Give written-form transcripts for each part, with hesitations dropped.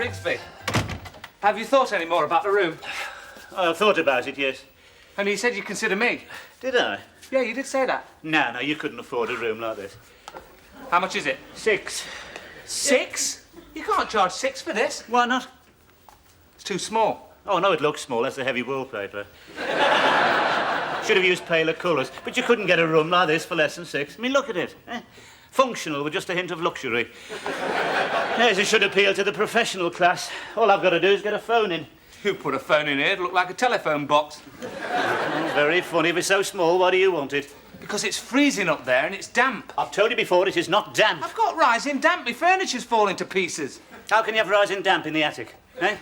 Rigsby, have you thought any more about the room? I've thought about it, yes. And you said you'd consider me. Did I? Yeah, you did say that. No, you couldn't afford a room like this. How much is it? 6. 6? You can't charge 6 for this. Why not? It's too small. Oh, no, it looks small. That's the heavy wallpaper. Should have used paler colours. But you couldn't get a room like this for less than 6. I mean, look at it. Functional with just a hint of luxury. Yes, it should appeal to the professional class. All I've got to do is get a phone in. You put a phone in here, it'd look like a telephone box. Oh, very funny. If it's so small, why do you want it? Because it's freezing up there and it's damp. I've told you before, it is not damp. I've got rising damp. My furniture's falling to pieces. How can you have rising damp in the attic, eh?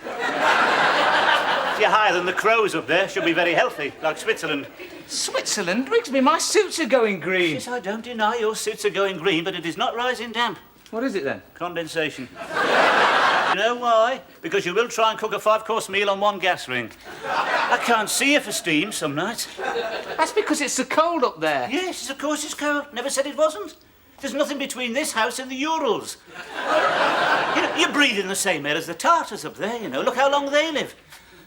If you're higher than the crows up there, should be very healthy, like Switzerland. Switzerland? Rigsby, my suits are going green. Yes, I don't deny your suits are going green, but it is not rising damp. What is it then? Condensation. You know why? Because you will try and cook a 5-course meal on one gas ring. I can't see you for steam some nights. That's because it's so cold up there. Yes, of course it's cold. Never said it wasn't. There's nothing between this house and the Urals. You know, you're breathing the same air as the Tartars up there, you know. Look how long they live.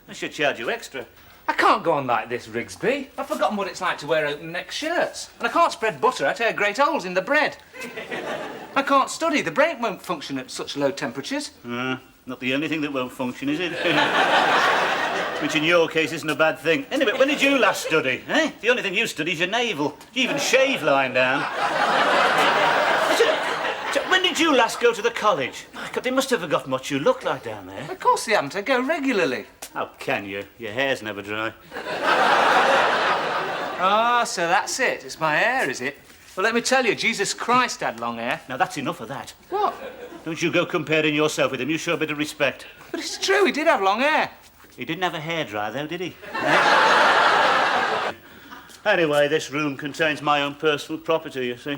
I should charge you extra. I can't go on like this, Rigsby. I've forgotten what it's like to wear open-neck shirts. And I can't spread butter. I tear great holes in the bread. I can't study. The brain won't function at such low temperatures. Not the only thing that won't function, is it? Which in your case isn't a bad thing. Anyway, when did you last study, eh? The only thing you study is your navel. You even shave lying down. So, when did you last go to the college? My God, they must have forgotten what you look like down there. Of course they haven't. I go regularly. How can you? Your hair's never dry. Ah, so that's it. It's my hair, is it? Well, let me tell you, Jesus Christ had long hair. Now, that's enough of that. What? Don't you go comparing yourself with him. You show a bit of respect. But it's true, he did have long hair. He didn't have a hairdryer, though, did he? Anyway, this room contains my own personal property, you see.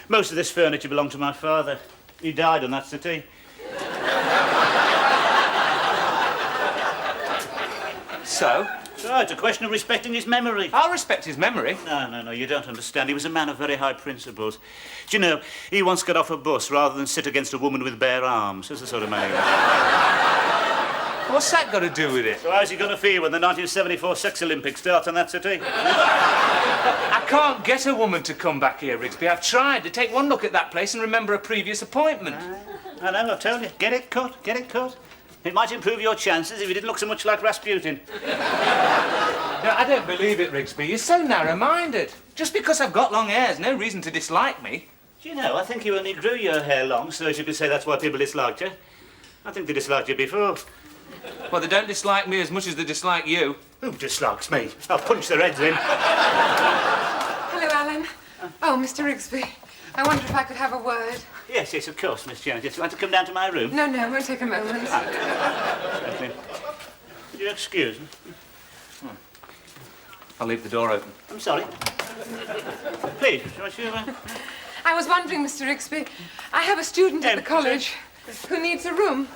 Most of this furniture belonged to my father. He died on that settee. So? So, it's a question of respecting his memory. I'll respect his memory. No, you don't understand. He was a man of very high principles. Do you know, he once got off a bus rather than sit against a woman with bare arms. That's the sort of man he was. What's that got to do with it? So how's he going to feel when the 1974 Sex Olympics starts on that settee? I can't get a woman to come back here, Rigsby. I've tried to take one look at that place and remember a previous appointment. I know, I've told you. Get it cut, get it cut. It might improve your chances if you didn't look so much like Rasputin. No, I don't believe it, Rigsby. You're so narrow-minded. Just because I've got long hair is no reason to dislike me. Do you know, I think you only grew your hair long so as you could say that's why people disliked you. I think they disliked you before. Well, they don't dislike me as much as they dislike you. Who dislikes me? I'll punch their heads in. Hello, Alan. Oh, Mr. Rigsby. I wonder if I could have a word. Yes, of course, Miss Jones. Yes, you want to come down to my room? No, it won't take a moment. Will you excuse me? I'll leave the door open. I'm sorry. Please, shall I I was wondering, Mr. Rigsby, I have a student at the college who needs a room.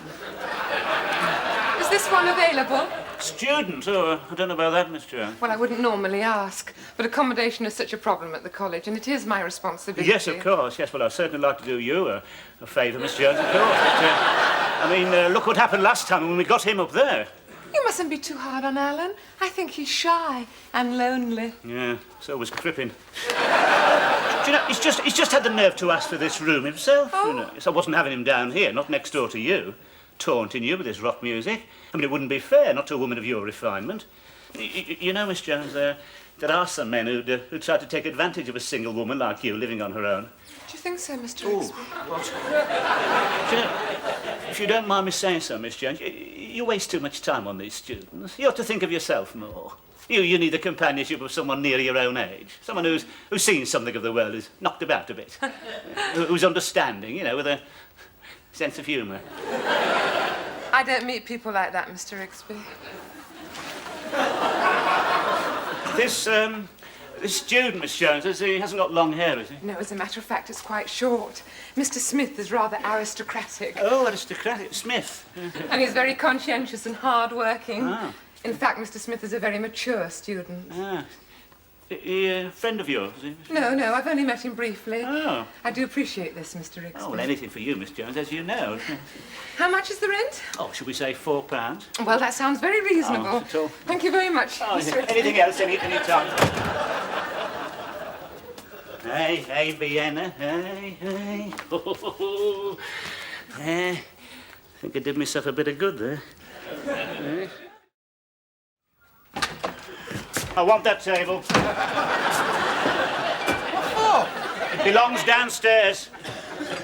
Is this one available? Student? Oh, I don't know about that, Miss Jones. Well, I wouldn't normally ask, but accommodation is such a problem at the college, and it is my responsibility. Yes, of course. Yes, well, I'd certainly like to do you a favour, Miss Jones, of course. But, I mean, look what happened last time when we got him up there. You mustn't be too hard on Alan. I think he's shy and lonely. Yeah, so was Crippen. Do you know, he's just had the nerve to ask for this room himself. Oh. You know. So I wasn't having him down here, not next door to you, taunting you with his rock music. I mean, it wouldn't be fair, not to a woman of your refinement. You know, Miss Jones, there are some men who'd try to take advantage of a single woman like you living on her own. Do you think so, Mr. Rigsby? What? Do you know, if you don't mind me saying so, Miss Jones, you waste too much time on these students. You ought to think of yourself more. You need the companionship of someone near your own age. Someone who's seen something of the world, who's knocked about a bit. Who's understanding, you know, with a sense of humour. I don't meet people like that, Mr. Rigsby. This student, Miss Jones, he hasn't got long hair, has he? No, as a matter of fact, it's quite short. Mr. Smith is rather aristocratic. Oh, aristocratic. Smith. And he's very conscientious and hard-working. Ah. In fact, Mr. Smith is a very mature student. Ah. A friend of yours, is he? No, I've only met him briefly. Oh. I do appreciate this, Mr. Rigsby. Oh, well, anything for you, Miss Jones, as you know. How much is the rent? Oh, should we say £4? Well, that sounds very reasonable. Oh, not at all. Thank you very much, Oh, Mr. Rigsby. anything else, any time? Hey, Vienna, hey. I think I did myself a bit of good there. I want that table. What for? It belongs downstairs.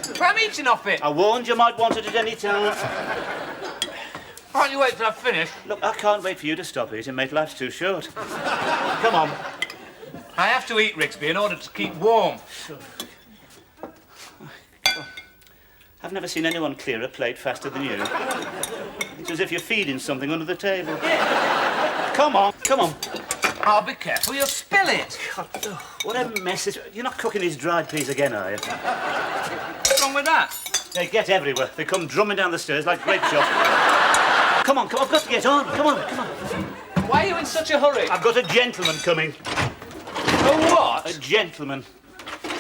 But I'm eating off it. I warned you might want it at any time. Why don't you wait till I've finished? Look, I can't wait for you to stop eating, mate. Life's too short. Come on. I have to eat, Rigsby, in order to keep warm. I've never seen anyone clear a plate faster than you. It's as if you're feeding something under the table. Come on. Oh, be careful, you'll spill it. God, what a mess. You're not cooking these dried peas again, are you? What's wrong with that? They get everywhere. They come drumming down the stairs like grape shots. Come on, I've got to get on. Come on. Why are you in such a hurry? I've got a gentleman coming. Oh, what? A gentleman.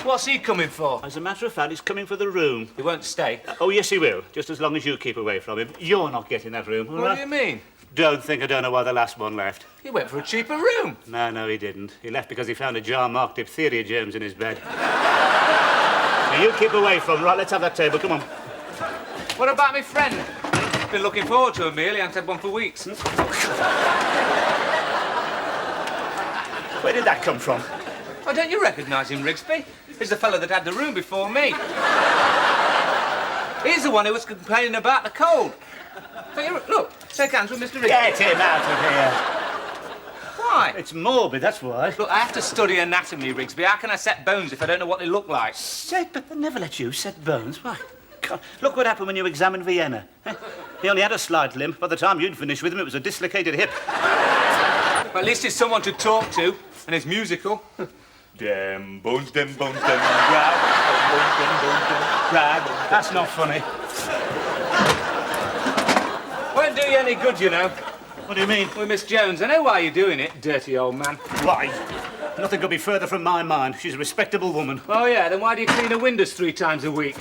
What's he coming for? As a matter of fact, he's coming for the room. He won't stay. Oh, yes, he will. Just as long as you keep away from him. You're not getting that room, all What right? do you mean? Don't think I don't know why the last one left. He went for a cheaper room. No, he didn't. He left because he found a jar marked diphtheria germs in his bed. Now, you keep away from him. Right, let's have that table. Come on. What about my friend? Been looking forward to a meal. He hasn't had one for weeks. Where did that come from? Oh, don't you recognise him, Rigsby? He's the fellow that had the room before me. He's the one who was complaining about the cold. Look, shake hands with Mr. Rigsby. Get him out of here. Why? It's morbid, that's why. Look, I have to study anatomy, Rigsby. How can I set bones if I don't know what they look like? But they never let you set bones. Why? God, look what happened when you examined Vienna. He only had a slight limp. By the time you'd finished with him, it was a dislocated hip. But at least he's someone to talk to, and he's musical. Dem bones, grab. That's not funny. Won't do you any good, you know. What do you mean? With Miss Jones, I know why you're doing it, dirty old man. Why? Nothing could be further from my mind. She's a respectable woman. Oh, yeah, then why do you clean her windows 3 times a week?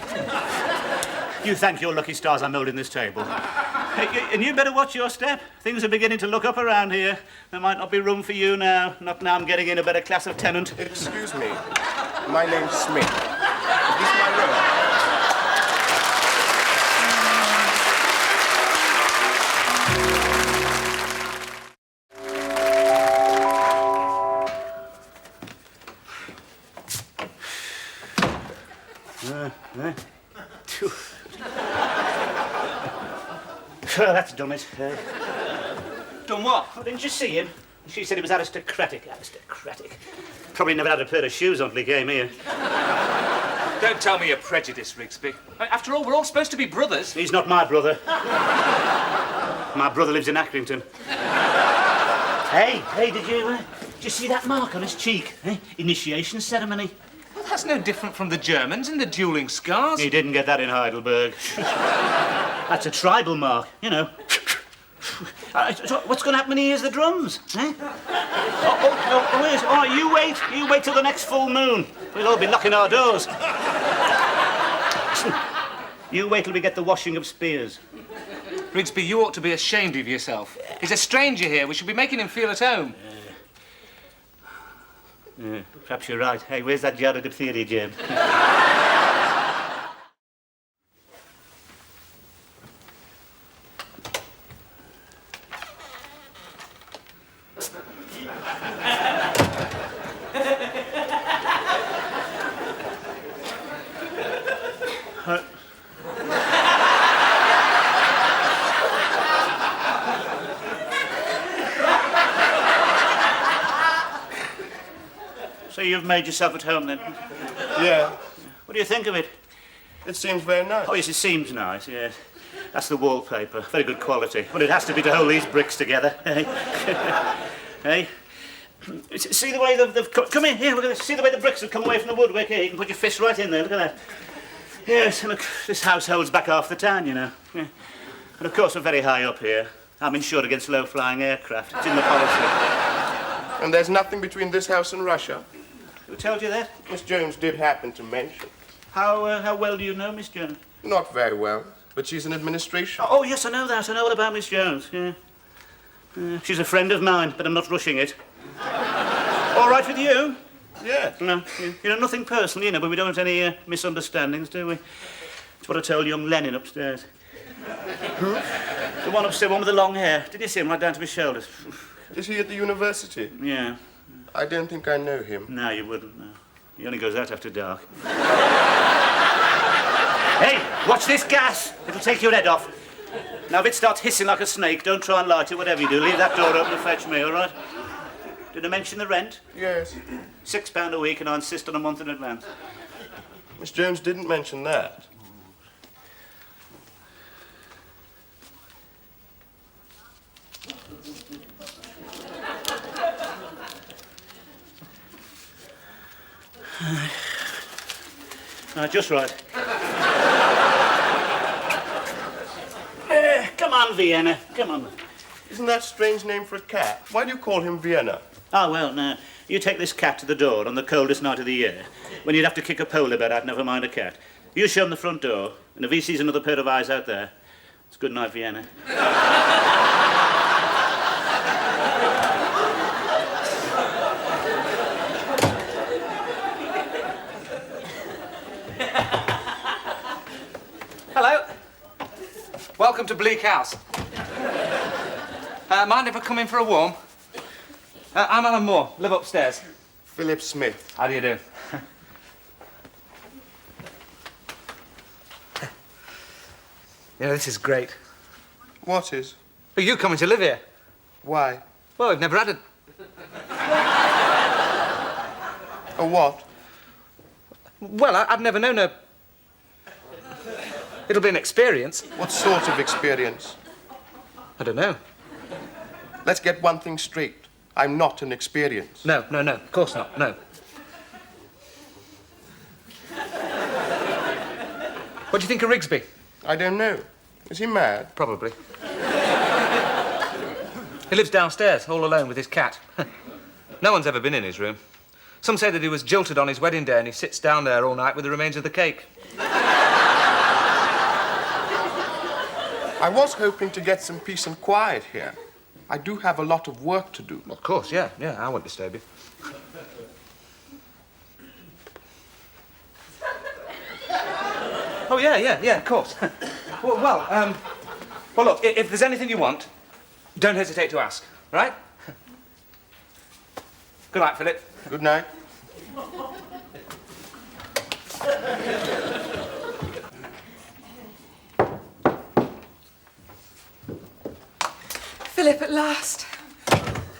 You thank your lucky stars I'm holding this table. Hey, and you better watch your step. Things are beginning to look up around here. There might not be room for you now. Not now I'm getting in a better class of tenant. Excuse me. My name's Smith. Is this my room? That's done it. Done what? Oh, didn't you see him? She said he was aristocratic. Probably never had a pair of shoes on till he came here. Don't tell me you're prejudiced, Rigsby. After all, we're all supposed to be brothers. He's not my brother. My brother lives in Accrington. Hey, did you see that mark on his cheek? Initiation ceremony. Well, that's no different from the Germans and the dueling scars. He didn't get that in Heidelberg. That's a tribal mark, you know. So what's going to happen when he hears the drums? You wait till the next full moon. We'll all be knocking our doors. You wait till we get the washing of spears. Rigsby, you ought to be ashamed of yourself. He's a stranger here. We should be making him feel at home. Perhaps you're right. Hey, where's that jar of diphtheria germ? So you've made yourself at home then? Yeah. What do you think of it? It seems very nice. Oh, yes, it seems nice, yes. That's the wallpaper. Very good quality. But it has to be to hold these bricks together. Hey? See the way they've come in here, look at this. See the way the bricks have come away from the woodwork here? You can put your fist right in there, look at that. Yes, and look, this house holds back half the town, you know. Yeah. And of course, we're very high up here. I'm insured against low-flying aircraft. It's in the policy. And there's nothing between this house and Russia? Who told you that? Miss Jones did happen to mention. How well do you know Miss Jones? Not very well, but she's in administration. Oh, yes, I know that. I know all about Miss Jones, yeah. She's a friend of mine, but I'm not rushing it. All right with you? Yes. No, nothing personal, but we don't have any misunderstandings, do we? It's what I told young Lenin upstairs. Who? The one upstairs, one with the long hair. Did you see him right down to his shoulders? Is he at the university? Yeah. I don't think I know him. No, you wouldn't, no. He only goes out after dark. Hey, watch this gas. It'll take your head off. Now, if it starts hissing like a snake, don't try and light it, whatever you do. Leave that door open and fetch me, all right? Did I mention the rent? Yes. £6 a week, and I insist on a month in advance. Miss Jones didn't mention that. Just right. Come on, Vienna. Come on. Isn't that a strange name for a cat? Why do you call him Vienna? Oh, well, no. You take this cat to the door on the coldest night of the year, when you'd have to kick a polar bear out, never mind a cat. You show him the front door, and if he sees another pair of eyes out there, it's good night, Vienna. Hello. Welcome to Bleak House. Mind if I come in for a warm? I'm Alan Moore, live upstairs. Philip Smith. How do you do? This is great. What is? Are you coming to live here? Why? Well, we've never had a... A what? Well, I've never known a... It'll be an experience. What sort of experience? I don't know. Let's get one thing straight. I'm not an experience. No, of course not, no. What do you think of Rigsby? I don't know. Is he mad? Probably. He lives downstairs, all alone with his cat. No one's ever been in his room. Some say that he was jilted on his wedding day and he sits down there all night with the remains of the cake. I was hoping to get some peace and quiet here. I do have a lot of work to do. Of course, yeah, I won't disturb you. Oh, yeah, of course. Well, look, if there's anything you want, don't hesitate to ask, right? Good night, Philip. Good night. Philip, at last.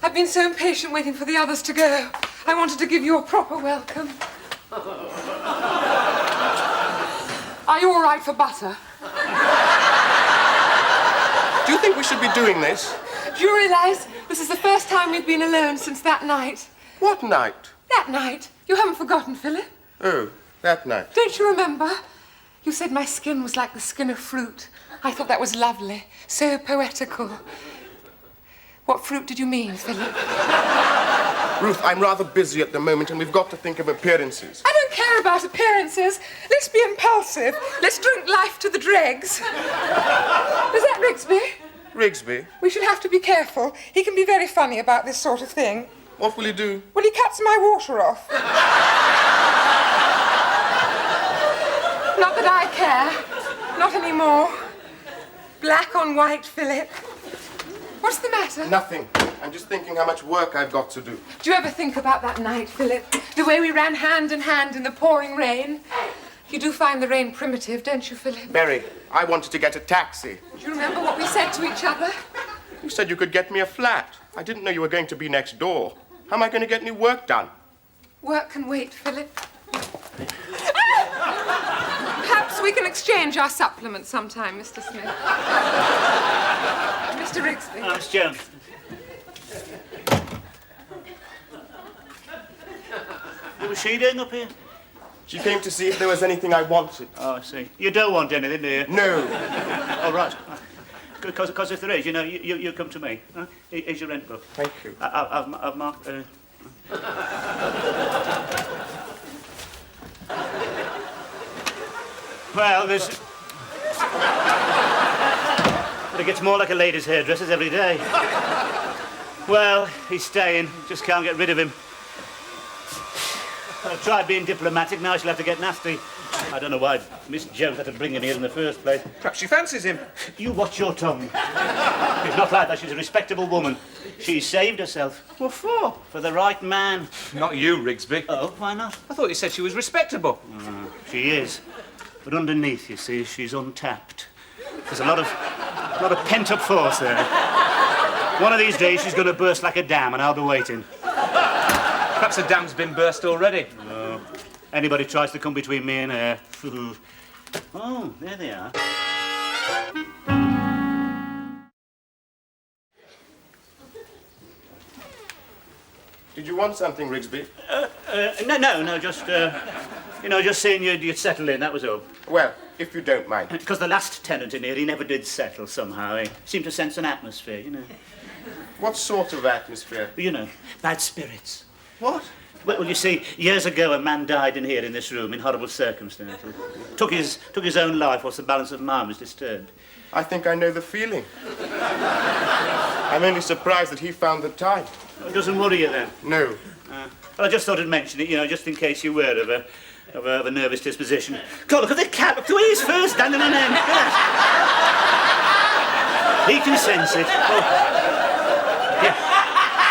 I've been so impatient waiting for the others to go. I wanted to give you a proper welcome. Are you all right for butter? Do you think we should be doing this? Do you realise this is the first time we've been alone since that night? What night? That night? You haven't forgotten, Philip? Oh, that night. Don't you remember? You said my skin was like the skin of fruit. I thought that was lovely, so poetical. What fruit did you mean, Philip? Ruth, I'm rather busy at the moment and we've got to think of appearances. I don't care about appearances. Let's be impulsive. Let's drink life to the dregs. Is that Rigsby? Rigsby? We should have to be careful. He can be very funny about this sort of thing. What will he do? Well, he cuts my water off. Not that I care. Not anymore. Black on white, Philip. What's the matter? Nothing. I'm just thinking how much work I've got to do. Do you ever think about that night, Philip? The way we ran hand in hand in the pouring rain? You do find the rain primitive, don't you, Philip? Mary, I wanted to get a taxi. Do you remember what we said to each other? You said you could get me a flat. I didn't know you were going to be next door. How am I going to get any work done? Work can wait, Philip. Perhaps we can exchange our supplements sometime, Mr. Smith. Mr. Rigsby. Miss Jones. What was she doing up here? She came to see if there was anything I wanted. Oh, I see. You don't want anything, do you? No. Oh, right. Because if there is, you come to me. Huh? Here's your rent book. Thank you. I've marked... Well, there's... But it gets more like a lady's hairdresser's every day. Well, he's staying. Just can't get rid of him. I've tried being diplomatic, now she'll have to get nasty. I don't know why Miss Jones had to bring him here in the first place. Perhaps she fancies him. You watch your tongue. She's not like that. She's a respectable woman. She saved herself. What for? For the right man. Not you, Rigsby. Oh, why not? I thought you said she was respectable. She is. But underneath, you see, she's untapped. There's a lot of pent-up force there. One of these days, she's going to burst like a dam, and I'll be waiting. Perhaps the dam's been burst already. No. Anybody tries to come between me and her... Oh, there they are. Did you want something, Rigsby? No, just, just seeing you'd settle in, that was all. Well, if you don't mind. Because the last tenant in here, he never did settle somehow. He seemed to sense an atmosphere, What sort of atmosphere? Bad spirits. What? Well, you see, years ago a man died in here in this room in horrible circumstances. Took his own life whilst the balance of mine was disturbed. I think I know the feeling. I'm only surprised that he found the time. It doesn't worry you then? No. Well, I just thought I'd mention it, just in case you were of a nervous disposition. God, look at the cat. Look the way he's first standing on end. He can sense it. Oh. Yeah.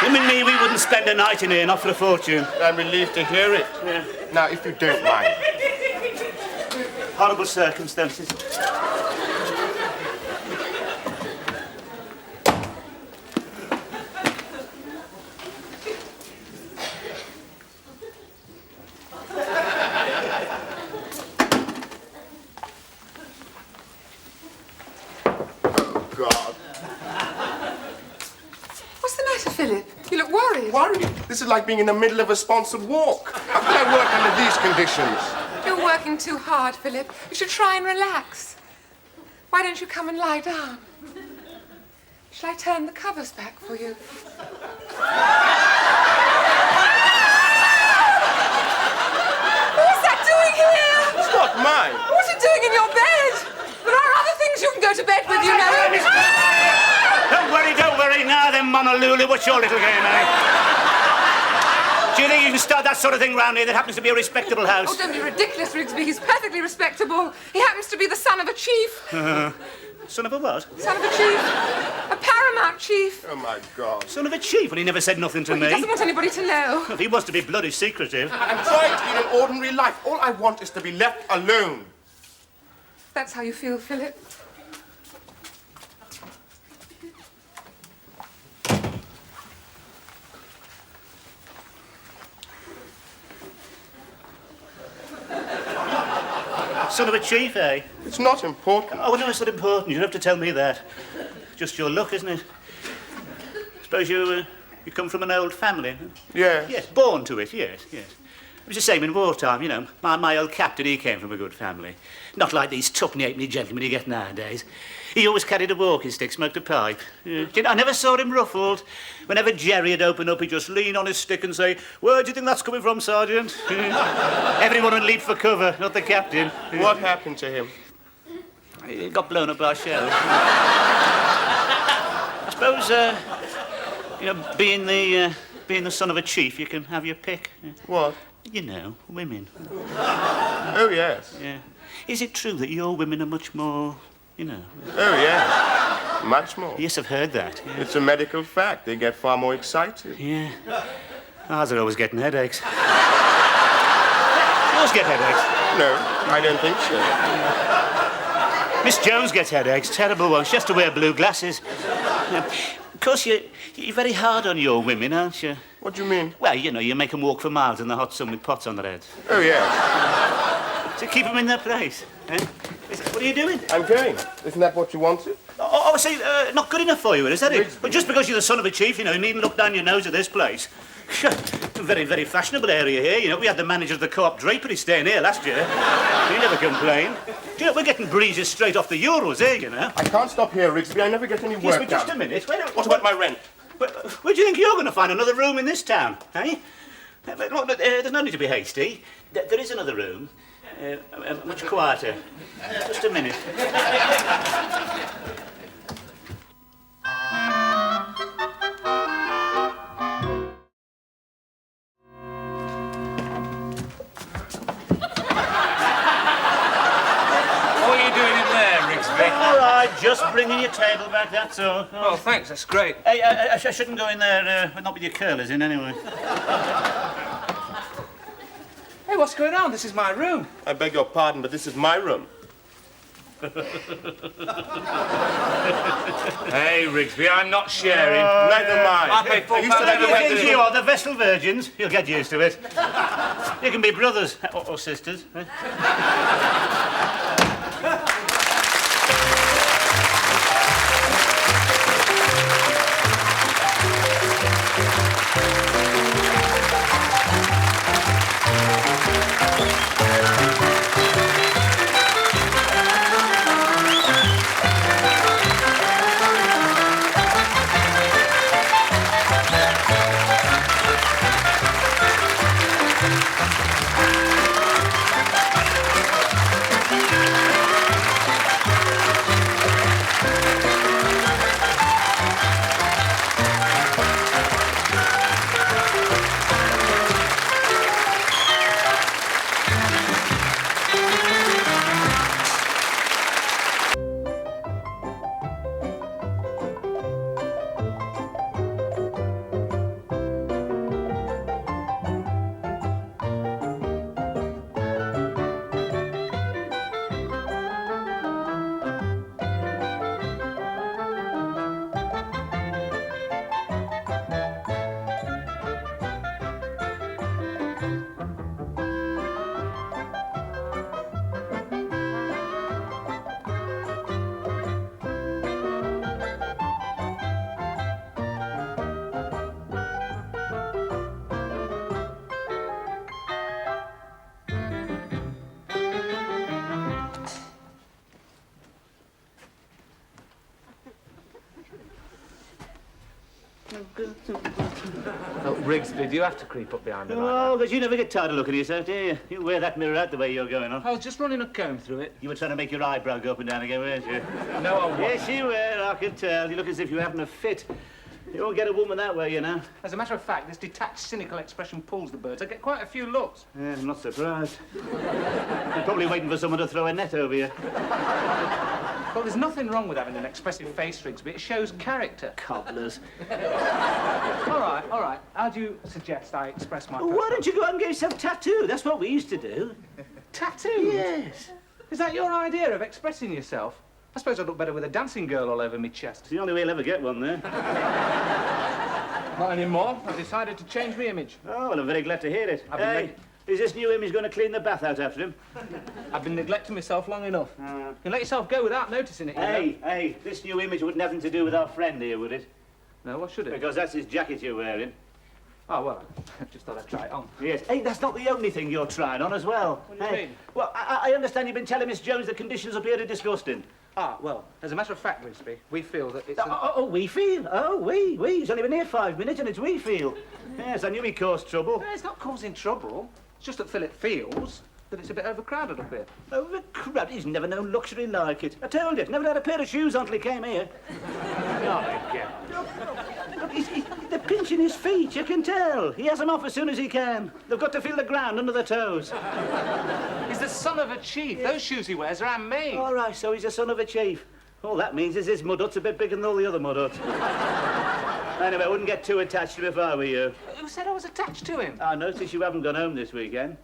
Him and me, we wouldn't spend a night in here, not for a fortune. I'm relieved to hear it. Yeah. Now, if you don't mind. Horrible circumstances. God. What's the matter, Philip? You look worried. Worried? This is like being in the middle of a sponsored walk. How can I work under these conditions? You're working too hard, Philip. You should try and relax. Why don't you come and lie down? Shall I turn the covers back for you? What's that doing here? It's not mine. What's it doing in your bed? There are other things you can go to bed with, you know. Don't worry. Now then, Monolulu, what's your little game, eh? Do you think you can start that sort of thing round here that happens to be a respectable house? Oh, don't be ridiculous, Rigsby. He's perfectly respectable. He happens to be the son of a chief. Son of a what? Son of a chief. A paramount chief. Oh, my God. Son of a chief, and he never said nothing to He me. doesn't want anybody to know. If he wants to be bloody secretive. I'm trying to lead an ordinary life. All I want is to be left alone. That's how you feel, Philip. Son of a chief, eh? It's not important. Oh, no, it's not important. You don't have to tell me that. Just your luck, isn't it? Suppose you come from an old family? Huh? Yes. Yes, born to it, yes. It was the same in wartime, My old captain, he came from a good family. Not like these tuppeny-halfpenny gentlemen you get nowadays. He always carried a walking stick, smoked a pipe. I never saw him ruffled. Whenever Jerry'd open up, he'd just lean on his stick and say, "Where do you think that's coming from, Sergeant?" Everyone would leap for cover, not the captain. What happened to him? He got blown up by a shell. I suppose, being the son of a chief, you can have your pick. What? Women. Oh, yes. Yeah. Is it true that your women are much more, Oh, yes. Much more. Yes, I've heard that. Yeah. It's a medical fact. They get far more excited. Yeah. Ours are always getting headaches. Yours get headaches? No, I don't think so. Miss Jones gets headaches, terrible ones. She has to wear blue glasses. Of course, you're very hard on your women, aren't you? What do you mean? Well, you make them walk for miles in the hot sun with pots on their heads. Oh, yes. To keep them in their place. Eh? What are you doing? I'm going. Isn't that what you wanted? I see, not good enough for you, is that it? But just because you're the son of a chief, you needn't look down your nose at this place. Very, very fashionable area here, We had the manager of the Co-op Drapery staying here last year. He never complained. Do you know, we're getting breezes straight off the Urals here, you know. I can't stop here, Rigsby. I never get any Yes, work but just a done. minute. What about my rent? Where do you think you're going to find another room in this town, eh? Look, there's no need to be hasty. There is another room, much quieter. Just a minute. What are you doing in there, Rigsby? All right, just bringing your table back, that's all. Oh, thanks, that's great. Hey, I shouldn't go in there, not with your curlers in, anyway. Hey, what's going on? This is my room. I beg your pardon, but this is my room. Hey, Rigsby, I'm not sharing. Neither am I. I pay £4 Are you still every having week. You are the Vessel Virgins. You'll get used to it. You can be brothers or sisters. Eh? Oh, Rigsby, do you have to creep up behind me like Oh, because you never get tired of looking at yourself, do you? You wear that mirror out the way you're going on. that? I was just running a comb through it. You were trying to make your eyebrow go up and down again, weren't you? No, I wasn't. Yes, you were. I can tell. You look as if you're having a fit. You won't get a woman that way, you know. As a matter of fact, this detached, cynical expression pulls the birds. I get quite a few looks. Yeah, I'm not surprised. You're probably waiting for someone to throw a net over you. Well, there's nothing wrong with having an expressive face, Rigsby. It shows character. Cobblers. All right. How do you suggest I express my... Why don't you go out and get yourself tattooed? That's what we used to do. Tattoo? Yes. Is that your idea of expressing yourself? I suppose I'd look better with a dancing girl all over me chest. It's the only way you'll ever get one there. Not anymore. I've decided to change my image. Oh, well, I'm very glad to hear it. I've been Hey, is this new image going to clean the bath out after him? I've been neglecting myself long enough. You can let yourself go without noticing it, you know. Hey, this new image wouldn't have anything to do with our friend here, would it? No, what should it? Because that's his jacket you're wearing. Oh, well, I just thought I'd try it on. Yes. Hey, that's not the only thing you're trying on as well. What do you mean? Well, I understand you've been telling Miss Jones the conditions up here are disgusting. Ah, well, as a matter of fact, Rigsby, we feel that it's... We feel? Oh, we. He's only been here 5 minutes and it's we feel. Yes, I knew he caused trouble. No, it's not causing trouble. It's just that Philip feels that it's a bit overcrowded up here. Overcrowded? He's never known luxury like it. I told you, never had a pair of shoes on till he came here. Not again. Look, they're pinching his feet, you can tell. He has them off as soon as he can. They've got to feel the ground under their toes. He's the son of a chief. Those shoes he wears are handmade. All right, so he's the son of a chief. All that means is his mud hut's a bit bigger than all the other mud huts. Anyway, I wouldn't get too attached to him if I were you. Who said I was attached to him? I notice you haven't gone home this weekend.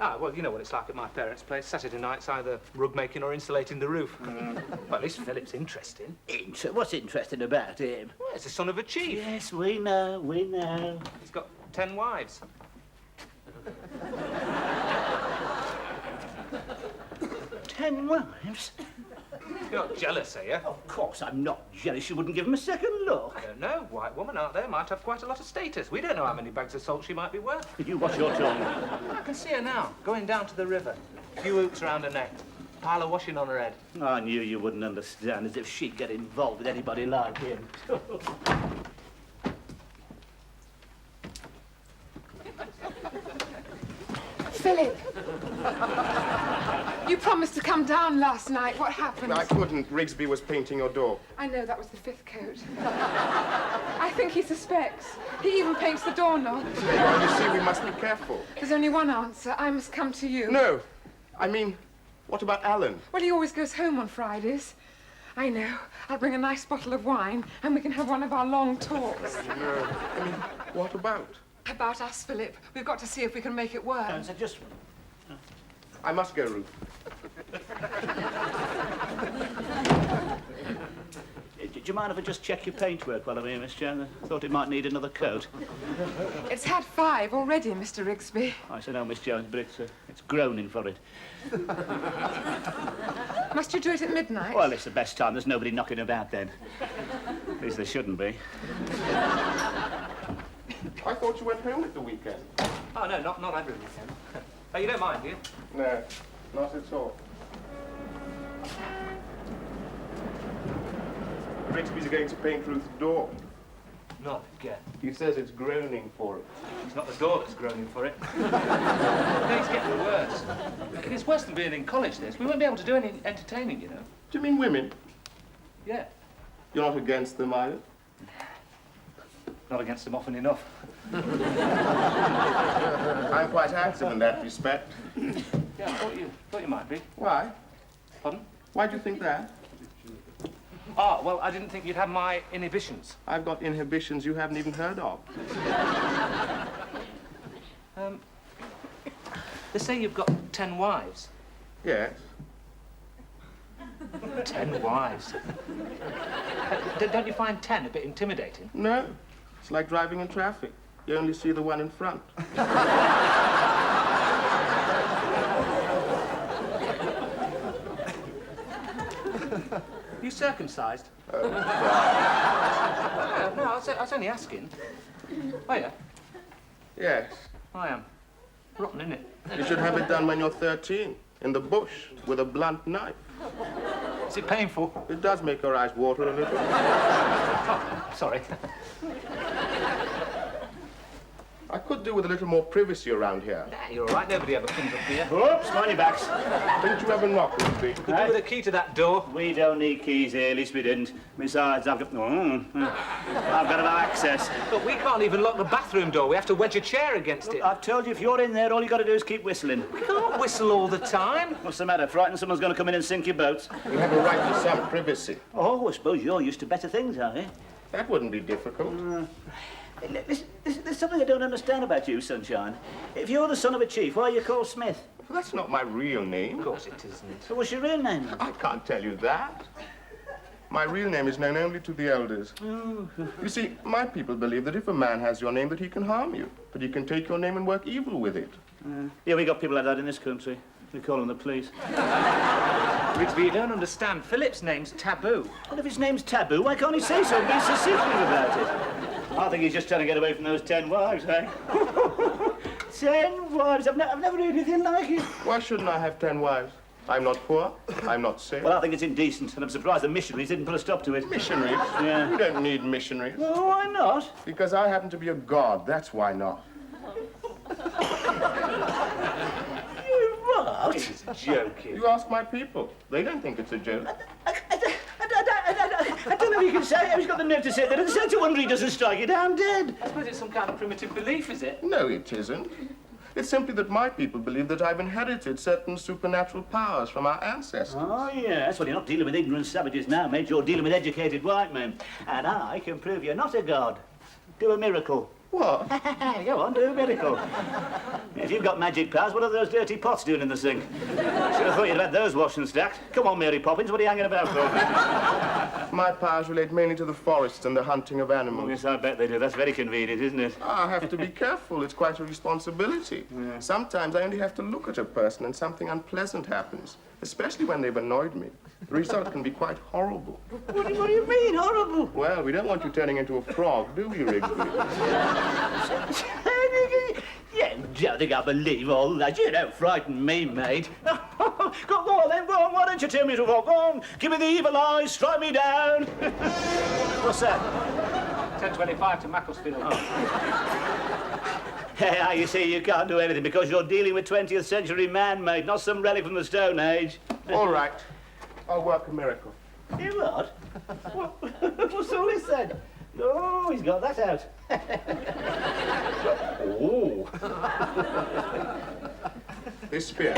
Ah, well, you know what it's like at my parents' place. Saturday night's either rug making or insulating the roof. Well, at least Philip's interesting. What's interesting about him? Well, it's the son of a chief. Yes, we know. He's got 10 wives. 10 wives? You're not jealous, are you? Of course I'm not jealous. You wouldn't give him a second look. I don't know. White woman out there might have quite a lot of status. We don't know how many bags of salt she might be worth. Could you watch your tongue? I can see her now, going down to the river. A few hoops around her neck. Pile of washing on her head. I knew you wouldn't understand, as if she'd get involved with anybody like him. Philip! You promised to come down last night. What happened? I couldn't. Rigsby was painting your door. I know, that was the 5th coat. I think he suspects. He even paints the doorknob. Well, you see, we must be careful. There's only one answer. I must come to you. No. I mean, what about Alan? Well, he always goes home on Fridays. I know. I'll bring a nice bottle of wine and we can have one of our long talks. No. I mean, what about? About us, Philip. We've got to see if we can make it work. So just... I must go, Ruth. Do you mind if I just check your paintwork while I'm here, Miss Jones? I thought it might need another coat. It's had 5 already, Mr. Rigsby. I said no, Miss Jones, but it's groaning for it. Must you do it at midnight? Well, it's the best time. There's nobody knocking about then. At least there shouldn't be. I thought you went home at the weekend. Oh, no, not every weekend. Oh, you don't mind, do you? No, not at all. Rigsby's going to paint Ruth's door. Not again. He says it's groaning for it. It's not the door that's groaning for it. No, it's getting worse. It's worse than being in college, this. We won't be able to do any entertaining, you know. Do you mean women? Yeah. You're not against them either? Not against them often enough. I'm quite active in that respect. Yeah, I thought you might be. Why? Pardon? Why do you think that? Ah, well, I didn't think you'd have my inhibitions. I've got inhibitions you haven't even heard of. They say you've got 10 wives. Yes. 10 wives. Don't you find 10 a bit intimidating? No. It's like driving in traffic. You only see the one in front. You circumcised? No, I was only asking. Oh, yeah? Yes. I am. Rotten, isn't it? You should have it done when you're 13, in the bush, with a blunt knife. Is it painful? It does make your eyes water a little. Oh, sorry. I could do with a little more privacy around here. Nah, you're all right. Nobody ever comes up here. Oops, mind your backs. Didn't you ever knock, Rigsby? Could do with a key to that door. We don't need keys here, at least we didn't. Besides, I've got no access. But we can't even lock the bathroom door. We have to wedge a chair against it. I've told you, if you're in there, all you got to do is keep whistling. We can't whistle all the time. What's the matter? Frightened someone's going to come in and sink your boats? You have a right to some privacy. Oh, I suppose you're used to better things, are you? That wouldn't be difficult. There's something I don't understand about you, Sunshine. If you're the son of a chief, why are you called Smith? Well, that's not my real name. Of course it isn't. So what's your real name, then? I can't tell you that. My real name is known only to the elders. You see, my people believe that if a man has your name, that he can harm you. That he can take your name and work evil with it. Yeah, we got people like that in this country. We call them the police. Rigsby, you don't understand. Philip's name's taboo. Well, if his name's taboo, why can't he say so and be so secretive about it? I think he's just trying to get away from those 10 wives, eh? 10 wives? I've never heard anything like it. Why shouldn't I have 10 wives? I'm not poor. I'm not sick. Well, I think it's indecent, and I'm surprised the missionaries didn't put a stop to it. Missionaries? Yeah. We don't need missionaries. Well, why not? Because I happen to be a god. That's why not. What? He's joking. You ask my people. They don't think it's a joke. I don't know if you can say it. He's got the nerve to say that. At the centre wonder he doesn't strike you down dead. I suppose it's some kind of primitive belief, is it? No, it isn't. It's simply that my people believe that I've inherited certain supernatural powers from our ancestors. Oh, yeah. That's why you're not dealing with ignorant savages now, mate. You're dealing with educated white men. And I can prove you're not a god. Do a miracle. What? Go on, do a miracle. If you've got magic powers, what are those dirty pots doing in the sink? Should have thought you'd had those washed and stacked. Come on, Mary Poppins, what are you hanging about for? My powers relate mainly to the forests and the hunting of animals. Yes, I bet they do. That's very convenient, isn't it? I have to be careful. It's quite a responsibility. Yeah. Sometimes I only have to look at a person and something unpleasant happens, especially when they've annoyed me. The result can be quite horrible. What do you mean, horrible? Well, we don't want you turning into a frog, do we, Rigsby? Yeah, don't think I believe all that. You don't frighten me, mate. Go on then, what? on, why don't you tell me to walk on? Give me the evil eyes, strike me down. What's that? 10:25 to Macclesfield. Yeah, you see, you can't do anything because you're dealing with 20th century man, mate, not some relic from the Stone Age. All right. I'll work a miracle. You what? What's all this then? Oh, he's got that out. Oh. This spear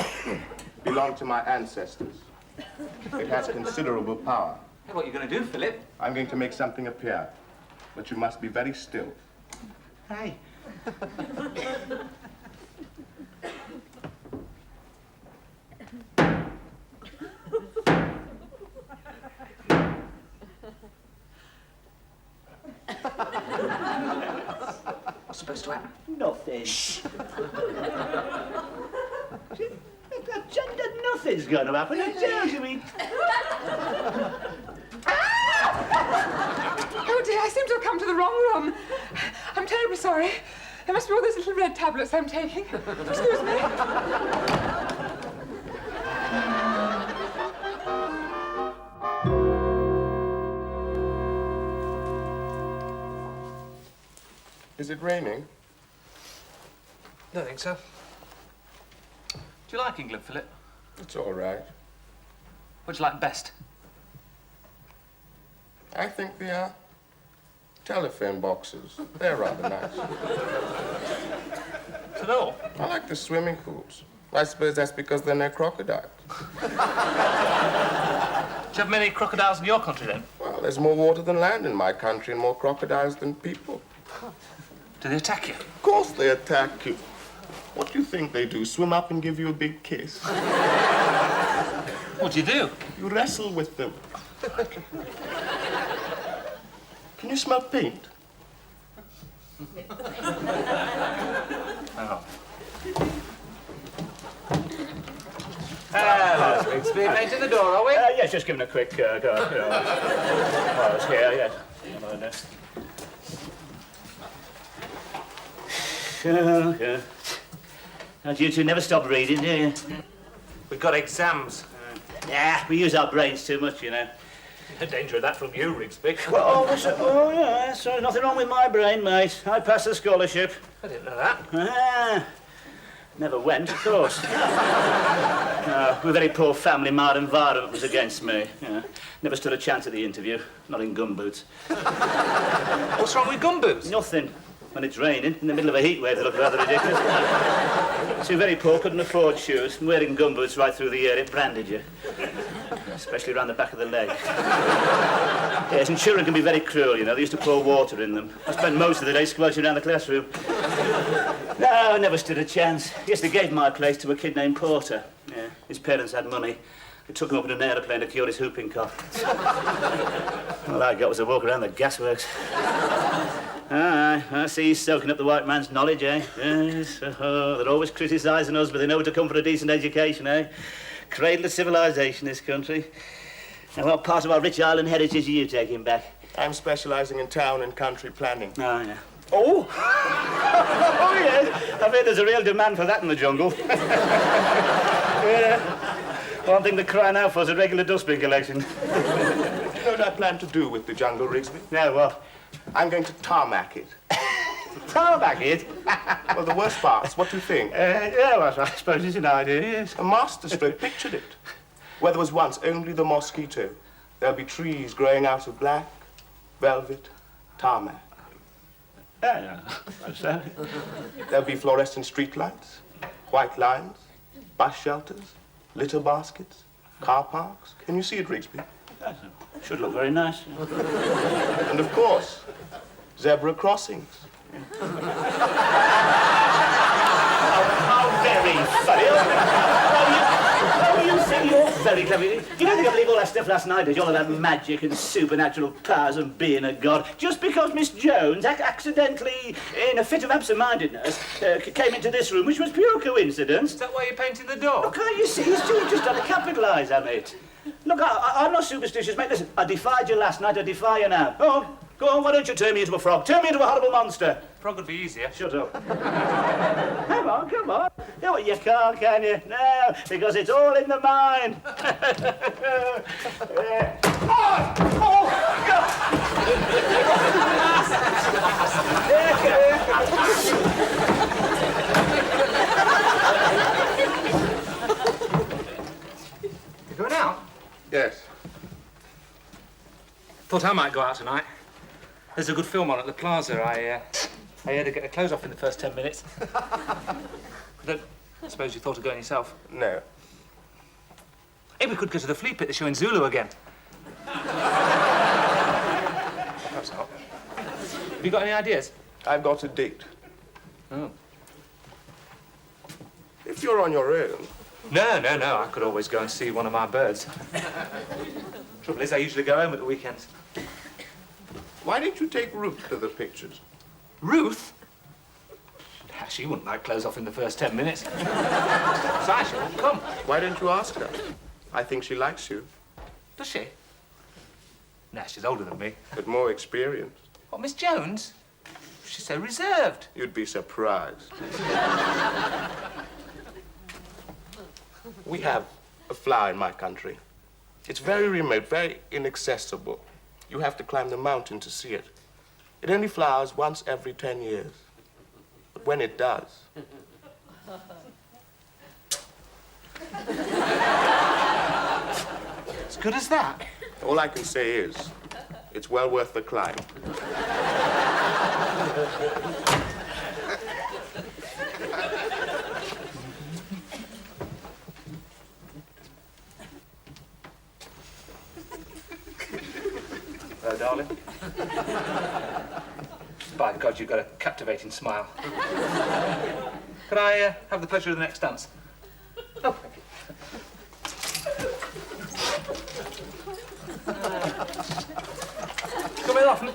belonged to my ancestors. It has considerable power. Hey, what are you going to do, Philip? I'm going to make something appear, but you must be very still. Hey. What's supposed to happen? Nothing. Nothing's going to happen. I tell you, Oh dear, I seem to have come to the wrong room. I'm terribly sorry. There must be all those little red tablets I'm taking. Excuse me. Is it raining? Don't think so. Do you like England, Philip? It's all right. What do you like best? I think the telephone boxes. They're rather nice. At all? I like the swimming pools. I suppose that's because there are no crocodiles. Do you have many crocodiles in your country, then? Well, there's more water than land in my country and more crocodiles than people. Do they attack you? Of course they attack you. What do you think they do? Swim up and give you a big kiss? What do you do? You wrestle with them. Can you smell paint? Oh. Hello, Rigsby. Painting the door, are we? yes, just giving a quick go. You know. I was here, yes. Okay. Now, you two never stop reading, do you? We've got exams. Yeah, we use our brains too much, you know. No danger of that from you, Rigsby. Well, yeah, so nothing wrong with my brain, mate. I passed the scholarship. I didn't know that. Never went, of course. We're a very poor family. My environment was against me. Never stood a chance at the interview. Not in gumboots. What's wrong with gumboots? Nothing. When it's raining, in the middle of a heat wave, they look rather ridiculous. So very poor, couldn't afford shoes. And wearing gumboots right through the year, it branded you. Especially around the back of the leg. Yes, and children can be very cruel, you know. They used to pour water in them. I spent most of the day squelching around the classroom. No, I never stood a chance. Yes, they gave my place to a kid named Porter. Yeah, his parents had money. They took him up in an aeroplane to cure his whooping cough. All I got was a walk around the gasworks. I see he's soaking up the white man's knowledge, eh? Yes, they're always criticising us, but they know where to come for a decent education, eh? Cradle of civilization, this country. Now, what part of our rich island heritage are you taking back? I'm specializing in town and country planning. Oh, yeah. Oh! Oh, yes. I've heard there's a real demand for that in the jungle. Yeah. One thing they're crying out for is a regular dustbin collection. Do you know what I plan to do with the jungle, Rigsby? No, what? I'm going to tarmac it. Tarmac it? Well, the worst parts, what do you think? Yeah, well, I suppose it's an idea, yes. A masterstroke pictured it. Where there was once only the mosquito, there'll be trees growing out of black, velvet, tarmac. Yeah, that's that. There'll be fluorescent streetlights, white lines, bus shelters, litter baskets, car parks. Can you see it, Rigsby? Should look very nice. And of course, zebra crossings. How very funny. You think you're very clever. You don't think I believe all that stuff last night, did you? All of that magic and supernatural powers and being a god. Just because Miss Jones accidentally, in a fit of absent-mindedness, came into this room, which was pure coincidence. Is that why you're painting the door? Oh, can't you see? He's just trying to capitalise on it. Look, I'm not superstitious, mate. Listen, I defied you last night, I defy you now. Go on, why don't you turn me into a frog? Turn me into a horrible monster. Frog would be easier. Shut up. Come on. No, you can't, can you? No, because it's all in the mind. You going out? Yes. Thought I might go out tonight. There's a good film on at the Plaza. I had to get the clothes off in the first 10 minutes. I don't suppose you thought of going yourself? No. Hey, we could go to the flea pit. They're showing Zulu again. Perhaps not. Have you got any ideas? I've got a date. Oh. If you're on your own. No. I could always go and see one of my birds. Trouble is, I usually go home at the weekends. Why don't you take Ruth to the pictures? Ruth? She wouldn't like clothes off in the first 10 minutes. Besides, she won't come. Why don't you ask her? I think she likes you, Does she? No, she's older than me. but more experienced. What, Miss Jones? She's so reserved. You'd be surprised. We have a flower in my country. It's very remote, very inaccessible. You have to climb the mountain to see it. It only flowers once every 10 years. But when it does... As good as that? all I can say is, it's well worth the climb. Hello, darling. By God, you've got a captivating smile. Can I have the pleasure of the next dance? Oh, thank you. Come in often.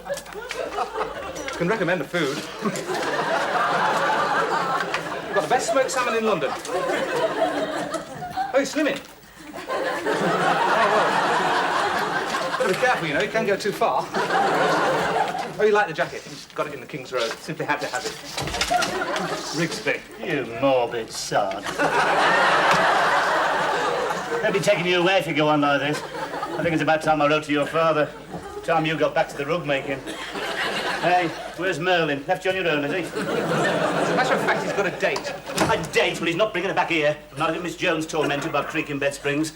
Can recommend the food. You've got the best smoked salmon in London. Oh, you're slimming. Oh, well. Gotta be careful, you know, you can go too far. Oh, you like the jacket? You've got it in the King's Road. Simply had to have it. Rigsby. You morbid sod. They'll be taking you away if you go on like this. I think it's about time I wrote to your father. Time you got back to the rug making. Hey, where's Merlin? Left you on your own, is he? As a matter of fact, he's got a date. A date? Well, he's not bringing her back here. Not if Miss Jones tormented by creaking bed springs.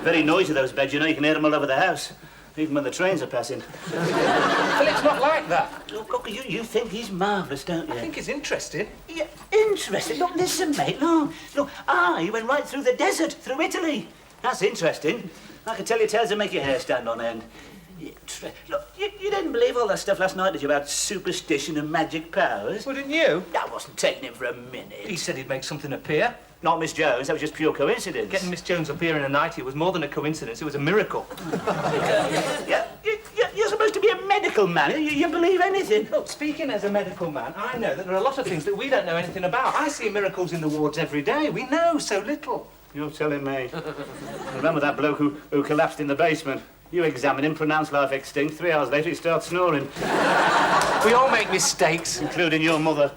Very noisy, those beds, you know. You can hear them all over the house. Even when the trains are passing. Philip's not like that. Look, you think he's marvellous, don't you? I think he's interested. Yeah, interesting. Look, listen, mate. Look, I went right through the desert, through Italy. That's interesting. I can tell you tales that make your hair stand on end. Look, you didn't believe all that stuff last night, did you, about superstition and magic powers? Well, didn't you? I wasn't taking him for a minute. He said he'd make something appear. Not Miss Jones, that was just pure coincidence. Getting Miss Jones up here in a nightie was more than a coincidence, it was a miracle. You're supposed to be a medical man. You believe anything. Look, speaking as a medical man, I know that there are a lot of things that we don't know anything about. I see miracles in the wards every day. We know so little. You're telling me. Remember that bloke who collapsed in the basement? You examined him, pronounced life extinct. 3 hours later, he starts snoring. We all make mistakes. Including your mother.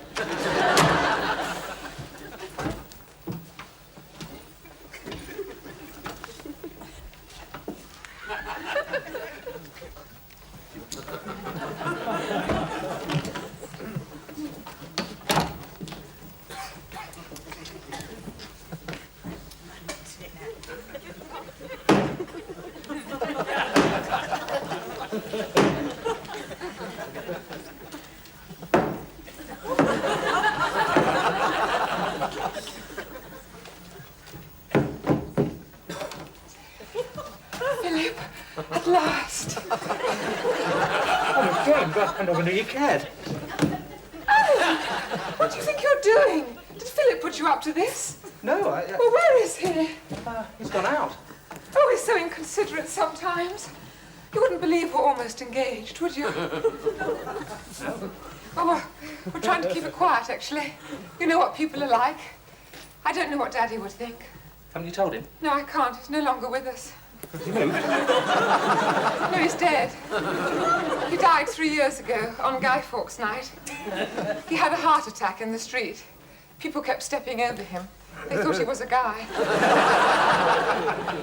Philip, at last. Oh, James, I never knew you cared. What do you think you're doing? Did Philip put you up to this? No, Well, where is he? he's gone out. Oh, he's so inconsiderate sometimes. You wouldn't believe we're almost engaged, would you? No. Oh, we're trying to keep it quiet, actually. You know what people are like. I don't know what Daddy would think. Haven't you told him? No, I can't. He's no longer with us. No, he's dead. He died 3 years ago on Guy Fawkes night. He had a heart attack in the street. People kept stepping over him. They thought he was a guy.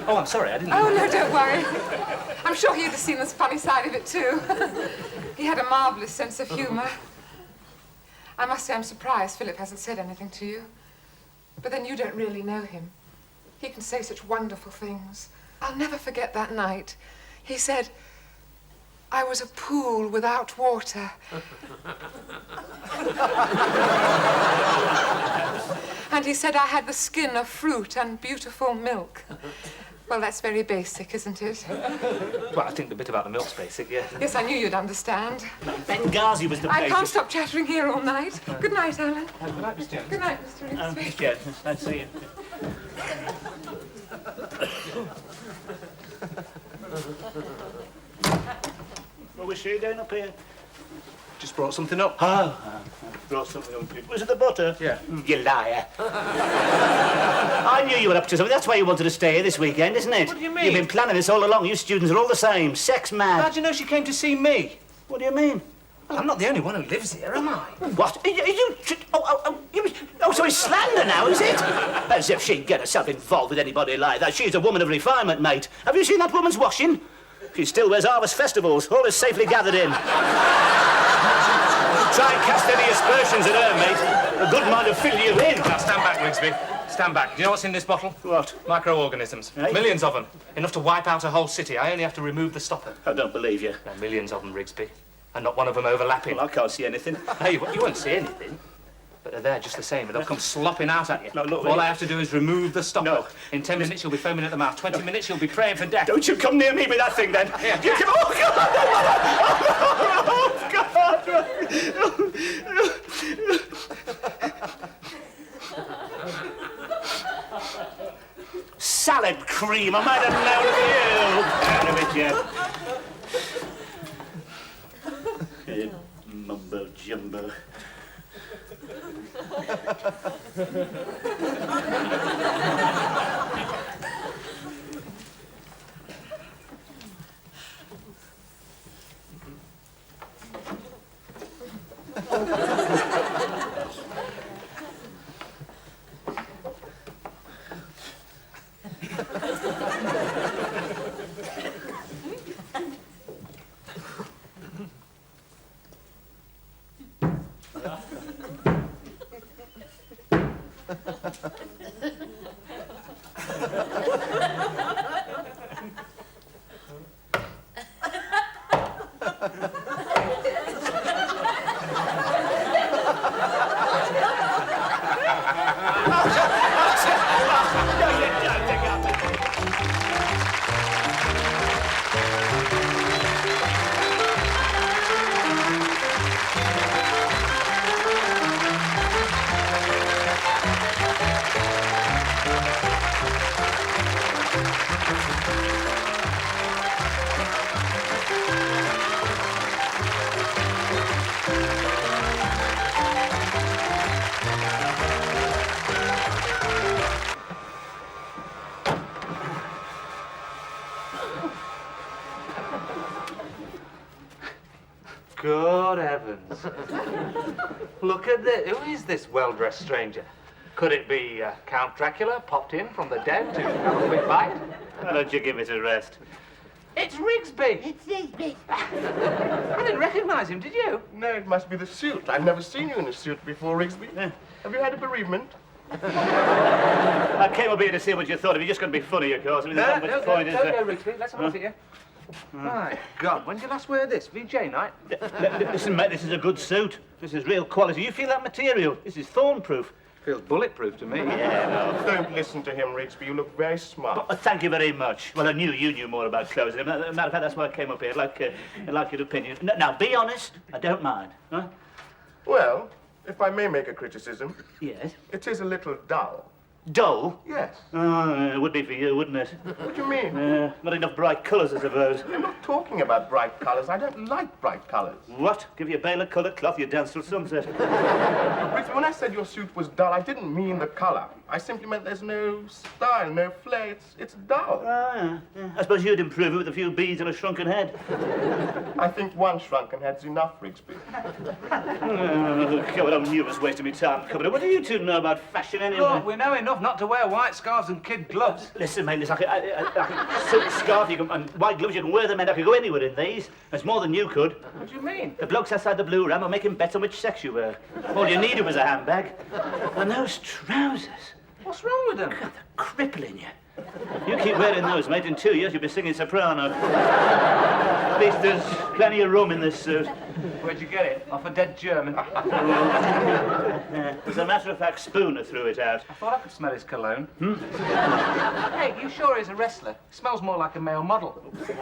Oh, I'm sorry, I didn't... Oh, no, don't worry. I'm sure he'd have seen the funny side of it, too. He had a marvellous sense of humour. I must say I'm surprised Philip hasn't said anything to you. But then you don't really know him. He can say such wonderful things. I'll never forget that night. He said, I was a pool without water. And he said I had the skin of fruit and beautiful milk. Well, that's very basic, isn't it? Well, I think the bit about the milk's basic, yeah. Yes, I knew you'd understand. Benghazi was the I place. can't stop chattering here all night. Good night, Alan. Good night, Miss Jones. Good night, Mr. Rigsby. Miss Jones, nice to see you. What was she doing up here? Just brought something up. Oh, I brought something up. Was it the butter? Yeah. You liar. I knew you were up to something. That's why you wanted to stay here this weekend, isn't it? What do you mean? You've been planning this all along. You students are all the same. Sex mad. How'd you know she came to see me? What do you mean? Well, I'm not the only one who lives here, am I? What? So it's slander now, is it? As if she'd get herself involved with anybody like that. She's a woman of refinement, mate. Have you seen that woman's washing? She still wears harvest festivals, always safely gathered in. Try and cast any aspersions at her, mate. A good mind to fill you in. Now, stand back, Rigsby. Stand back. Do you know what's in this bottle? What? Microorganisms. Eh? Millions of them. Enough to wipe out a whole city. I only have to remove the stopper. I don't believe you. There are millions of them, Rigsby. And not one of them overlapping. Well, I can't see anything. Hey, you won't see anything. But they're there just the same, and they'll come slopping out at you. No, look, All really. I have to do is remove the stopper. No. In 10 minutes, you'll be foaming at the mouth. 20 minutes, you'll be praying for death. Don't you come near me with that thing, then. Here. You come... Oh, God! Oh, God! Salad cream. I might have known of you. Out of it, you. Mumbo jumbo. Good heavens. Look at this. Who is this well-dressed stranger? Could it be Count Dracula popped in from the dead to have a quick bite? Why don't you give it a rest? It's Rigsby! It's Rigsby. I didn't recognize him, did you? No, it must be the suit. I've never seen you in a suit before, Rigsby. Yeah. Have you had a bereavement? I came up here to see what you thought of. You're just going to be funny, of course. I mean, there's not much point, is Don't there? go, Rigsby. Let's have a look at you. My God, when did you last wear this? VJ night? Listen, mate, this is a good suit. This is real quality. You feel that material? This is thorn-proof. Feels bulletproof to me. Yeah, no. Don't listen to him, Rigsby. You look very smart. Thank you very much. Well, I knew you knew more about clothes. As a matter of fact, that's why I came up here. I'd like your opinion. Now, be honest. I don't mind. Huh? Well, if I may make a criticism, Yes. it is a little dull. Dull? Yes. Oh, it would be for you, wouldn't it? What do you mean? Not enough bright colours, I suppose. I'm not talking about bright colours. I don't like bright colours. What? Give you a bale of coloured cloth, you dance till sunset. Rigsby, when I said your suit was dull, I didn't mean the colour. I simply meant there's no style, no flair. It's dull. Yeah. I suppose you'd improve it with a few beads and a shrunken head. I think one shrunken head's enough, Rigsby. God, I'm nervous wasting my time coming up. What do you two know about fashion anyway? Look, we know enough not to wear white scarves and kid gloves. Listen, mate, listen, I can silk scarf and white gloves, you can wear them, and I could go anywhere in these. That's more than you could. What do you mean? The blokes outside the Blue Ram are making bets on which sex you were. All you needed was a handbag. And those trousers. What's wrong with them? God, they're crippling you. You keep wearing those, mate, in 2 years you'll be singing soprano. At least there's plenty of room in this suit. Where'd you get it? Off a dead German. As a matter of fact, Spooner threw it out. I thought I could smell his cologne. Hey, you sure he's a wrestler? Smells more like a male model.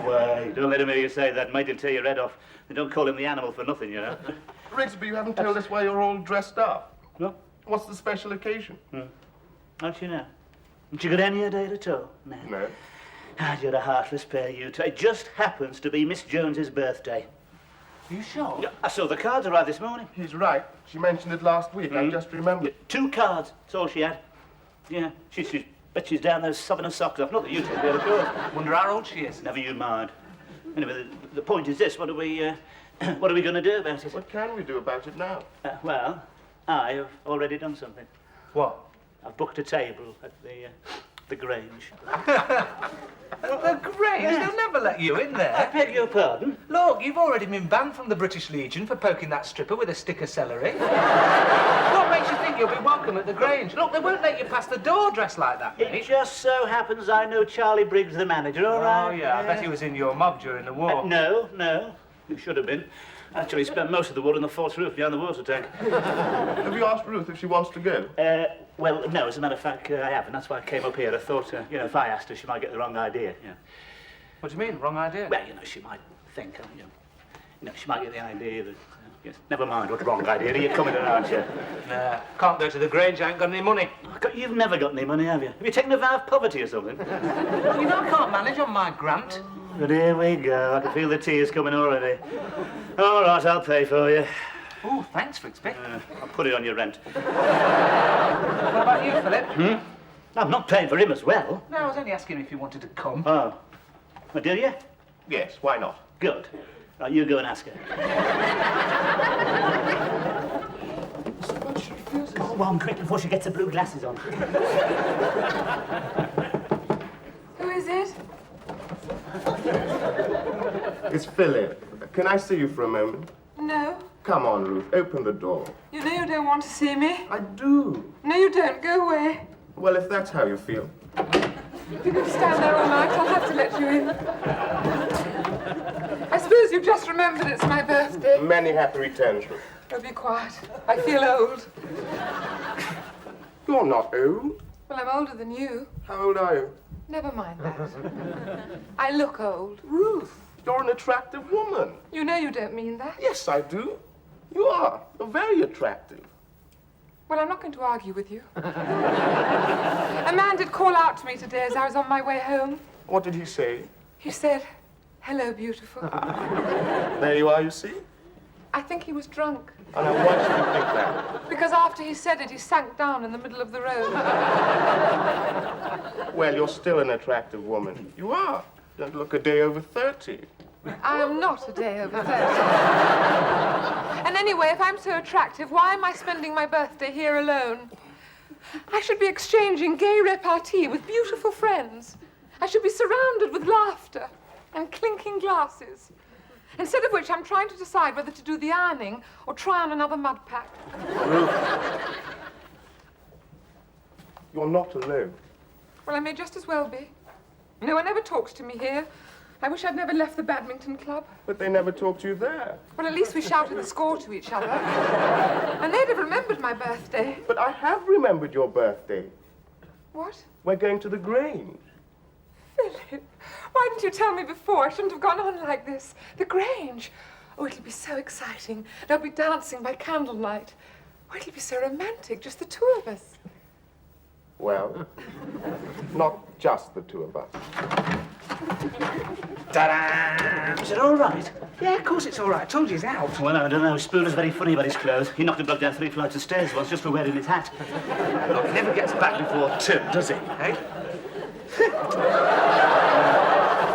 Why, don't let him hear you say that, mate. He'll tear your head off. They don't call him the animal for nothing, you know. Rigsby, you haven't told us why you're all dressed up. No? What's the special occasion? Don't you know? Haven't you got any idea at all? No. No. Ah, you're a heartless pair, you two. It just happens to be Miss Jones's birthday. Are you sure? Yeah, I saw the cards arrive this morning. He's right. She mentioned it last week. I just remembered. 2 cards. That's all she had. Yeah, bet she's down there sobbing her socks off. Not that you take her, of course. Wonder how old she is. Never you mind. Anyway, the point is this. What are we going to do about it? What can we do about it now? Well, I have already done something. What? I've booked a table at the Grange. The Grange? They'll never let you in I there. beg your pardon? Look, you've already been banned from the British Legion for poking that stripper with a stick of celery. What makes you think you'll be welcome at the Grange? Look, they won't let you pass the door dressed like that, It mate. just so happens I know Charlie Briggs, the manager, all right? Oh, yeah, I bet he was in your mob during the war. No. You should have been. Actually, spent most of the war on the false roof behind the water tank. Have you asked Ruth if she wants to go? Well, no, as a matter of fact, I haven't. That's why I came up here. I thought, if I asked her, she might get the wrong idea. Yeah. What do you mean, wrong idea? Well, she might think, she might get the idea that, yes, never mind what wrong idea. You're coming in, aren't you? Nah, can't go to the Grange, I ain't got any money. You've never got any money, have you? Have you taken a vow of poverty or something? You know I can't manage on my grant. But here we go. I can feel the tears coming already. All right, I'll pay for you. Oh, thanks, Rigsby. I'll put it on your rent. What about you, Philip? I'm not paying for him as well. No, I was only asking if you wanted to come. Oh. Well, do you? Yes, why not? Good. Right, you go and ask her. Go on, quick, before she gets her blue glasses on. Who is it? It's Philip. Can I see you for a moment? No. Come on, Ruth. Open the door. You know you don't want to see me. I do. No, you don't. Go away. Well, if that's how you feel. If you're going to stand there all night, I'll have to let you in. I suppose you've just remembered it's my birthday. Many happy returns, Ruth. Oh, be quiet. I feel old. You're not old. Well, I'm older than you. How old are you? Never mind that. I look old. Ruth, you're an attractive woman. You know you don't mean that. Yes, I do. You are. You're very attractive. Well, I'm not going to argue with you. A man did call out to me today as I was on my way home. What did he say? He said, "Hello, beautiful." There you are, you see. I think he was drunk. And why should you think that? Because after he said it, he sank down in the middle of the road. Well, you're still an attractive woman. You are. You don't look a day over 30. I am not a day over 30. And anyway, if I'm so attractive, why am I spending my birthday here alone? I should be exchanging gay repartee with beautiful friends. I should be surrounded with laughter and clinking glasses. Instead of which, I'm trying to decide whether to do the ironing or try on another mud pack. Ruth, you're not alone. Well, I may just as well be. No one ever talks to me here. I wish I'd never left the badminton club. But they never talk to you there. Well, at least we shouted the score to each other. And they'd have remembered my birthday. But I have remembered your birthday. What? We're going to the Grange. Philip, why didn't you tell me before? I shouldn't have gone on like this. The Grange. Oh, it'll be so exciting. They'll be dancing by candlelight. Oh, it'll be so romantic, just the two of us. Well, not just the two of us. Ta-da! Is it all right? Yeah, of course it's all right. I told you he's out. Well, I don't know. Spooner's very funny about his clothes. He knocked a bloke down 3 flights of stairs once just for wearing his hat. Look, he never gets back before 2, does he? Eh?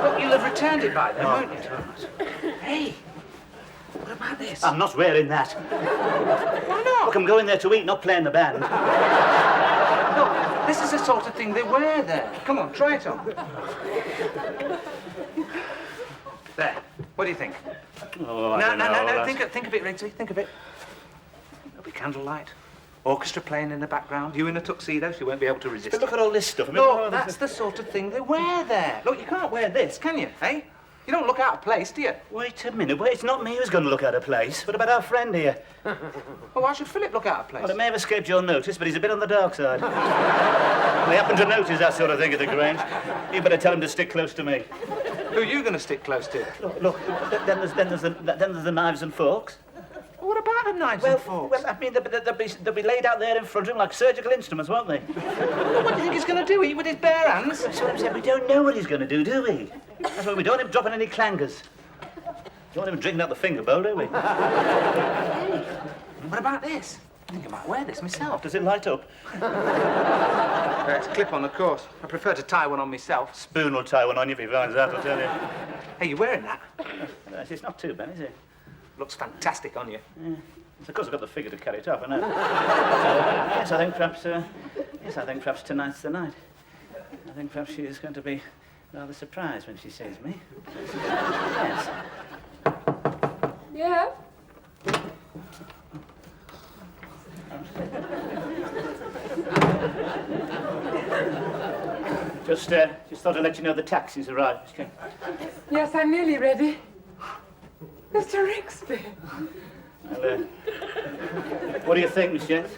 Look, you'll have returned it by then, won't you? Hey, what about this? I'm not wearing that. Why not? Look, I'm going there to eat, not playing the band. Look, this is the sort of thing they wear there. Come on, try it on. There. What do you think? Oh, I don't know. No. Think of it, Rigsby. Think of it. There'll be candlelight. Orchestra playing in the background. You in a tuxedo, so you won't be able to resist. But look at all this stuff. I mean, No, that's the sort of thing they wear there. Look, you can't wear this, can you, eh? You don't look out of place, do you? Wait a minute. Wait, it's not me who's going to look out of place. What about our friend here? Well, why should Philip look out of place? Well, it may have escaped your notice, but he's a bit on the dark side. They happen to notice that sort of thing at the Grange. You better tell him to stick close to me. Who are you going to stick close to? Look, then there's the knives and forks. What about the knives and forks? Well, I mean, they'll be laid out there in front of him like surgical instruments, won't they? What do you think he's going to do? Eat with his bare hands? That's what I'm saying. We don't know what he's going to do we? That's why we don't want him dropping any clangers. Don't want him drinking out the finger bowl, do we? What about this? I think I might wear this myself. Does it light up? It's clip-on, of course. I prefer to tie one on myself. Spoon will tie one on you if he finds that, I'll tell you. Hey, you wearing that? It's not too bad, is it? Looks fantastic on you. Yeah. Of course, I've got the figure to carry it off, I know. Yes, I think perhaps tonight's the night. I think perhaps she is going to be rather surprised when she sees me. Yes. Yeah? Just thought I'd let you know the taxi's arrived, Miss King. Yes, I'm nearly ready. Mr. Rigsby. Well, what do you think, Miss James?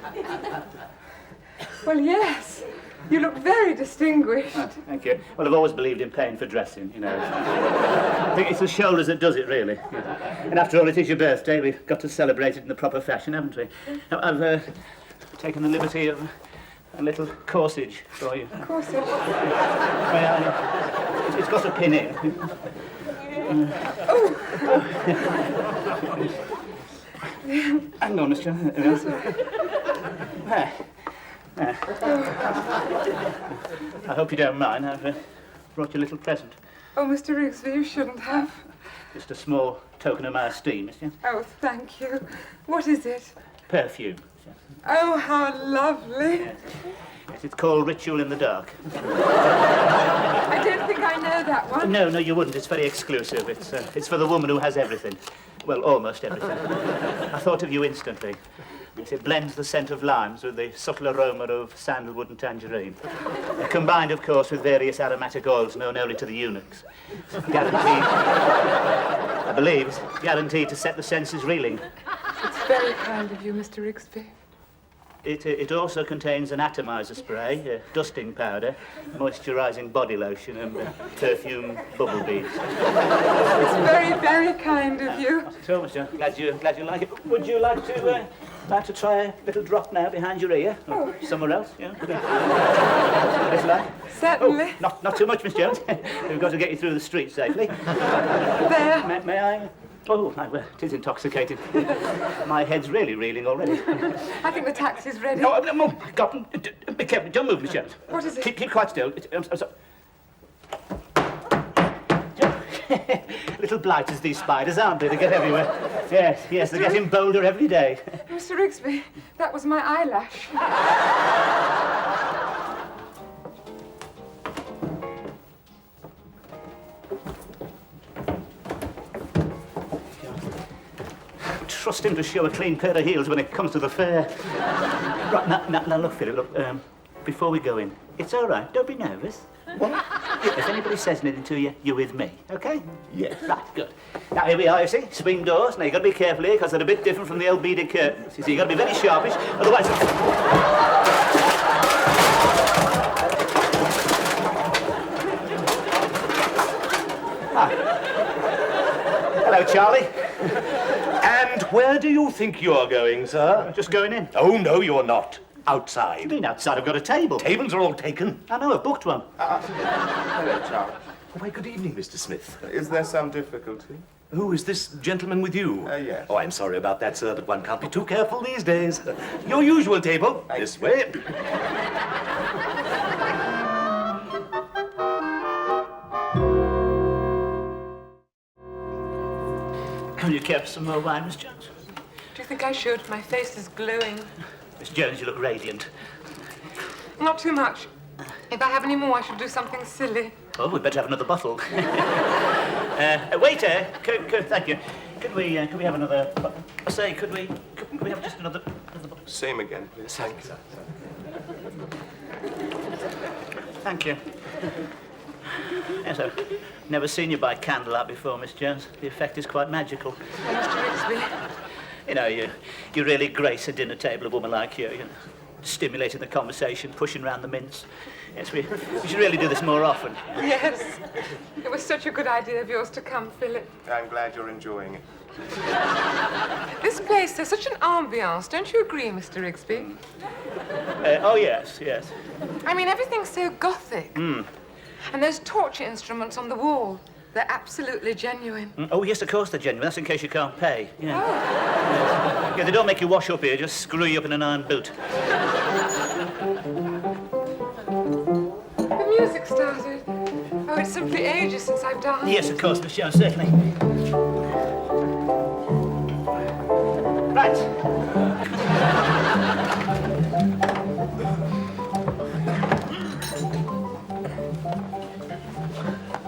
Well, yes. You look very distinguished. Oh, thank you. Well, I've always believed in paying for dressing, you know. I think it's the shoulders that does it, really. Yeah. And after all, it is your birthday. We've got to celebrate it in the proper fashion, haven't we? Now, I've taken the liberty of a little corsage for you. Corsage? Well, it's got a pin in. Hang on, Miss Jones. I hope you don't mind. I've brought you a little present. Oh, Mr. Rigsby, you shouldn't have. Just a small token of my esteem, Miss Jones. Oh, thank you. What is it? Perfume. Oh, how lovely. Yes, it's called Ritual in the Dark. I don't think I know that one. No, you wouldn't. It's very exclusive. It's for the woman who has everything. Well, almost everything. I thought of you instantly. It blends the scent of limes with the subtle aroma of sandalwood and tangerine. Combined, of course, with various aromatic oils known only to the eunuchs. Guaranteed, I believe, it's guaranteed to set the senses reeling. It's very kind of you, Mr. Rigsby. It also contains an atomizer spray, dusting powder, moisturising body lotion, and perfume bubble beads. It's very, very kind of you. So much, John. Glad you like it. Would you like to try a little drop now behind your ear? Or somewhere else, yeah? This light? Certainly. Oh, not too much, Miss Jones. We've got to get you through the street safely. There. May I? Oh, well, it is intoxicating. My head's really reeling already. I think the taxi's ready. No, God, be careful. Don't move, Miss Jones. What is it? Keep quite still. I'm sorry. Little blighters, these spiders, aren't they? They get everywhere. Yes, they're getting bolder every day. Mr. Rigsby, that was my eyelash. Trust him to show a clean pair of heels when it comes to the fair. Right, now look, Philip, look, before we go in, it's all right, don't be nervous. What? If anybody says anything to you, you're with me, OK? Yes. Right, good. Now, here we are, you see, swing doors. Now, you've got to be careful here, because they're a bit different from the old beaded curtains. You see, you've got to be very sharpish, otherwise... Hello, Charlie. And where do you think you're going, sir? Just going in. Oh, no, you're not. outside. You mean outside? I've got a table. Tables are all taken. I know, I've booked one. Hello, Charles. Why, good evening, Mr. Smith. Is there some difficulty? Who is this gentleman with you? Yes. Oh, I'm sorry about that, sir, but one can't be too careful these days. Your usual table. This way. Have you kept some more wine, Miss Jones? Do you think I should? My face is glowing. Miss Jones, you look radiant. Not too much. If I have any more, I shall do something silly. Oh, we'd better have another bottle. Waiter, thank you. Could we have another? Could we have just another bottle? Same again, please. Thank you, sir. Thank you. Yes, I've never seen you by candlelight before, Miss Jones. The effect is quite magical. Oh, Mr. Rigsby. You know, you really grace a dinner table, a woman like you know, stimulating the conversation, pushing round the mince. Yes, we should really do this more often. Yes. It was such a good idea of yours to come, Philip. I'm glad you're enjoying it. This place has such an ambiance, don't you agree, Mr. Rigsby? Oh, yes, yes. I mean, everything's so gothic. And those torture instruments on the wall, they're absolutely genuine. Oh, yes, of course they're genuine. That's in case you can't pay. Yeah. Oh. Yeah, they don't make you wash up here, just screw you up in an iron boot. The music started. Oh, it's simply ages since I've danced. Yes, of course, Miss Jones, certainly. Right.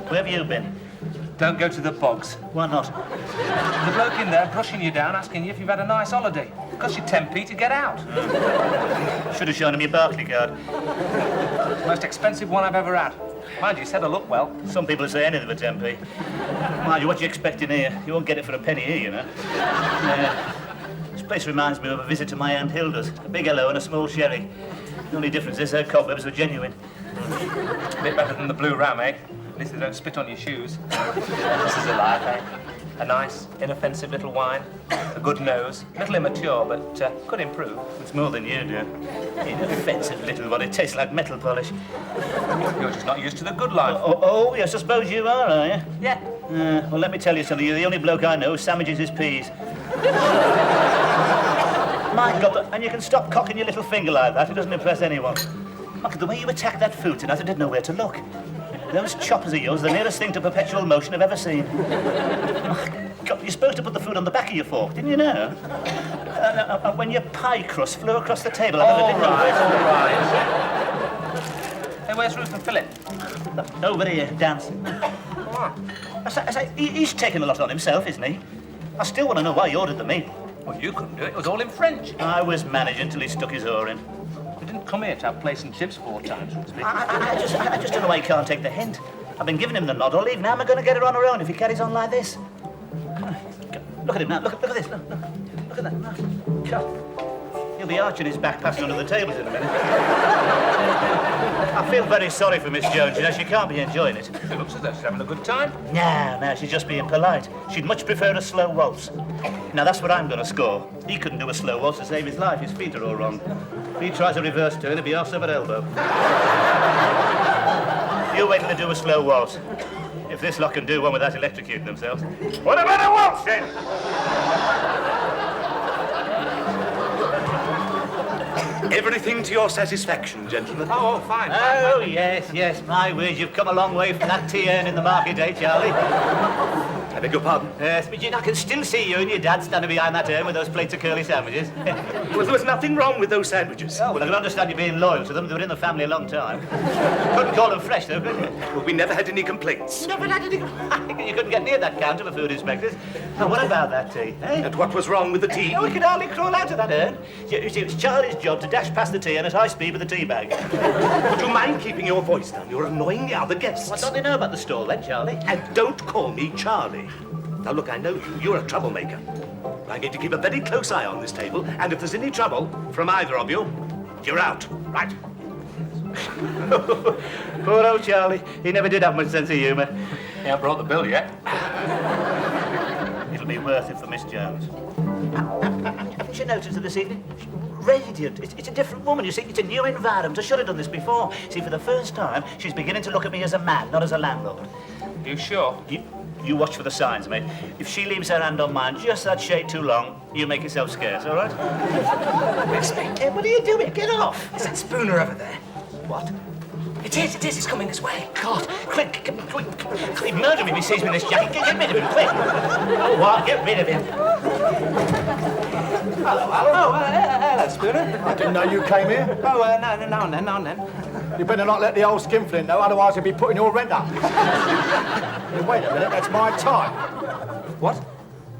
Where have you been? Don't go to the bogs. Why not? The bloke in there brushing you down, asking you if you've had a nice holiday. Cost you 10p to get out. Should have shown him your Barclay card. Most expensive one I've ever had. Mind you, said I look well. Some people say anything for 10p. Mind you, what you expecting here? You won't get it for a penny here, you know. This place reminds me of a visit to my Aunt Hilda's. A big hello and a small sherry. The only difference is her cobwebs were genuine. A bit better than the Blue Ram, eh? At least they don't spit on your shoes. This is a life, eh? A nice, inoffensive little wine. A good nose. A little immature, but could improve. It's more than you do. Inoffensive little one. It tastes like metal polish. You're just not used to the good life. Oh, yes, I suppose you are you? Yeah. Well, let me tell you something. You're the only bloke I know who sandwiches his peas. My God, and you can stop cocking your little finger like that. It doesn't impress anyone. Look at the way you attacked that food tonight. I didn't know where to look. Those choppers of yours are the nearest thing to perpetual motion I've ever seen. God, you're supposed to put the food on the back of your fork, didn't you know? When your pie crust flew across the table, All right. Hey, where's Ruth and Philip? Over here, dancing. He's taken a lot on himself, isn't he? I still want to know why he ordered the meal. Well, you couldn't do it. It was all in French. I was managing till he stuck his oar in. We didn't come here to have place and chips 4 times, Rigsby. I just don't know why he can't take the hint. I've been giving him the nod all evening. How am I going to get her on her own if he carries on like this? Look at him now. Look at this. Look at that. God. He'll be arching his back passing under the tables in a minute. I feel very sorry for Miss Jones. You know, she can't be enjoying it. It looks as though she's having a good time. No, she's just being polite. She'd much prefer a slow waltz. Now, that's what I'm going to score. He couldn't do a slow waltz to save his life. His feet are all wrong. If he tries a reverse turn, he'll be off at elbow. You wait till they do a slow waltz. If this lot can do one without electrocuting themselves. What about a waltz, then? Everything to your satisfaction, gentlemen. Oh, fine. Oh, yes. My word, you've come a long way from that tea urn in the market, eh, Charlie? I beg your pardon? Yes, but I can still see you and your dad standing behind that urn with those plates of curly sandwiches. Well, there was nothing wrong with those sandwiches. Oh, well, I can understand you being loyal to them. They were in the family a long time. Couldn't call them fresh, though, could you? Well, we never had any complaints. Never had any... You couldn't get near that counter for food inspectors. Now, what about that tea, eh? And what was wrong with the tea? Oh, we could hardly crawl out of that urn. You see, it's Charlie's job to dash past the tea and at high speed with the tea bag. Would you mind keeping your voice down? You're annoying the other guests. What don't they know about the stall, then, Charlie? And don't call me Charlie. Now, look, I know you. You're a troublemaker. I'm going to keep a very close eye on this table, and if there's any trouble from either of you, you're out. Right? Poor old Charlie. He never did have much sense of humour. He hasn't brought the bill yet. be worth it for Miss Jones. Haven't you noticed her this evening? Radiant. It's a different woman, you see. It's a new environment. I should have done this before. See, for the first time, she's beginning to look at me as a man, not as a landlord. You sure? You watch for the signs, mate. If she leaves her hand on mine just that shade too long, you make yourself scarce, all right? Rigsby. Hey, what are you doing? Get off! Is that Spooner over there? What? It is, it's coming this way. God, quick, he'd murder me if he sees me in this jacket. Get rid of him, quick! Oh, what? Get rid of him. Hello, Spooner. I didn't know you came here. Oh, now and then. You better not let the old skinflint know, otherwise he'll be putting your rent up. Hey, wait a minute, that's my tie. What?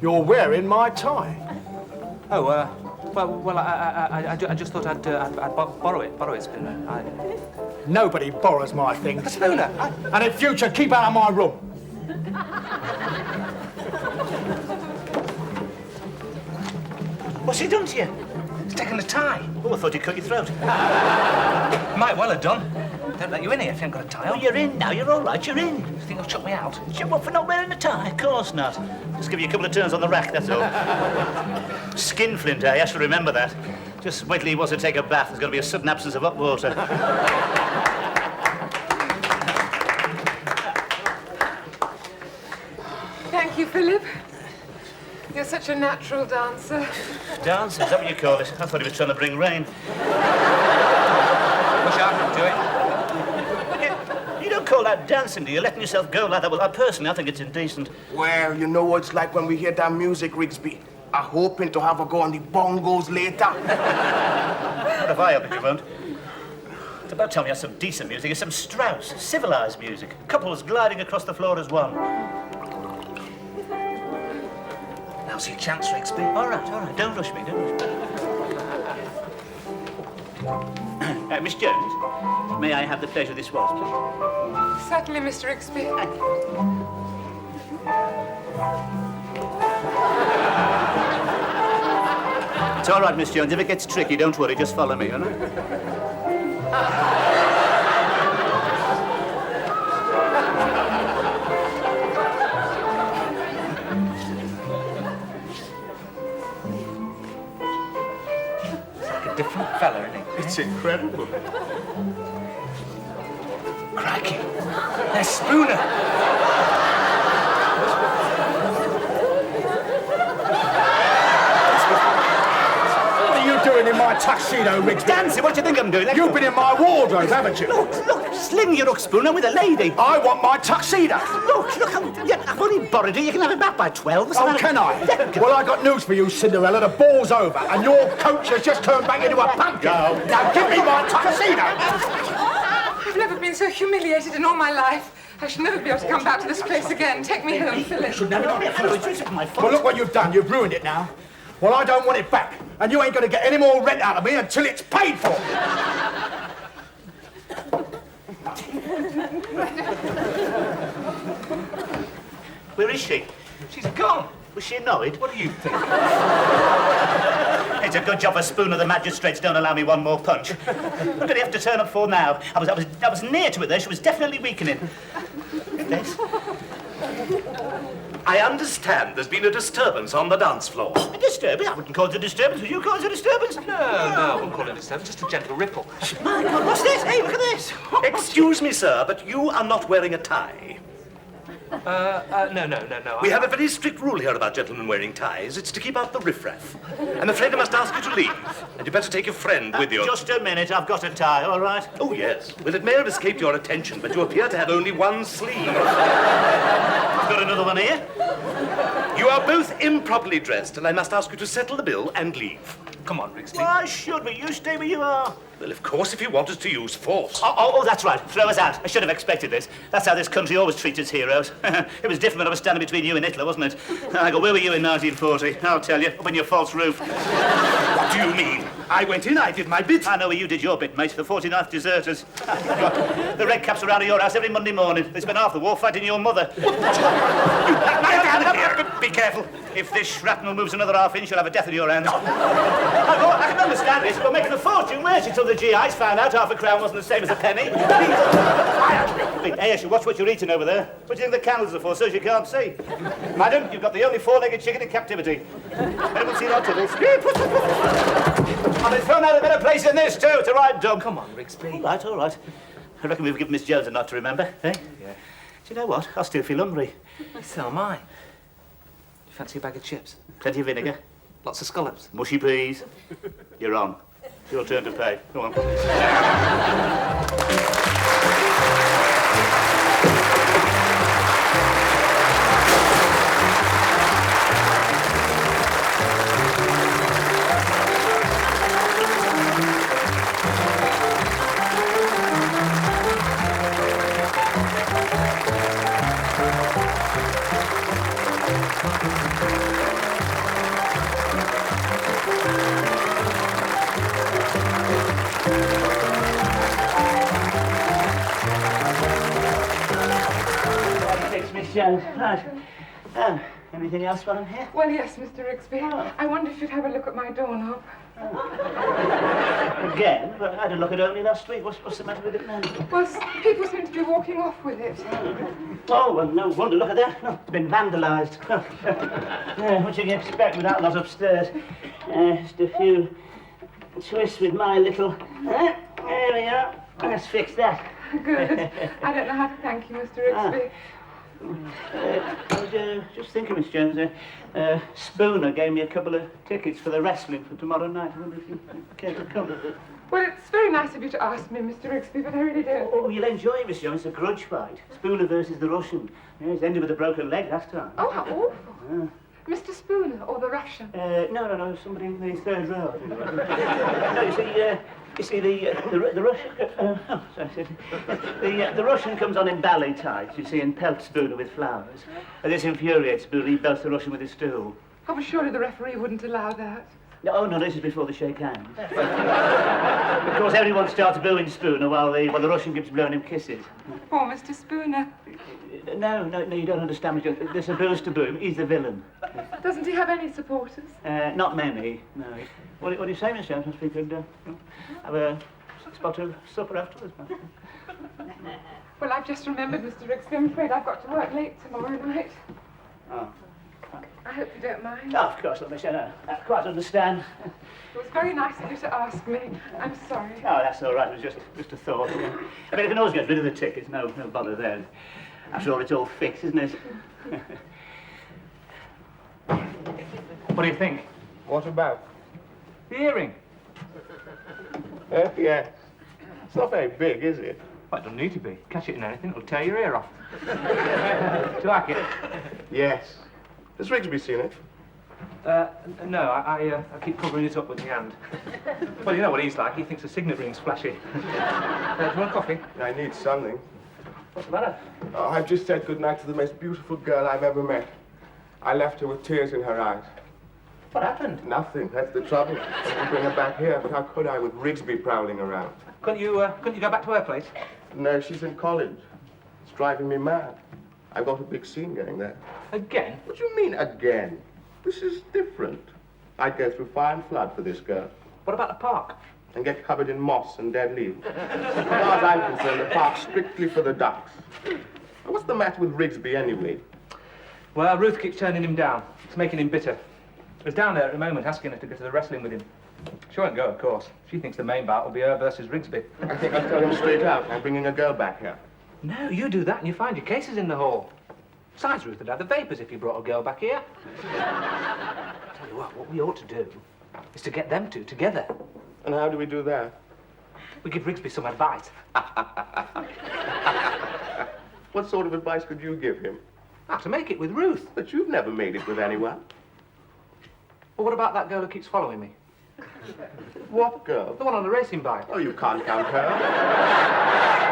You're wearing my tie. Oh, well, I just thought I'd borrow it, Spooner. Nobody borrows my things. Spooner, And in future, keep out of my room. What's he done to you? He's taken the tie. Oh, I thought he'd cut your throat. Might well have done. Don't let you in here if you haven't got a tie Oh, on. you're in now. You're all right. You're in. You think he'll chuck me out? What, for not wearing a tie? Of course not. Just give you a couple of turns on the rack, that's all. Skinflint, eh? I should remember that. Just wait till he wants to take a bath. There's going to be a sudden absence of hot water. Thank you, Philip. You're such a natural dancer. Dance, is that what you call it? I thought he was trying to bring rain. Push out, do it. You don't call that dancing, do you? Letting yourself go like that? Well, personally, I think it's indecent. Well, you know what it's like when we hear that music, Rigsby. I'm hoping to have a go on the bongos later. What if I hope you won't? It's about time you had some decent music. It's some Strauss, civilized music. Couples gliding across the floor as one. Now's your chance, Rigsby. All right. Don't rush me, Miss Jones, may I have the pleasure this was, please? Certainly, Mr. Rigsby. It's all right, Miss Jones. If it gets tricky, don't worry. Just follow me, all right? Different fella, isn't he? It's incredible. Crikey. There's Spooner. What are you doing in my tuxedo, Rigsby? Dancing, what do you think I'm doing? You've been in my wardrobe, haven't you? Look, sling your hook, Spooner, with a lady. I want my tuxedo. Look, I've only borrowed it. You can have it back by 12. What's the Oh, matter? can I? Well, I got news for you, Cinderella. The ball's over, and your coach has just turned back into a pumpkin. Now give me my tuxedo. I've never been so humiliated in all my life. I should never be able to come back to this place again. Take me home, Philip. It's my fault. Well, look what you've done. You've ruined it now. Well, I don't want it back, and you ain't going to get any more rent out of me until it's paid for. Where is she? She's gone. Was she annoyed? What do you think? It's a good job a Spooner. The magistrates don't allow me one more punch. What did he have to turn up for now? I was near to it there. She was definitely weakening. This? I understand there's been a disturbance on the dance floor. A disturbance? I wouldn't call it a disturbance. Would you call it a disturbance? No, I wouldn't call it a disturbance. Just a gentle ripple. My God, what's this? Hey, look at this. Excuse me, sir, but you are not wearing a tie. No. We have a very strict rule here about gentlemen wearing ties. It's to keep out the riffraff. I'm afraid I must ask you to leave. And you better take your friend with you. Just a minute. I've got a tie, all right? Oh, yes. Well, it may have escaped your attention, but you appear to have only one sleeve. I've got another one here. You are both improperly dressed, and I must ask you to settle the bill and leave. Come on, Rigsby. Why should we? You stay where you are. Well, of course, if you want us to use force. Oh, that's right. Throw us out. I should have expected this. That's how this country always treats its heroes. It was different when I was standing between you and Hitler, wasn't it? I go, where were you in 1940? I'll tell you, up in your false roof. What do you mean? I went in, I did my bit. I know where you did your bit, mate. The 49th deserters. The red caps around at your house every Monday morning. They spent half the war fighting your mother. Be careful. If this shrapnel moves another half inch, you'll have a death in your hands. I can understand this. We're making a fortune, weren't you, till the GIs found out half a crown wasn't the same as a penny. Hey, you should watch what you're eating over there. What do you think the candles are for, so you can't see? Madam, you've got the only four-legged chicken in captivity. Anyone seen our tiddles? I've been thrown out a better place than this, too, to ride dumb. Come on, Rigsby. All right. I reckon we've given Miss Jones a nod to remember, eh? Yeah. Do you know what? I still feel hungry. So am I. You fancy a bag of chips? Plenty of vinegar. Lots of scallops. Mushy peas. You're on. It's your turn to pay. Go on. Miss Jones. Right. Anything else while I'm here? Well, yes, Mr. Rigsby. I wonder if you'd have a look at my doorknob. Again? But I had a look at it only last week. What's the matter with it now? Well, people seem to be walking off with it. Oh, well, no wonder. Look at that. No, it's been vandalised. What do you expect with that lot upstairs? Just a few twists with my little... there we are. Let's fix that. Good. I don't know how to thank you, Mr. Rigsby. I was just thinking, Miss Jones, Spooner gave me a couple of tickets for the wrestling for tomorrow night. I wonder if you care to come. Well, it's very nice of you to ask me, Mr. Rigsby, but I really don't. Oh, you'll enjoy it, Miss Jones. It's a grudge fight. Spooner versus the Russian. Yeah, it's ended with a broken leg last time. Oh, how awful. Mr. Spooner or the Russian? No, somebody in the third row. No, you see, the Russian... the Russian comes on in ballet tights, you see, and pelts Spooner with flowers. And this infuriates Spooner. He belts the Russian with his stool. Oh, but surely the referee wouldn't allow that. No, this is before they shake hands. Of course, everyone starts booing Spooner while the Russian keeps blowing him kisses. Poor Mr. Spooner. No, you don't understand me. There's a boost to boo him. He's the villain. Doesn't he have any supporters? Not many, no. What do you say, Miss Jones? We could have a spot of supper afterwards. Well, I've just remembered, Mr. Rigsby. I'm afraid I've got to work late tomorrow night. Oh. I hope you don't mind. Oh, of course not, Miss Jones. I quite understand. It was very nice of you to ask me. I'm sorry. Oh, that's all right. It was just a thought. Yeah. I mean, if you can always get rid of the tickets, no bother there. After all, it's all fixed, isn't it? What do you think? What about? The earring. Yeah. It's not very big, is it? Well, it doesn't need to be. Catch it in anything, it'll tear your ear off. Do you like it? Yes. Has Rigsby seen it? No, I keep covering it up with my hand. Well, you know what he's like. He thinks a signet ring's flashy. Do you want coffee? I need something. What's the matter? Oh, I've just said goodnight to the most beautiful girl I've ever met. I left her with tears in her eyes. What happened? Nothing. That's the trouble. I could bring her back here, but how could I with Rigsby prowling around? Couldn't you go back to her place? No, she's in college. It's driving me mad. I've got a big scene going there. Again? What do you mean, again? This is different. I'd go through fire and flood for this girl. What about the park? And get covered in moss and dead leaves. As far as I'm concerned, the park's strictly for the ducks. What's the matter with Rigsby, anyway? Well, Ruth keeps turning him down. It's making him bitter. He's down there at the moment asking her to go to the wrestling with him. She won't go, of course. She thinks the main bout will be her versus Rigsby. I think I'll tell him straight out. I'm bringing a girl back here. No, you do that and you find your cases in the hall. Besides, Ruth would have the vapors if you brought a girl back here. Tell you what we ought to do is to get them two together. And how do we do that? We give Rigsby some advice. What sort of advice could you give him? How to make it with Ruth. But you've never made it with anyone. Well, what about that girl who keeps following me? What girl? The one on the racing bike. Oh, you can't count her.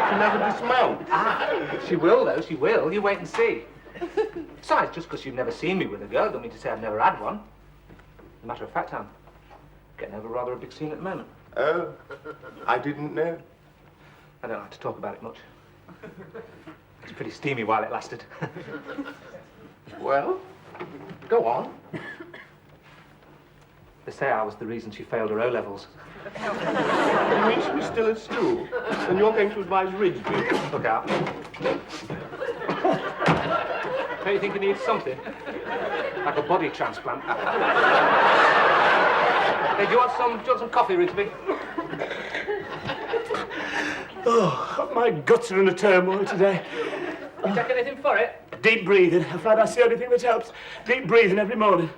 She'll never dismount. She will, though, she will. You wait and see. Besides, just because you've never seen me with a girl, don't mean to say I've never had one. As a matter of fact, I'm Getting over rather a big scene at the moment. Oh, I didn't know. I don't like to talk about it much. It's pretty steamy while it lasted. Well, go on. They say I was the reason she failed her O-levels. You mean she was still at school? And you're going to advise Rigsby? Look out. Don't you think he needs something? Like a body transplant? Hey, do you want some coffee, Rigsby? Oh, my guts are in a turmoil today. You take anything for it? Deep breathing. I find that's the only thing that helps. Deep breathing every morning.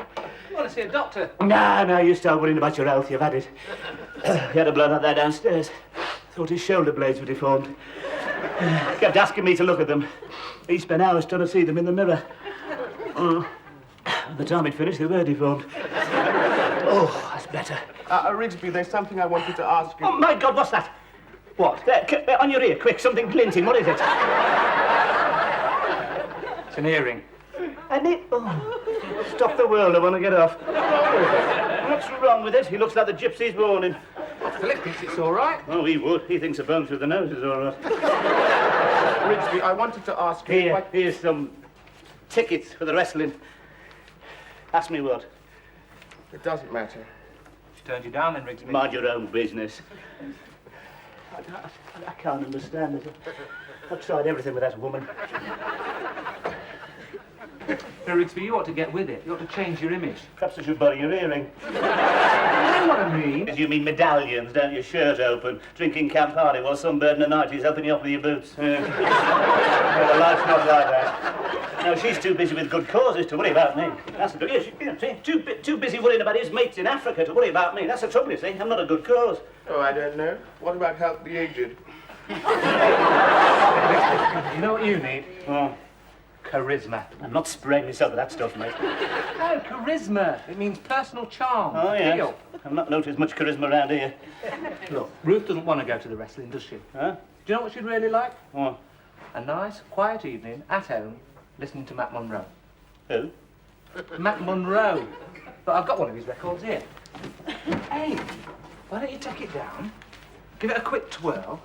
You want to see a doctor? Nah, you start worrying about your health. You've had it. He had a blood out there downstairs. Thought his shoulder blades were deformed. Kept asking me to look at them. He spent hours trying to see them in the mirror. By the time he'd finished, they were deformed. Oh, that's better. Rigsby, there's something I wanted to ask you. Oh, my God, what's that? What? There, on your ear, quick, something glinting. What is it? It's an earring. Oh, stop the world, I want to get off. What's wrong with it? He looks like the gypsy's warning. Philip thinks it's all right. Oh, he would. He thinks a bone through the nose is all right. Rigsby, I wanted to ask you... Here's some tickets for the wrestling. Ask me what? It doesn't matter. She turned you down then, Rigsby. Mind your own business. I can't understand it. I've tried everything with that woman. No, Rigsby, you ought to get with it. You ought to change your image. Perhaps I should buy your earring. You know what I mean? As you mean medallions, don't you? Shirt open, drinking Campari while some bird in the night is helping you off with your boots. No, life's not like that. No, she's too busy with good causes to worry about me. That's the too busy worrying about his mates in Africa to worry about me. That's the trouble, you see. I'm not a good cause. Oh, I don't know. What about help the aged? You know what you need? Oh, Charisma. I'm not spraying myself with that stuff, mate. No, charisma. It means personal charm. Oh, yeah. Appeal. I've not noticed much charisma around here. Look, Ruth doesn't want to go to the wrestling, does she? Huh? Do you know what she'd really like? What? A nice, quiet evening at home, listening to Matt Monroe. Who? Matt Monroe. But I've got one of his records here. Hey, why don't you take it down, give it a quick twirl,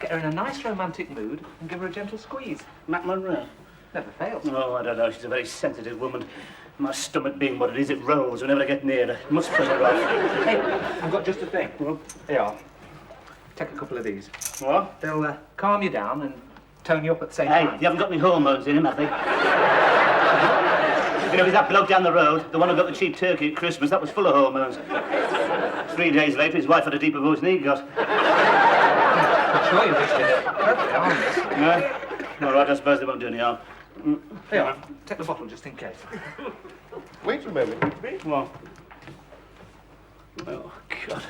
get her in a nice romantic mood, and give her a gentle squeeze. Matt Monroe? Never fails. Oh, I don't know. She's a very sensitive woman. My stomach being what it is, it rolls whenever I get near her. Must put her off. Hey, I've got just a thing. Well, here you are. Take a couple of these. What? They'll calm you down and tone you up at the same Hey, time. you haven't got any hormones in him, have they? You know, he's that bloke down the road, the one who got the cheap turkey at Christmas, that was full of hormones. 3 days later, his wife had a deeper voice than he got. I'm sure you just did it. Perfectly harmless. No? All right, I suppose they won't do any harm. Here you are. Take the bottle just in case. Wait a moment, Rigsby. What? Oh, God.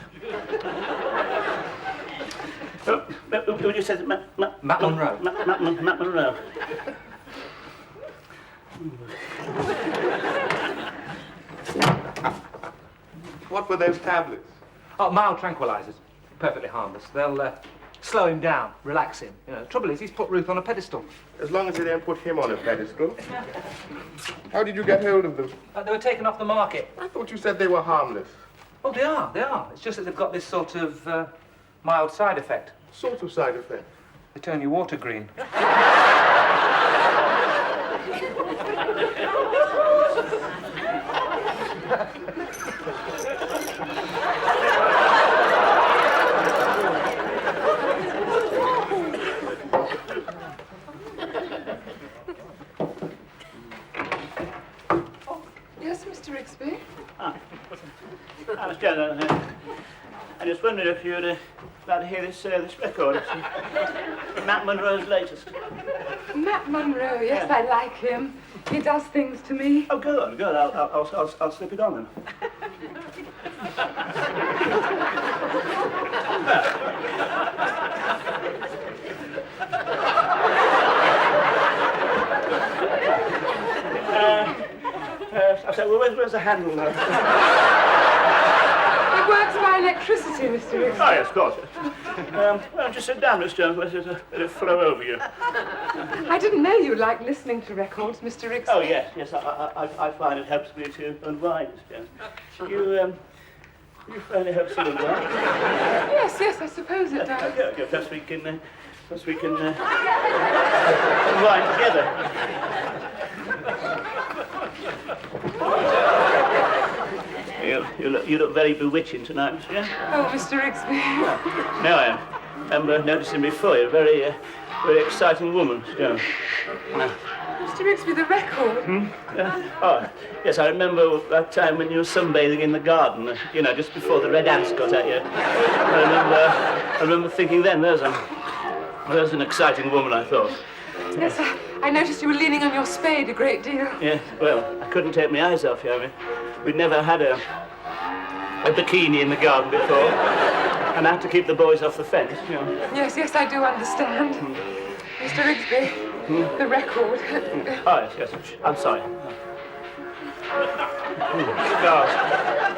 Who just said Matt Monroe. Matt Monroe. What were those tablets? Oh, mild tranquilizers. Perfectly harmless. They'll slow him down, relax him. You know, the trouble is, he's put Ruth on a pedestal. As long as they don't put him on a pedestal. How did you get hold of them? They were taken off the market. I thought you said they were harmless. Oh, they are. It's just that they've got this sort of mild side effect. Sort of side effect. They turn your water green. Yes, Mr. Rigsby? I was down there. I just wondered if you'd like to hear this record. It's Matt Monroe's latest. Matt Monroe, yes, I like him. He does things to me. Oh, good. I'll slip it on then. I said, well, where's the handle now? It works by electricity, Mr. Rigsby. Oh, yes, of course. Well, just sit down, Miss Jones. Let it flow over you. I didn't know you liked listening to records, Mr. Rigsby. Oh, yes. I find it helps me to unwind, Miss Jones. You find it helps you a lot? Yes, yes, I suppose it does. Okay, perhaps we can ride together. You look very bewitching tonight, Miss Jones. Oh, Mr. Rigsby. Now I am noticing before you're a very exciting woman, Miss Jones. Mr. Rigsby, the record. Oh, yes, I remember that time when you were sunbathing in the garden, just before the red ants got at you. I remember thinking then, there's an exciting woman, I thought. Yes, I noticed you were leaning on your spade a great deal. Yeah, well, I couldn't take my eyes off you. I mean, we'd never had a bikini in the garden before, and I had to keep the boys off the fence, Yes, yes, I do understand. Mr. Rigsby, the record. Oh, yes, I'm sorry.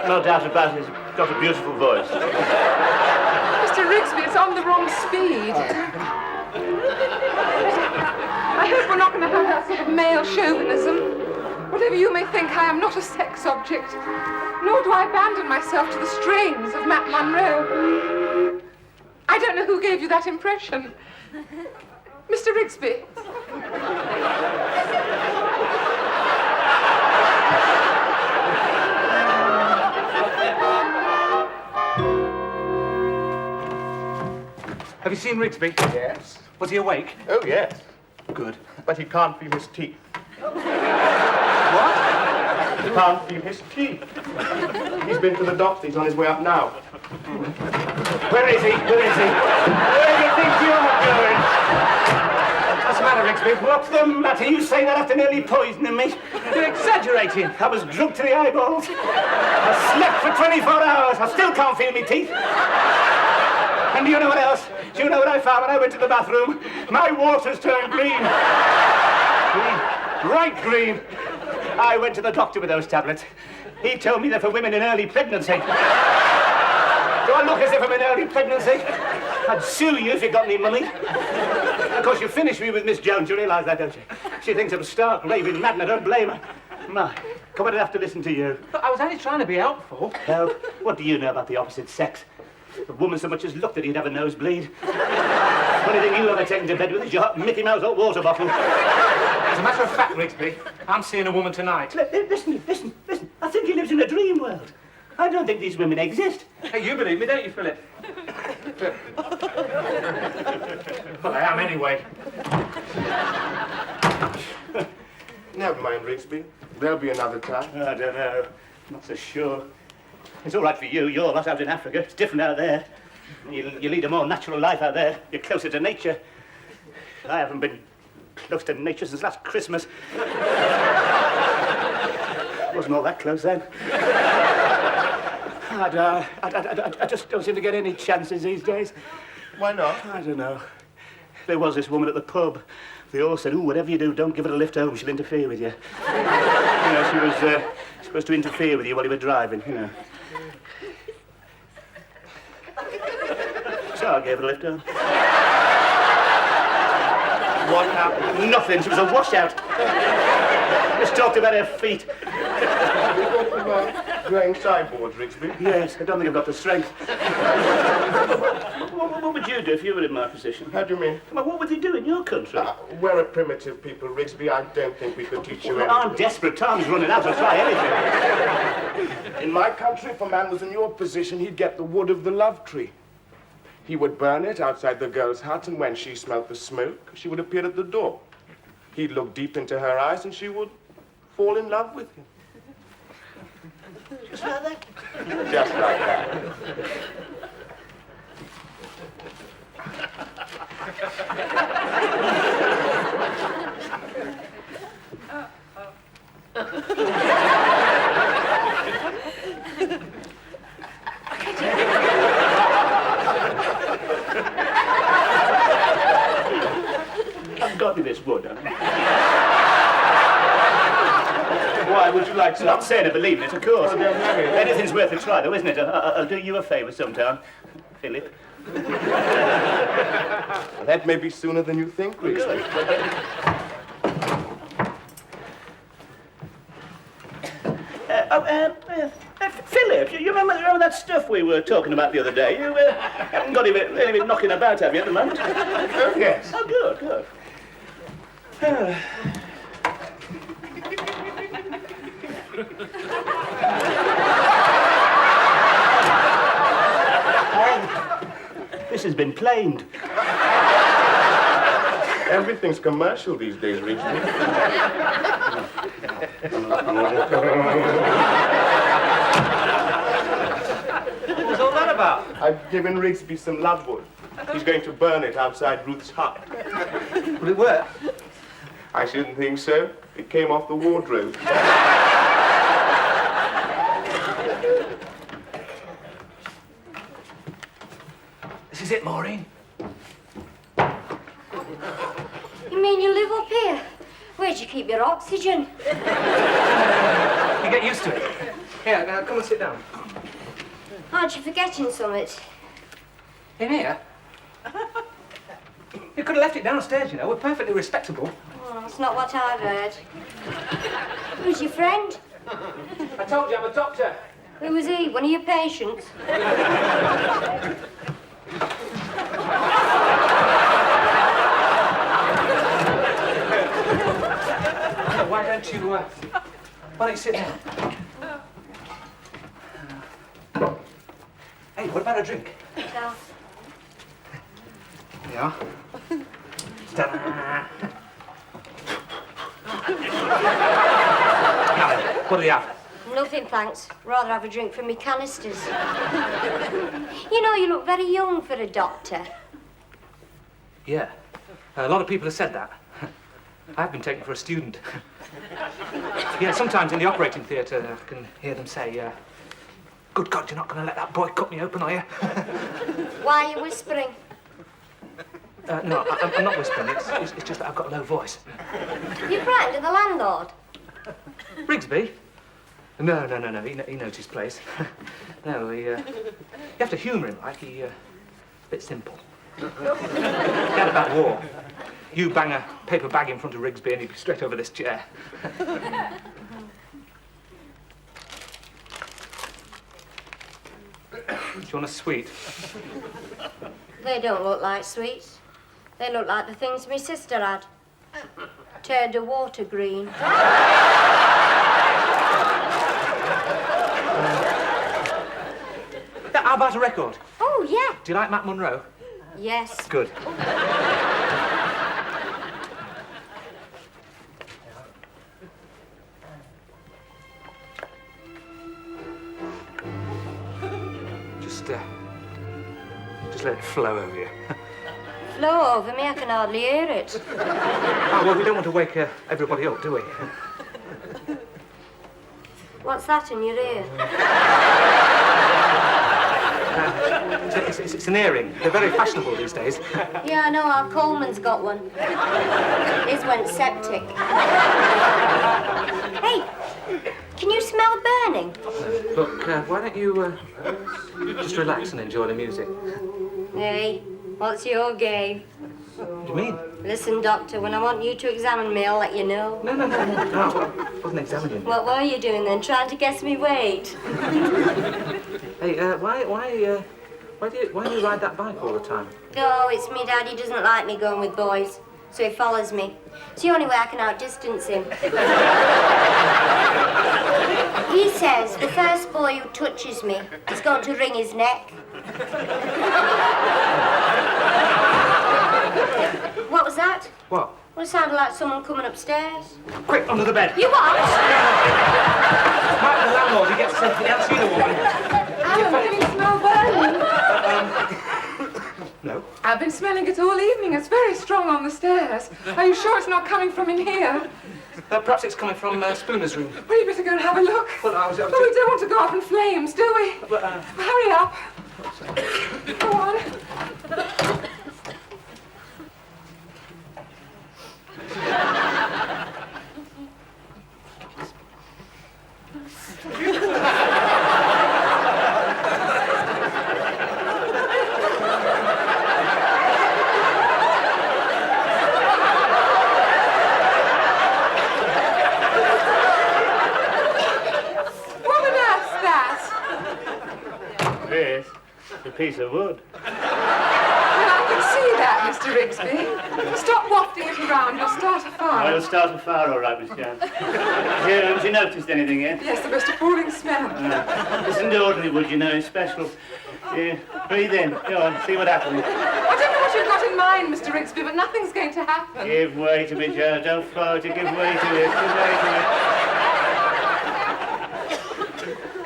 No doubt about it, he's got a beautiful voice. Mr. Rigsby, it's on the wrong speed. I hope we're not going to have that sort of male chauvinism. Whatever you may think, I am not a sex object, nor do I abandon myself to the strains of Matt Monroe. I don't know who gave you that impression. Mr. Rigsby. Have you seen Rigsby? Yes. Was he awake? Oh, yes. Good. But he can't feel his teeth. What? He can't feel his teeth. He's been to the doctor. He's on his way up now. Where is he? Where is he? Where do you think you're going? What's the matter, Rigsby? What's the matter? You say that after nearly poisoning me? You're exaggerating. I was drunk to the eyeballs. I slept for 24 hours. I still can't feel my teeth. And do you know what else? Do you know what I found when I went to the bathroom? My water's turned green. Green. Bright green. I went to the doctor with those tablets. He told me they're for women in early pregnancy. Do I look as if I'm in early pregnancy? I'd sue you if you got any money. Of course, you finished me with Miss Jones. You realise that, don't you? She thinks I'm stark, raving mad, and I don't blame her. My, come on, I'd have to listen to you. Look, I was only trying to be helpful. Help? What do you know about the opposite sex? A woman so much as looked at you'd have a nosebleed. Only thing you ever taken to bed with is your Mickey Mouse hot water bottle. As a matter of fact, Rigsby, I'm seeing a woman tonight. Listen. I think he lives in a dream world. I don't think these women exist. Hey, you believe me, don't you, Philip? Well, I am anyway. Never mind, Rigsby. There'll be another time. I don't know. I'm not so sure. It's all right for you. You're not out in Africa. It's different out there. You lead a more natural life out there. You're closer to nature. I haven't been close to nature since last Christmas. Wasn't all that close then. I just don't seem to get any chances these days. Why not? I don't know. There was this woman at the pub. They all said, "Ooh, whatever you do, don't give her a lift home. She'll interfere with you." She was supposed to interfere with you while you were driving, So I gave her a lift home. What happened? Nothing. She was a washout. Just talked about her feet. Growing sideboards, Rigsby. Yes, I don't think I've got the strength. What would you do if you were in my position? How do you mean? Well, what would you do in your country? We're a primitive people, Rigsby. I don't think we could teach you Well, anything. I'm desperate. Time's running out. I'll try anything. In my country, if a man was in your position, he'd get the wood of the love tree. He would burn it outside the girl's hut, and when she smelt the smoke, she would appear at the door. He'd look deep into her eyes, and she would fall in love with him. Just like that? Just like that. I've got you this wood, haven't I? Why would you like to? Not saying I believe in it, of course. Oh, don't have it. Anything's worth a try, though, isn't it? I'll do you a favour sometime, Philip. That may be sooner than you think, Rigsby. Philip! Philip, you remember that stuff we were talking about the other day? You haven't got him really been knocking about, have you, at the moment? Oh, yes. Oh, good, good. This has been planed. Everything's commercial these days, Rigsby. What was all that about? I've given Rigsby some logwood. He's going to burn it outside Ruth's hut. Will it work? I shouldn't think so. It came off the wardrobe. This is it, Maureen. You mean you live up here? Where'd you keep your oxygen? You get used to it. Here, now come and sit down. Aren't you forgetting something? In here? You could have left it downstairs, you know. We're perfectly respectable. Oh, that's not what I've heard. Who's your friend? I told you I'm a doctor. Who was he? One of your patients? Why don't you sit down? Hey, what about a drink? No. Yeah. Ta-da. Now then, what do you have? Nothing, thanks. Rather have a drink from me canisters. You know, you look very young for a doctor. Yeah. A lot of people have said that. I've been taken for a student. Yeah, sometimes in the operating theatre, I can hear them say, good God, you're not going to let that boy cut me open, are you? Why are you whispering? No, I'm not whispering. It's just that I've got a low voice. You frightened of the landlord? Rigsby? No. He knows his place. No, you have to humour him, like a bit simple. He had a bad war. You bang a paper bag in front of Rigsby and he'd be straight over this chair. Do you want a sweet? They don't look like sweets. They look like the things my sister had. Turned a water green. How about a record? Oh, yeah. Do you like Matt Monroe? Yes. Good. Just let it flow over you. Flow over me, I can hardly hear it. Oh, well, we don't want to wake everybody up, do we? What's that in your ear? It's an earring. They're very fashionable these days. Yeah, I know, our Coleman's got one. His went septic. Hey, can you smell burning? Look, why don't you just relax and enjoy the music? Hey, what's your game? What do you mean? Listen, Doctor, when I want you to examine me, I'll let you know. No, I wasn't examining you. What were you doing then, trying to guess me weight? Hey, why do you ride that bike all the time? Oh, it's me dad. He doesn't like me going with boys, so he follows me. It's the only way I can outdistance him. He says the first boy who touches me is going to wring his neck. What was that? What? Well, it sounded like someone coming upstairs. Quick, under the bed. You what? Mike, the landlord, he hasn't seen a woman. Alan, can you smell burning? No. I've been smelling it all evening. It's very strong on the stairs. Are you sure it's not coming from in here? Perhaps it's coming from Spooner's room. Well, you better go and have a look. Well, I was But we don't want to go up in flames, do we? But, Hurry up. Go on. a piece of wood. Well, I can see that, Mr. Rigsby. Stop wafting it around. You'll start a fire. I'll start a fire, all right, Miss Jones. Jones, you noticed anything yet? Yes, the most appalling smell. This isn't ordinary wood, you know, it's special. Breathe in. Go on, see what happens. I don't know what you've got in mind, Mr. Rigsby, but nothing's going to happen. Give way to me, Jones. Don't follow it. Give way to it. Give way to it.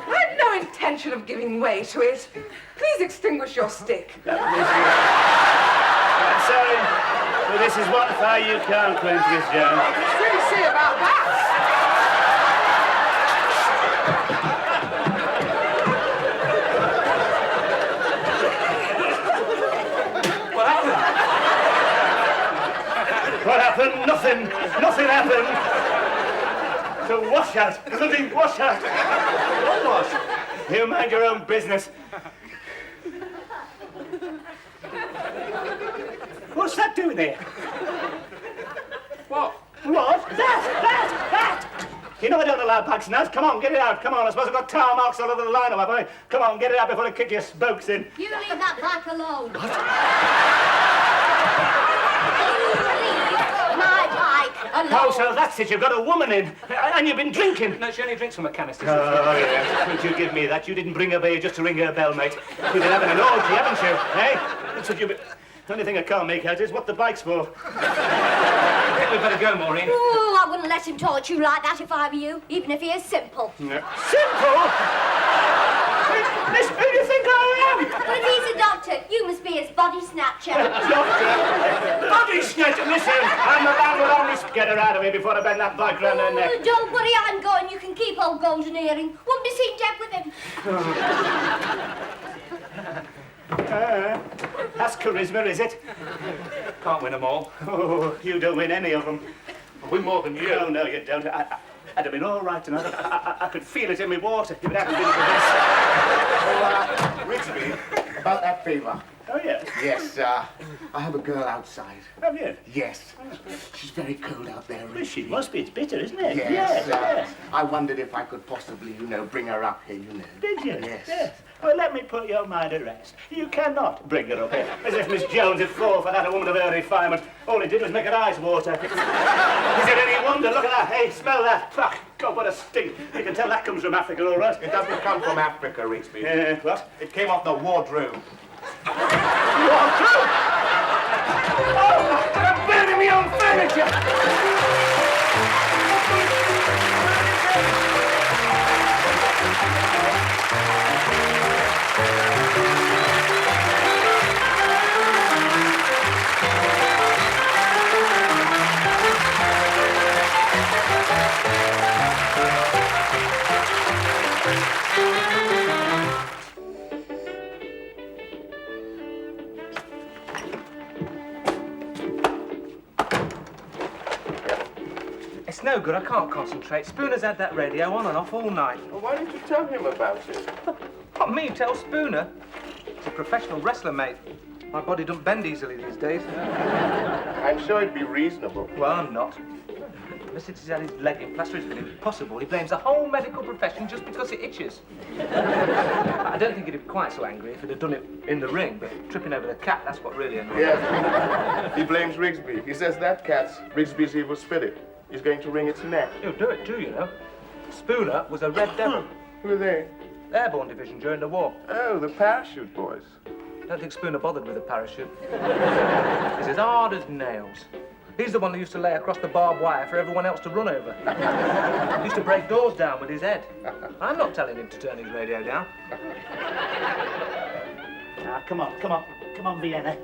I had no intention of giving way to it. Please extinguish your stick. I'm sorry, but this is one fire you can't quench, Miss Jones. I can really see about that. What happened? Nothing. Nothing happened. It's a washout. Bloody washout. What wash? You mind your own business. What's that doing there? What? What? That! You know I don't allow bags now. Come on, get it out. Come on, I suppose I've got tar marks all over the line, have I? Come on, get it out before I kick your spokes in. You leave that bike alone. What? My bike alone. Oh, so that's it. You've got a woman in. And you've been drinking. No, she only drinks from a canister. Oh, yes. Would you give me that? You didn't bring her here just to ring her bell, mate. You've been having an orgy, haven't you? Eh? That's what you've been... The only thing I can't make out is what the bike's for. I think we'd better go, Maureen. Oh, I wouldn't let him talk to you like that if I were you, even if he is simple. No. Simple? Miss, who do you think I am? But if he's a doctor, you must be his body snatcher. Doctor? Body snatcher? Listen, I'm the man with only... Get her out of here before I bend that bike round her neck. Oh, don't worry, I'm going. You can keep old golden earring. Wouldn't be seen dead with him. That's charisma, is it? Can't win them all. Oh, you don't win any of them. I'll win more than you. No, you don't. I'd have been all right tonight. I could feel it in my water if it hadn't been for this. Rigsby, about that favour. Oh, yes? Yes, I have a girl outside. Have you? Yes. She's very cold out there, Well, she Rigsby. must be. It's bitter, isn't it? Yes, Yes. I wondered if I could possibly, bring her up here, Did you? Yes. Well, let me put your mind at rest. You cannot bring her up here. As if Miss Jones would fall for that, a woman of her refinement. All it did was make her eyes water. Is it any wonder? Look at that. Hey, smell that. Fuck. God, what a stink. You can tell that comes from Africa, all right. It doesn't come from Africa, Rigsby. What? It came off the wardrobe. Wardrobe? Oh, I'm burning my own furniture. It's no good, I can't concentrate. Spooner's had that radio on and off all night. Well, why didn't you tell him about it? Not me, tell Spooner. He's a professional wrestler, mate. My body don't bend easily these days. I'm sure it'd be reasonable. Well, I'm not. Ever since he's had his leg in plaster, it's been impossible. He blames the whole medical profession just because it itches. I don't think he'd be quite so angry if he'd have done it in the ring, but tripping over the cat, that's what really annoys him. Yes. He blames Rigsby. He says that cat's Rigsby's evil spirit. He's going to wring its neck. He'll do it too, Spooner was a Red Devil. Who are they? Airborne division during the war. Oh, the parachute boys. Don't think Spooner bothered with a parachute. He's as hard as nails. He's the one who used to lay across the barbed wire for everyone else to run over. He used to break doors down with his head. I'm not telling him to turn his radio down. Ah, come on, Vienna.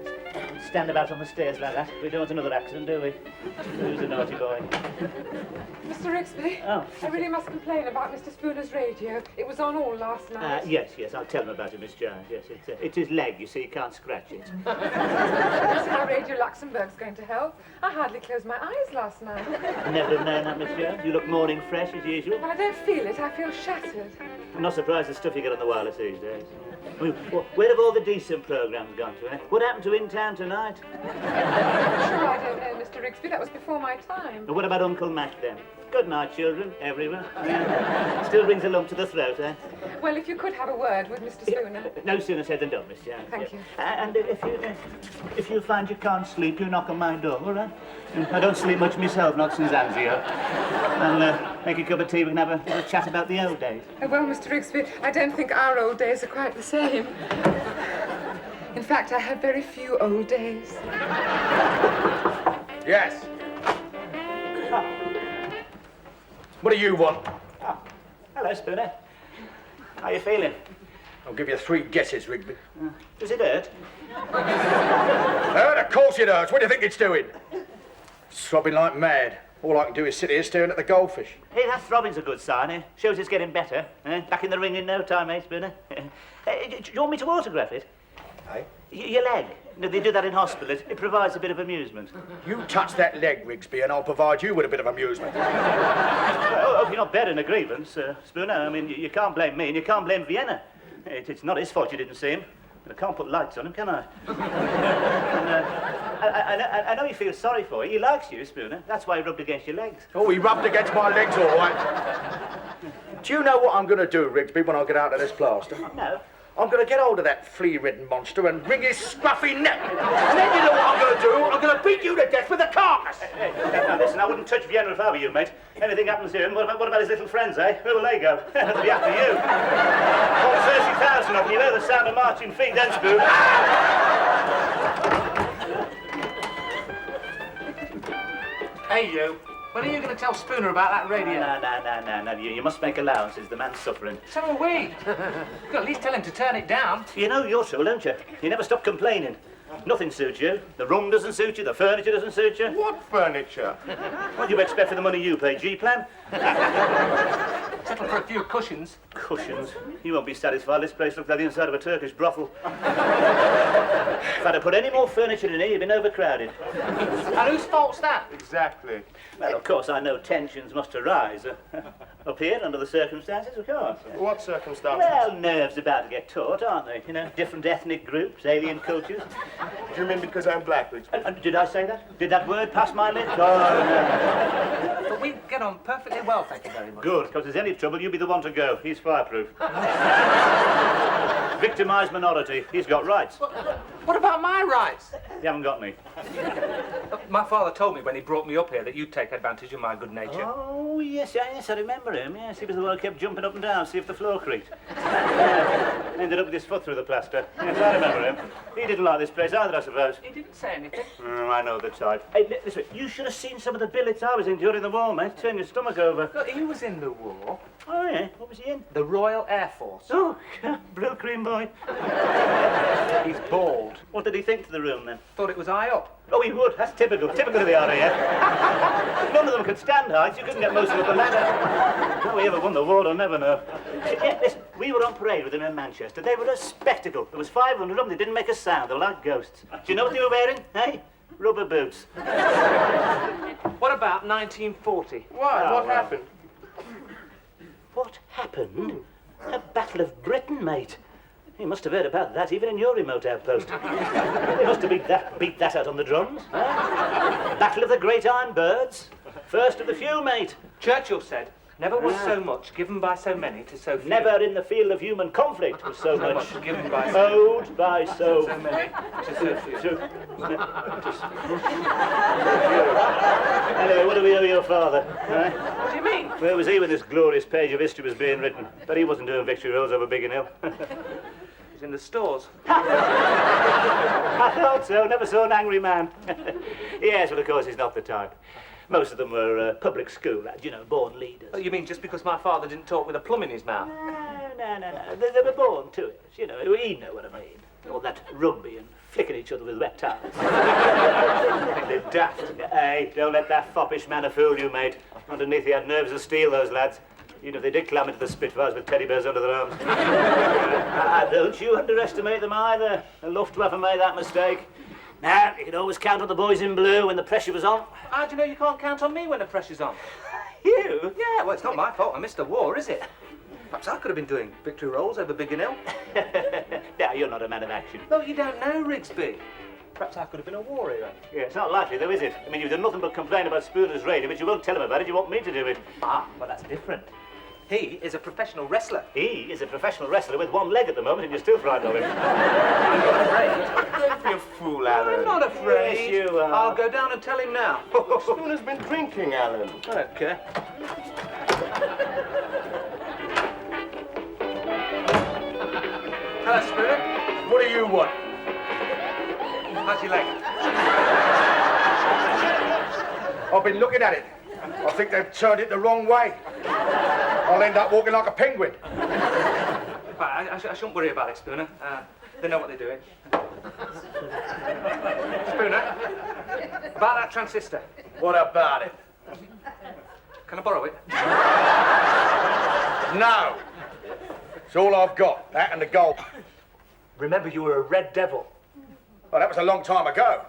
Stand about on the stairs like that. We don't want another accident, do we? Who's a naughty boy? Mr. Rigsby, Oh. I really must complain about Mr. Spooner's radio. It was on all last night. Yes, I'll tell him about it, Miss Jones. Yes, it's his leg, you see, he can't scratch it. That's how Radio Luxembourg's going to help. I hardly closed my eyes last night. Never have known that, Miss Jones. You look morning fresh as usual. Well, I don't feel it. I feel shattered. I'm not surprised the stuff you get on the wireless these days. I mean, where have all the decent programmes gone to, eh? What happened to In Town Tonight? Sure, I don't know, Mr. Rigsby. That was before my time. And what about Uncle Mac, then? Good night, children, everyone. Still brings a lump to the throat, eh? Well, if you could have a word with Mr. Spooner. No sooner said than done, Miss Jones. Thank you. And if you find you can't sleep, you knock on my door, all right? I don't sleep much myself, not since Anzio. I'll make a cup of tea, we can have a little chat about the old days. Oh, well, Mr. Rigsby, I don't think our old days are quite the same. In fact, I have very few old days. Yes. What do you want? Oh, hello, Spooner. How you feeling? I'll give you 3 guesses, Rigsby. Does it hurt? Hurt? Of course it hurts. What do you think it's doing? Throbbing like mad. All I can do is sit here staring at the goldfish. Hey, that throbbing's a good sign, eh? Shows it's getting better. Eh? Back in the ring in no time, eh, Spooner? Do you want me to autograph it? Hey? Your leg. No, they do that in hospital. It provides a bit of amusement. You touch that leg, Rigsby, and I'll provide you with a bit of amusement. I hope you're not bearing a grievance, Spooner. I mean, you can't blame me and you can't blame Vienna. It's not his fault you didn't see him. But I can't put lights on him, can I? And, I know you feel sorry for him. He likes you, Spooner. That's why he rubbed against your legs. Oh, he rubbed against my legs, all right. Do you know what I'm going to do, Rigsby, when I get out of this plaster? No. I'm going to get hold of that flea-ridden monster and wring his scruffy neck. And then you know what I'm going to do? I'm going to beat you to death with a carcass. Hey, now listen, I wouldn't touch Vienna if I were you, mate. Anything happens to him, what about his little friends, eh? Where will they go? They'll be after you. All 30,000 of them, you know the sound of marching feet, then, Spoon. Hey, you. When are you going to tell Spooner about that radio? No. You must make allowances. The man's suffering. So are we. You could at least tell him to turn it down. You know your trouble, don't you? You never stop complaining. Nothing suits you. The room doesn't suit you. The furniture doesn't suit you. What furniture? What do you expect for the money you pay? G-plan? Settle for a few cushions. Cushions? You won't be satisfied. This place looks like the inside of a Turkish brothel. If I'd have put any more furniture in here, you'd been overcrowded. And whose fault's that? Exactly. Well, of course, I know tensions must arise. Up here, under the circumstances, of course. What circumstances? Well, nerves about to get taut, aren't they? You know, different ethnic groups, alien cultures. Do you mean because I'm black, Rigsby? And did I say that? Did that word pass my lips? Oh, no. But we get on perfectly well, thank you very much. Good, because there's any trouble, you'll be the one to go. He's fireproof. Victimised minority. He's got rights. What about my rights? You haven't got any. My father told me when he brought me up here that you'd take advantage of my good nature. Oh, yes, I remember him. Yes, he was the one who kept jumping up and down, see if the floor creaked. Ended up with his foot through the plaster. Yes, I remember him. He didn't like this place either, I suppose. He didn't say anything. I know the type. Hey, listen, you should have seen some of the billets I was in during the war, mate. Turn your stomach over. Look, he was in the war. Oh, yeah? What was he in? The Royal Air Force. Oh, blue cream boy. He's bald. What did he think to the room, then? Thought it was high up. Oh, he would. That's typical of the RAF. None of them could stand heights. You couldn't get most of them up the ladder. How he ever won the war, I'll never know. Yeah, listen, we were on parade with them in Manchester. They were a spectacle. There was 500 of them. They didn't make a sound. They were like ghosts. Do you know what they were wearing? Hey? Rubber boots. What about 1940? Why? What happened? What happened? A Battle of Britain, mate. You must have heard about that, even in your remote outpost. They must have beat that out on the drums. Huh? Battle of the Great Iron Birds. First of the few, mate. Churchill said, never was so much given by so many to so few. Never in the field of human conflict was so much given by so owed by so many to so few. Anyway, what do we owe your father? Huh? What do you mean? Where was he when this glorious page of history was being written? But he wasn't doing victory rolls over Biggin Hill. He's in the stores. I thought so. Never saw an angry man. Yes, well, of course, he's not the type. Most of them were public school lads, you know, born leaders. Oh, you mean just because my father didn't talk with a plum in his mouth? No. They were born to it, you know. He'd know what I mean. All that rugby and flicking each other with wet towels. They're daft. Hey, don't let that foppish manner fool you, mate. Underneath he had nerves of steel, those lads. Even if they did climb into the Spitfires with teddy bears under their arms. Don't you underestimate them either. The Luftwaffe made that mistake. Now, you could always count on the boys in blue when the pressure was on. How do you know you can't count on me when the pressure's on? You? Yeah, well, it's not my fault I missed the war, is it? Perhaps I could have been doing victory rolls over Big and Ill. No, you're not a man of action. No, you don't know, Rigsby. Perhaps I could have been a war hero. Yeah, it's not likely, though, is it? I mean, you've done nothing but complain about Spooner's radio, but you won't tell him about it. You want me to do it. Ah, well, that's different. He is a professional wrestler. He is a professional wrestler with one leg at the moment, and you're still frightened of him. I'm not afraid. Don't be a fool, Alan. I'm not afraid. Yes, you are. I'll go down and tell him now. Spooner's been drinking, Alan. I don't care. Hello, Spooner. What do you want? How's your leg? I've been looking at it. I think they've turned it the wrong way. I'll end up walking like a penguin. Right, I shouldn't worry about it, Spooner. They know what they're doing. Spooner, about that transistor. What about it? Can I borrow it? No. It's all I've got, that and the gold. Remember, you were a red devil. Well, that was a long time ago.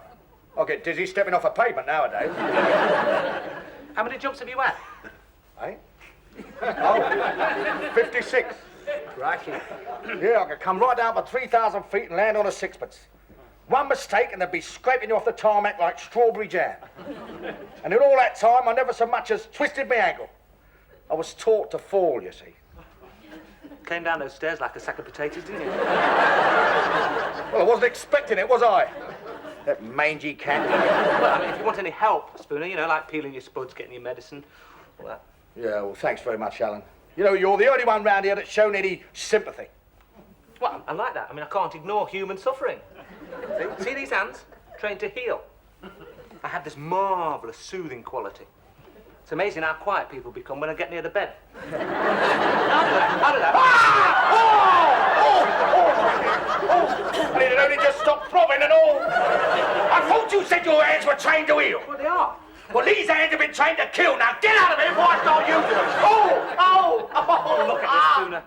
I get dizzy stepping off a pavement nowadays. How many jumps have you had? Eh? Oh, 56. Crikey. Yeah, I could come right down for 3,000 feet and land on a sixpence. One mistake and they'd be scraping you off the tarmac like strawberry jam. And in all that time, I never so much as twisted my ankle. I was taught to fall, you see. Came down those stairs like a sack of potatoes, didn't you? Well, I wasn't expecting it, was I? That mangy cat. Well, I mean, if you want any help, Spooner, you know, like peeling your spuds, getting your medicine, all that. Yeah, well, thanks very much, Alan. You know, you're the only one round here that's shown any sympathy. Well, I like that. I mean, I can't ignore human suffering. See these hands? Trained to heal. I have this marvellous soothing quality. It's amazing how quiet people become when I get near the bed. How did that? And it had only just stopped throbbing and all. I thought you said your hands were trained to heal. Well, they are. Well, these hands have been trained to kill. Now get out of here before I start using them. Look at this, Spooner.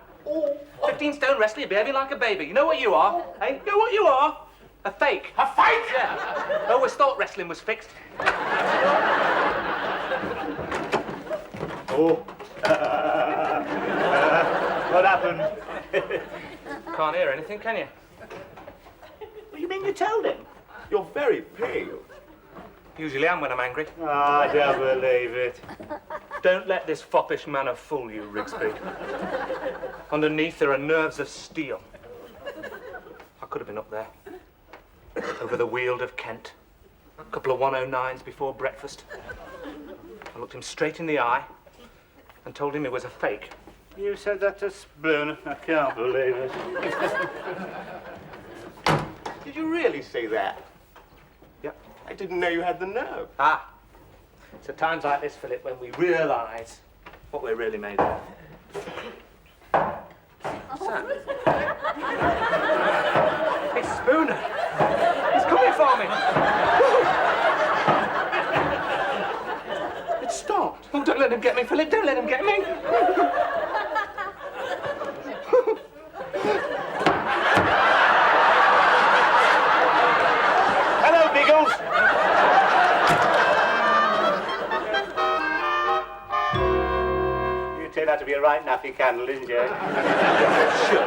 15 stone wrestler, you're behaving like a baby. You know what you are? Hey, you know what you are? A fake. A fake? Yeah. I always thought wrestling was fixed. Oh. What happened? Can't hear anything, can you? What do you mean you told him? You're very pale. Usually am when I'm angry. Oh, I don't believe it. Don't let this foppish manner fool you, Rigsby. Underneath there are nerves of steel. I could have been up there. Over the Weald of Kent. A couple of 109s before breakfast. I looked him straight in the eye and told him he was a fake. You said that to Spooner. I can't believe it. Did you really say that? Yep. I didn't know you had the nerve. Ah. It's at times like this, Philip, when we realise what we're really made of. What's that? It's Spooner. He's coming for me. It stopped. Oh, don't let him get me, Philip. Don't let him get me. Hello, Biggles. You turned out to be a right nappy candle, didn't you? Sure.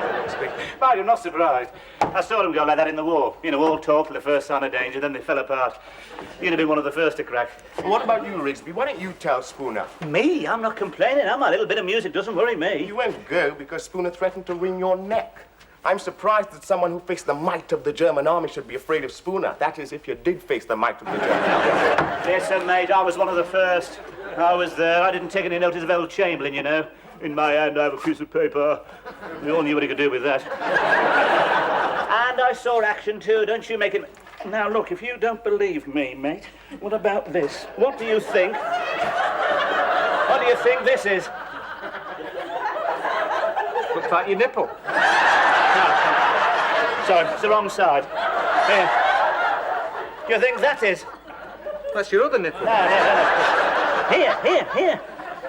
Well, you're not surprised. I saw them go like that in the war. You know, all talk till the first sign of danger, then they fell apart. You'd have been one of the first to crack. What about you, Rigsby? Why don't you tell Spooner? Me? I'm not complaining, am I? A little bit of music doesn't worry me. You won't go because Spooner threatened to wring your neck. I'm surprised that someone who faced the might of the German army should be afraid of Spooner. That is, if you did face the might of the German army. Listen, mate, I was one of the first. I was there. I didn't take any notice of old Chamberlain, you know. In my hand, I have a piece of paper. We all knew what he could do with that. And I saw action, too. Don't you make it... Now, look, if you don't believe me, mate, what about this? What do you think? What do you think this is? Looks like your nipple. No. Sorry, it's the wrong side. Here. Do you think that is? That's your other nipple. No. Here.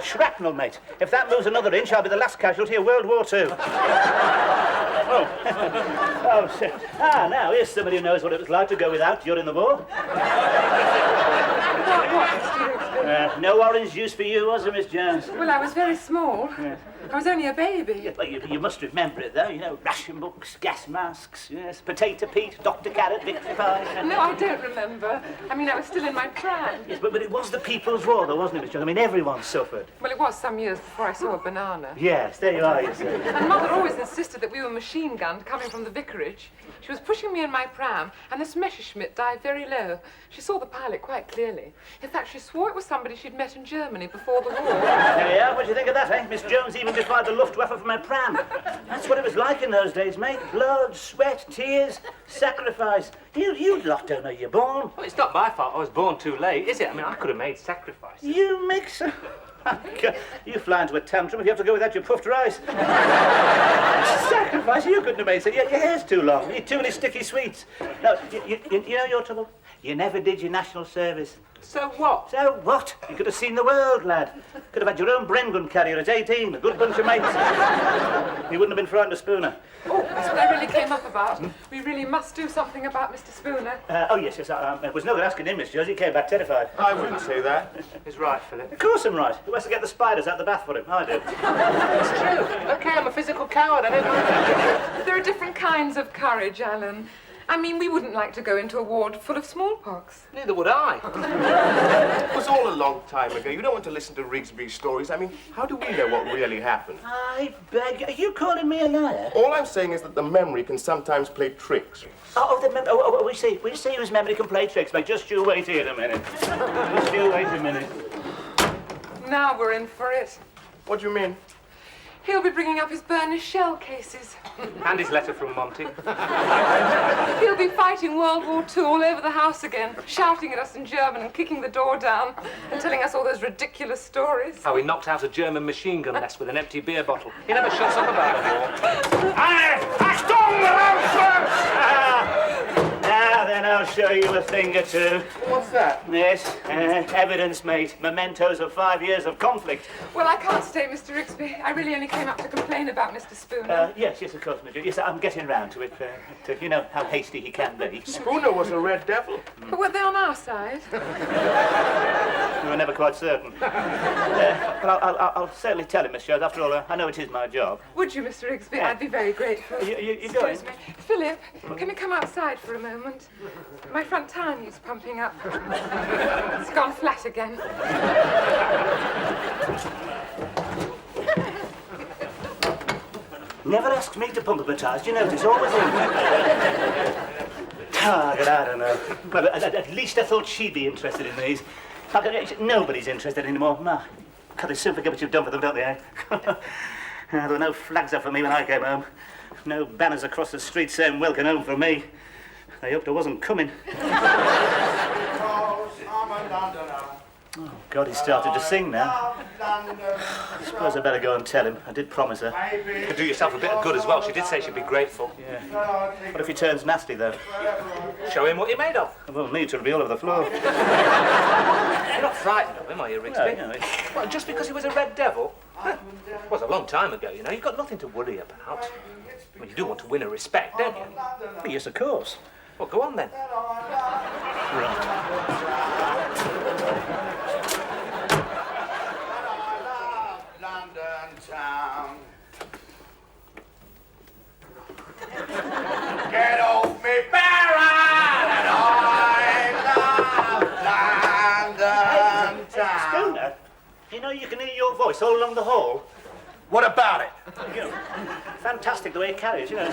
Shrapnel, mate. If that moves another inch, I'll be the last casualty of World War II. Oh, shit. Now, here's somebody who knows what it was like to go without during the war. No orange juice for you, was there, Miss Jones? Well, I was very small. Yeah. I was only a baby. Yeah, but you must remember it, though. You know, ration books, gas masks, yes, potato Pete, Dr. Carrot, Victory Pie. No, I don't remember. I mean, I was still in my prime. Yes, but it was the People's War, though, wasn't it, Miss Jones? I mean, everyone suffered. Well, it was some years before I saw a banana. Yes, there you are, you see. And Mother always insisted that we were machine gunned coming from the vicarage. She was pushing me in my pram, and this Messerschmitt dived very low. She saw the pilot quite clearly. In fact, she swore it was somebody she'd met in Germany before the war. There you are. What do you think of that, eh? Miss Jones even defied the Luftwaffe from her pram. That's what it was like in those days, mate. Blood, sweat, tears, sacrifice. You lot don't know you're born. Well, it's not my fault I was born too late, is it? I mean, I could have made sacrifices. You make so... You fly into a tantrum if you have to go without your puffed rice. Sacrifice, you couldn't have made so. Your hair's too long. You eat too many sticky sweets. No, you know your trouble? You never did your national service. So what? So what? You could have seen the world, lad. Could have had your own Bren gun carrier at 18, a good bunch of mates. You wouldn't have been frightened of Spooner. Oh, that's what I really came up about. We really must do something about Mr. Spooner. Oh, yes. It was no good asking him, Miss Jones. He came back terrified. I wouldn't say that. He's right, Philip. Of course I'm right. Who has to get the spiders out the bath for him? I do. It's true. OK, I'm a physical coward. I don't... There are different kinds of courage, Alan. I mean, we wouldn't like to go into a ward full of smallpox. Neither would I. It was all a long time ago. You don't want to listen to Rigsby's stories. I mean, how do we know what really happened? I beg... Are you calling me a liar? All I'm saying is that the memory can sometimes play tricks. We see whose memory can play tricks, mate. Just you wait here a minute. Just you wait a minute. Now we're in for it. What do you mean? He'll be bringing up his burnished shell cases. And his letter from Monty. He'll be fighting World War II all over the house again, shouting at us in German and kicking the door down and telling us all those ridiculous stories. How he knocked out a German machine gun nest with an empty beer bottle. He never shuts up about it more. Now then, I'll show you a thing or two. What's that? Yes, evidence, mate. Mementos of 5 years of conflict. Well, I can't stay, Mr. Rigsby. I really only came up to complain about Mr. Spooner. Yes, of course, Major. Yes, I'm getting round to it. You know how hasty he can be. Spooner was a red devil. But were they on our side? We were never quite certain. But I'll certainly tell him, Miss Jones. After all, I know it is my job. Would you, Mr. Rigsby? I'd be very grateful. You going? Excuse me. Philip, can we come outside for a moment? My front time's pumping up. It's gone flat again. Never asks me to pump up a tires, do you notice? Always in. I don't know. Well, at least I thought she'd be interested in these. Nobody's interested anymore. No. God, they soon forget what you've done for them, don't they, eh? There were no flags up for me when I came home. No banners across the street saying welcome home for me. I hoped I wasn't coming. Oh, God, he started to sing now. I suppose I better go and tell him. I did promise her. You could do yourself a bit of good as well. She did say she'd be grateful. Yeah. What if he turns nasty, though? Show him what you're made of. I won't need to. It'll be all over the floor. You're not frightened of him, are you, Rigsby? No, Well, just because he was a red devil? It was a long time ago, you know. You've got nothing to worry about. Well, you do want to win her respect, don't you? Well, yes, of course. Well, go on then. London town. Get off me, Baron, and I love London town. Spooner, you know you can hear your voice all along the hall. What about it? You know, fantastic the way it carries, you know.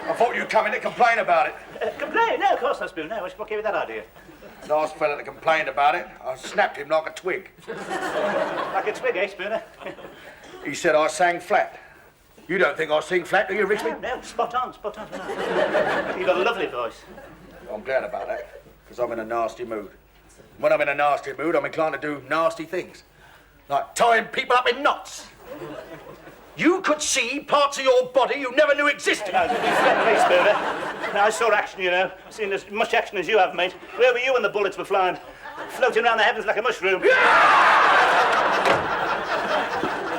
I thought you'd come in to complain about it. Complain? No, of course not, Spooner. No, what gave you that idea? Last fella that complained about it, I snapped him like a twig. Like a twig, eh, Spooner? He said I sang flat. You don't think I sing flat, do you, Rigsby? No, spot on, spot on. No. You've got a lovely voice. I'm glad about that, because I'm in a nasty mood. When I'm in a nasty mood, I'm inclined to do nasty things. Like tying people up in knots. You could see parts of your body you never knew existed. No, please, Spooner. No, I saw action, you know. I've seen as much action as you have, mate. Where were you when the bullets were flying? Floating around the heavens like a mushroom.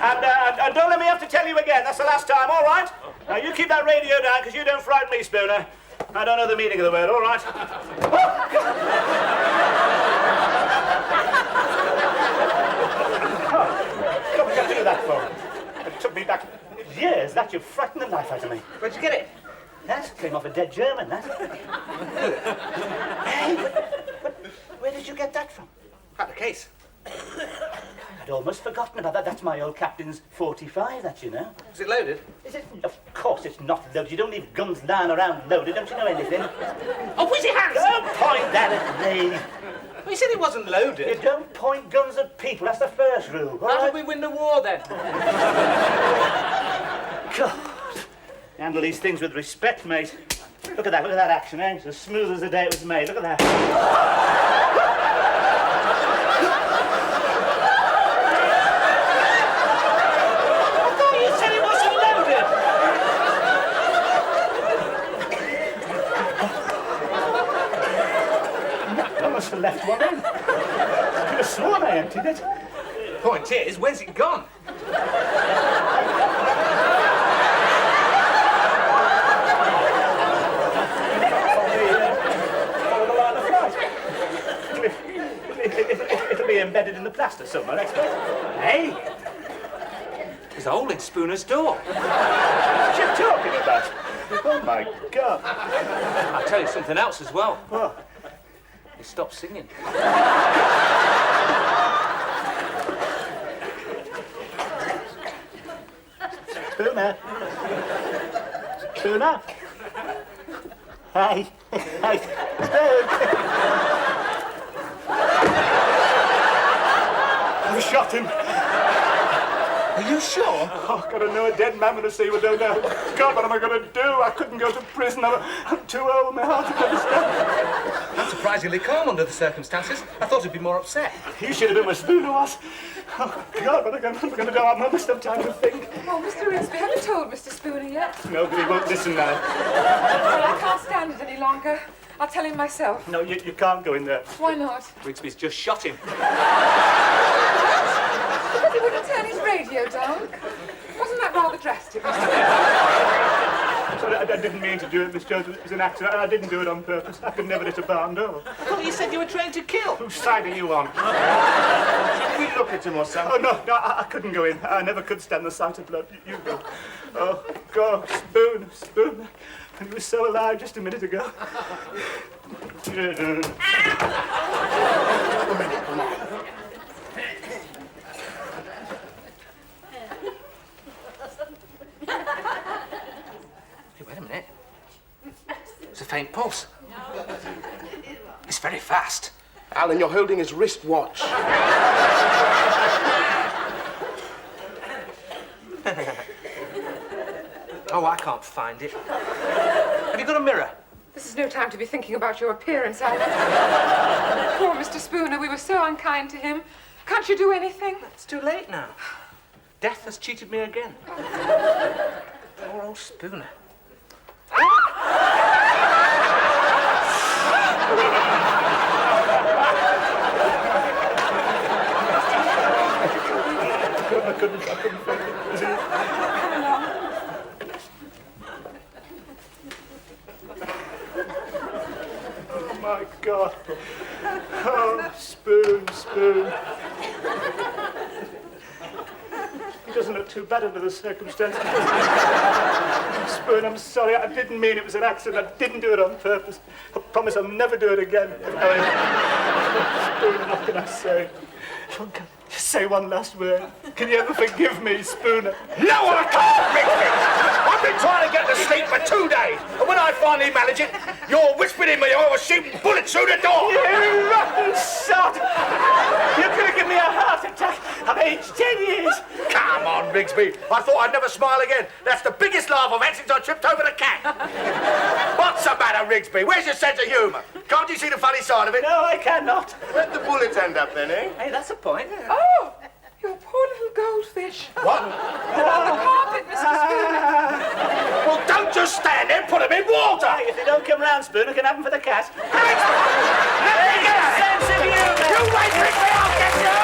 And don't let me have to tell you again. That's the last time, all right? Now, you keep that radio down, because you don't frighten me, Spooner. I don't know the meaning of the word, all right? took me back years. That you frightened the life out of me. Where'd you get it? That came off a dead German, that. Hey, but where did you get that from? Out the case. I'd almost forgotten about that. That's my old captain's 45, that, you know. Is it loaded? Is it? Of course it's not loaded. You don't leave guns lying around loaded. Don't you know anything? Oh, where's your hands? Don't point that at me. Well, you said it wasn't loaded. You don't point guns at people. That's the first rule. all How right? did we win the war, then? God. Handle these things with respect, mate. Look at that action, eh? It's as smooth as the day it was made. Look at that. The left one in. I could have sworn I emptied it. Point is, where's it gone? Follow the line of flight. It'll be embedded in the plaster somewhere, I expect. Hey? There's a hole in Spooner's door. What are you talking about? Oh, my God. I'll tell you something else as well. What? He stopped singing. Spooner. Spooner. Hey. Hey. Spoon. I've shot him. Are you sure? Oh, God, I know a dead man when I see what I don't know. God, what am I going to do? I couldn't go to prison. I'm too old. My heart is understand. I'm surprisingly calm under the circumstances. I thought he'd be more upset. You should have been where Spooner was. Oh, God, what am I going to do? I must have time to think. Oh, Mr. Rigsby, have you told Mr. Spooner yet? Nobody won't listen now. Well, I can't stand it any longer. I'll tell him myself. No, you can't go in there. Why not? Rigsby's just shot him. Because he wouldn't turn his radio down. Wasn't that rather drastic, Mr. Sorry, I didn't mean to do it, Miss Jones. It was an accident. I didn't do it on purpose. I could never hit a barn door. I thought you said you were trained to kill. Whose side are you on? Should we look at him or something? Oh, no, I couldn't go in. I never could stand the sight of blood. You go. Oh, God, Spoon. And he was so alive just a minute ago. Hey, wait a minute. It's a faint pulse. It's very fast. Alan, you're holding his wristwatch. Oh, I can't find it. Have you got a mirror? This is no time to be thinking about your appearance, Alan. Poor Mr. Spooner, we were so unkind to him. Can't you do anything? It's too late now. Death has cheated me again. Poor old Spooner. I couldn't think it. Was it? Oh, my God. Oh, Spoon. He doesn't look too bad under the circumstances. Spoon, I'm sorry. I didn't mean it was an accident. I didn't do it on purpose. I promise I'll never do it again. Spoon, what can I say? Just say one last word. Can you ever forgive me, Spooner? No, I can't, Rigsby! I've been trying to get to sleep for 2 days, and when I finally manage it, you're whispering in my ear, I was shooting bullets through the door! You rotten sod! You could have given me a heart attack. I've aged 10 years. Come on, Rigsby. I thought I'd never smile again. That's the biggest laugh I've had since I tripped over the cat. What's the matter, Rigsby? Where's your sense of humour? Can't you see the funny side of it? No, I cannot. Where'd the bullets end up then, eh? Hey, that's a point. Oh, your poor little goldfish. What? On the carpet, Mr. Spooner. Well, don't just stand there, put them in water! Hey, if they don't come round, Spoon, I can have them for the cat. Rigsby! Let me get a sense of humour! You wait, Rigsby, I'll get you!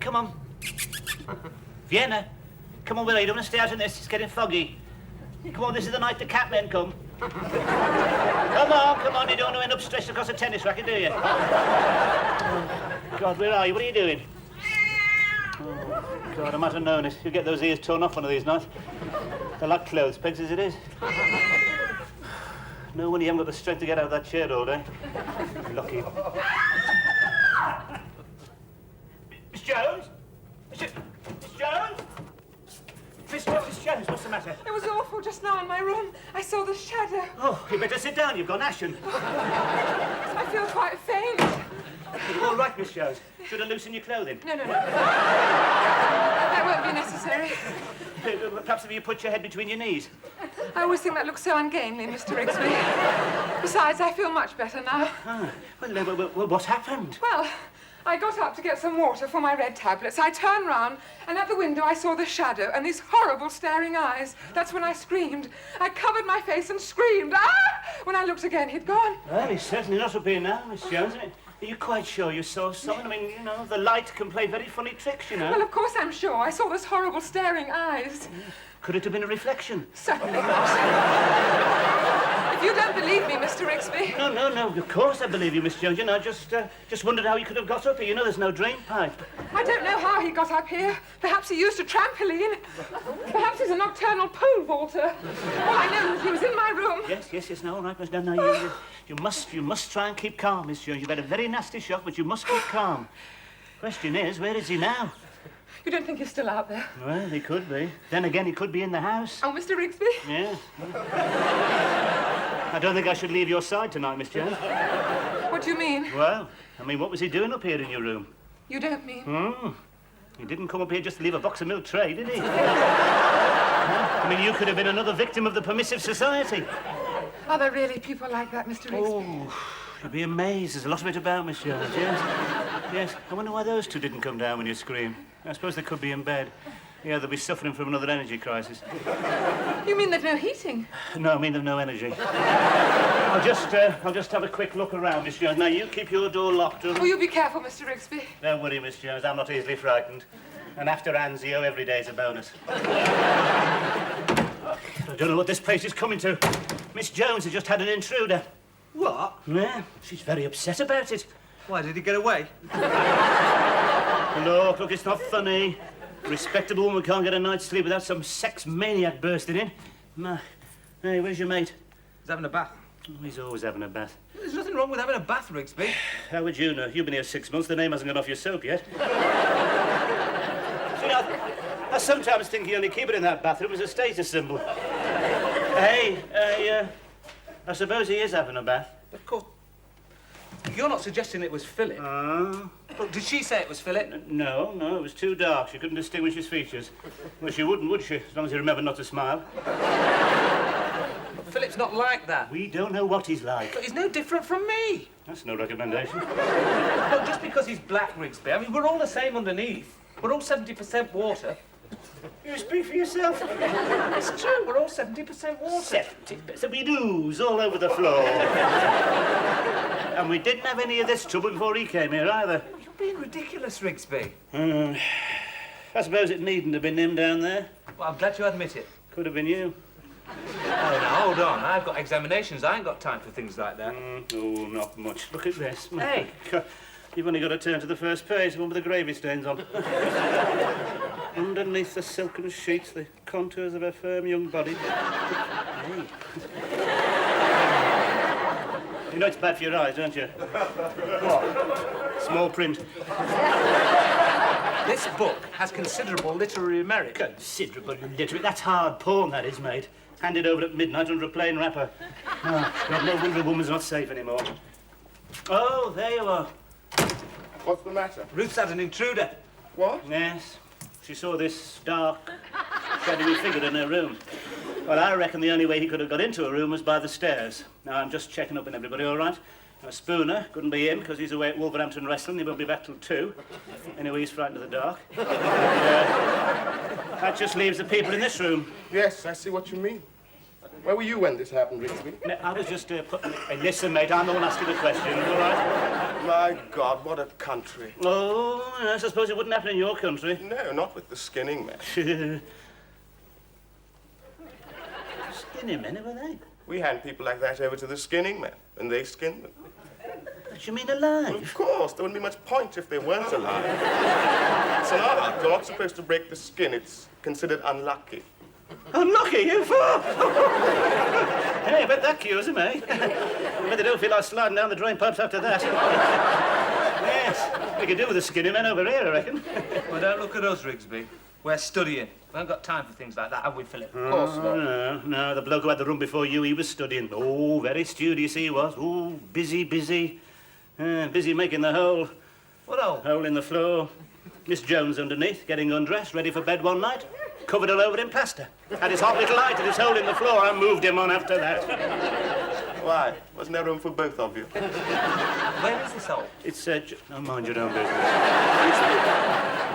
Come on. Vienna, come on, Willie, you don't want to stay out in this. It's getting foggy. Come on, this is the night the cat men come. Come on, you don't want to end up stretched across a tennis racket, do you? Oh, God, where are you? What are you doing? Oh, God, I might have known it. You'll get those ears torn off one of these nights. They're like clothes pegs as it is. No wonder you haven't got the strength to get out of that chair all day. Lucky. Miss Jones? Miss Jones? Miss Jones, what's the matter? It was awful just now in my room. I saw the shadow. Oh, you better sit down. You've gone ashen. I feel quite faint. Are you all right, Miss Jones? Should I loosen your clothing? No. That won't be necessary. Perhaps if you put your head between your knees. I always think that looks so ungainly, Mr. Rigsby. Besides, I feel much better now. Ah, well, what happened? Well, I got up to get some water for my red tablets. I turned round, and at the window I saw the shadow and these horrible staring eyes. That's when I screamed. I covered my face and screamed. Ah! When I looked again, he'd gone. Well, he's certainly not up here now, Miss Jones. Are you quite sure you saw something? I mean, you know, the light can play very funny tricks, you know. Well, of course I'm sure. I saw those horrible staring eyes. Could it have been a reflection? Certainly not. If you don't believe me, Mr. Rigsby. No, of course I believe you, Miss Jones. You know, just wondered how he could have got up here. You know, there's no drain pipe. I don't know how he got up here. Perhaps he used a trampoline. Perhaps he's a nocturnal pole vaulter. All I know is he was in my room. Yes, no, all right, Miss Jones. No, you must try and keep calm, Miss Jones. You've had a very nasty shock, but you must keep calm. Question is, where is he now? You don't think he's still out there? Well, he could be. Then again, he could be in the house. Oh, Mr. Rigsby? Yeah. I don't think I should leave your side tonight, Miss Jones. What do you mean? Well, what was he doing up here in your room? You don't mean? He didn't come up here just to leave a box of milk tray, did he? You could have been another victim of the permissive society. Are there really people like that, Mr. Rigsby? Oh, you'd be amazed. There's a lot of it about, Miss Jones, yes. I wonder why those two didn't come down when you screamed. I suppose they could be in bed. Yeah, they'll be suffering from another energy crisis. You mean they've no heating? No, I mean they've no energy. I'll just have a quick look around, Miss Jones. Now, you keep your door locked. Oh, you be careful, Mr. Rigsby. Don't worry, Miss Jones. I'm not easily frightened. And after Anzio, every day's a bonus. I don't know what this place is coming to. Miss Jones has just had an intruder. What? Yeah, she's very upset about it. Why, did he get away? Look, it's not funny. A respectable woman can't get a night's sleep without some sex maniac bursting in. Nah. Hey, where's your mate? He's having a bath. Oh, he's always having a bath. There's nothing wrong with having a bath, Rigsby. How would you know? You've been here 6 months. The name hasn't gone off your soap yet. See, I sometimes think you only keep it in that bathroom as a status symbol. Hey, I suppose he is having a bath. Of course. You're not suggesting it was Philip? Look, did she say it was Philip? No, it was too dark. She couldn't distinguish his features. Well, she wouldn't, would she? As long as he remembered not to smile. But Philip's not like that. We don't know what he's like. But he's no different from me. That's no recommendation. Look, just because he's black, Rigsby, we're all the same underneath. We're all 70% water. You speak for yourself. It's true, we're all 70% water. 70%. We ooze all over the floor. And we didn't have any of this trouble before he came here, either. You're being ridiculous, Rigsby. I suppose it needn't have been him down there. Well, I'm glad you admit it. Could have been you. Oh, now, hold on. I've got examinations. I ain't got time for things like that. Oh, not much. Look at this. Hey. You've only got to turn to the first page, the one with the gravy stains on. Underneath the silken sheets, the contours of her firm young body. Hey. You know it's bad for your eyes, don't you? What? Small print. This book has considerable literary merit. Considerable literary. That's hard porn, that is, mate. Handed over at midnight under a plain wrapper. Oh, God, no wonder a woman's not safe anymore. Oh, there you are. What's the matter? Ruth's had an intruder. What? Yes. She saw this dark, shadowy figure in her room. Well, I reckon the only way he could have got into her room was by the stairs. Now, I'm just checking up on everybody, all right? Spooner couldn't be in because he's away at Wolverhampton wrestling. He won't be back till 2. Anyway, he's frightened of the dark. That just leaves the people in this room. Yes, I see what you mean. Where were you when this happened, Rigsby? No, I was just putting... Hey, listen, mate, I'm the one asking the question, all right? My God, what a country. Oh, I suppose it wouldn't happen in your country. No, not with the skinning men. Skinny men, who are they? We hand people like that over to the skinning men, and they skin them. What, you mean alive? Well, of course, there wouldn't be much point if they weren't alive. It's an art. You're not supposed to break the skin. It's considered unlucky. Unlucky, you fool! Hey, I bet that cures him, eh? I bet they don't feel like sliding down the drain pipes after that. Yes, we could do with the skinny men over here, I reckon. Well, don't look at us, Rigsby. We're studying. We haven't got time for things like that, have we, Philip? Of course not. No, the bloke who had the room before you, he was studying. Oh, very studious he was. Oh, busy. Busy making the hole. What hole? Hole in the floor. Miss Jones underneath, getting undressed, ready for bed one night. Covered all over in plaster. Had his hot little eye to this hole in the floor. I moved him on after that. Why? Wasn't there room for both of you? Where is this hole? It's, oh, mind your own business.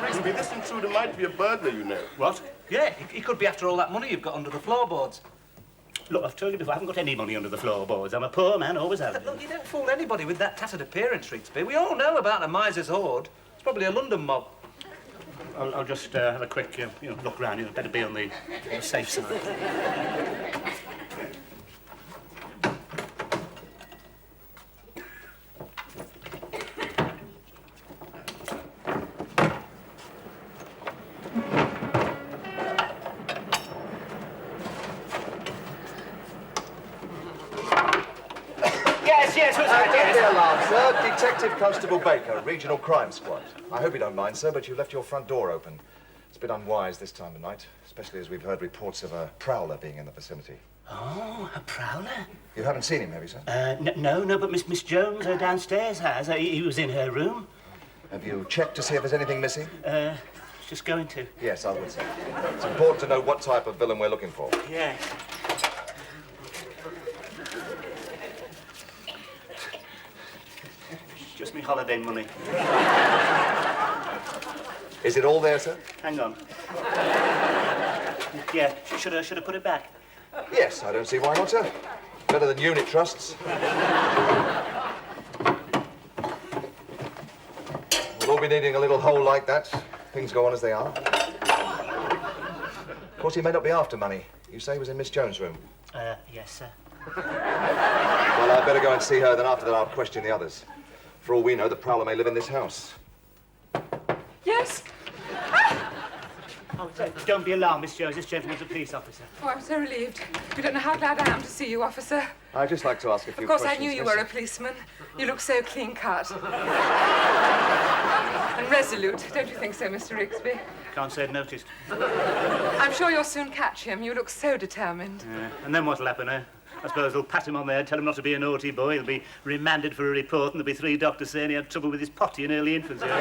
Rigsby, this intruder might be a burglar, you know. What? Yeah, he could be after all that money you've got under the floorboards. Look, I've told you before, I haven't got any money under the floorboards. I'm a poor man, always have been. Look, you don't fool anybody with that tattered appearance, Rigsby. We all know about the miser's hoard. It's probably a London mob. I'll just have a quick, look round. You'd better be on the safe side. Yes, what's that? Don't be alarmed, sir. Detective Constable Baker, Regional Crime Squad. I hope you don't mind, sir, but you left your front door open. It's a bit unwise this time of night, especially as we've heard reports of a prowler being in the vicinity. Oh, a prowler? You haven't seen him, have you, sir? No, but Miss Jones downstairs has. He was in her room. Have you checked to see if there's anything missing? Just going to. Yes, I would say. It's important to know what type of villain we're looking for. Yeah. Just me holiday money. Is it all there, sir? Hang on. Yeah, should I put it back? Yes, I don't see why not, sir. Better than unit trusts. We'll all be needing a little hole like that. Things go on as they are. Of course, he may not be after money. You say he was in Miss Jones' room? Yes, sir. Well, I'd better go and see her, then after that I'll question the others. For all we know, the prowler may live in this house. Yes? Oh, don't be alarmed, Miss Jones. This gentleman's a police officer. Oh, I'm so relieved. You don't know how glad I am to see you, officer. I'd just like to ask a few Of course, questions. I knew you miss. were a policeman. You look so clean-cut. And resolute, don't you think so, Mr. Rigsby? Can't say I'd noticed. I'm sure you'll soon catch him. You look so determined. And then what'll happen, eh? I suppose they'll pat him on the head, tell him not to be a naughty boy. He'll be remanded for a report, and there'll be 3 doctors saying he had trouble with his potty in early infancy. If you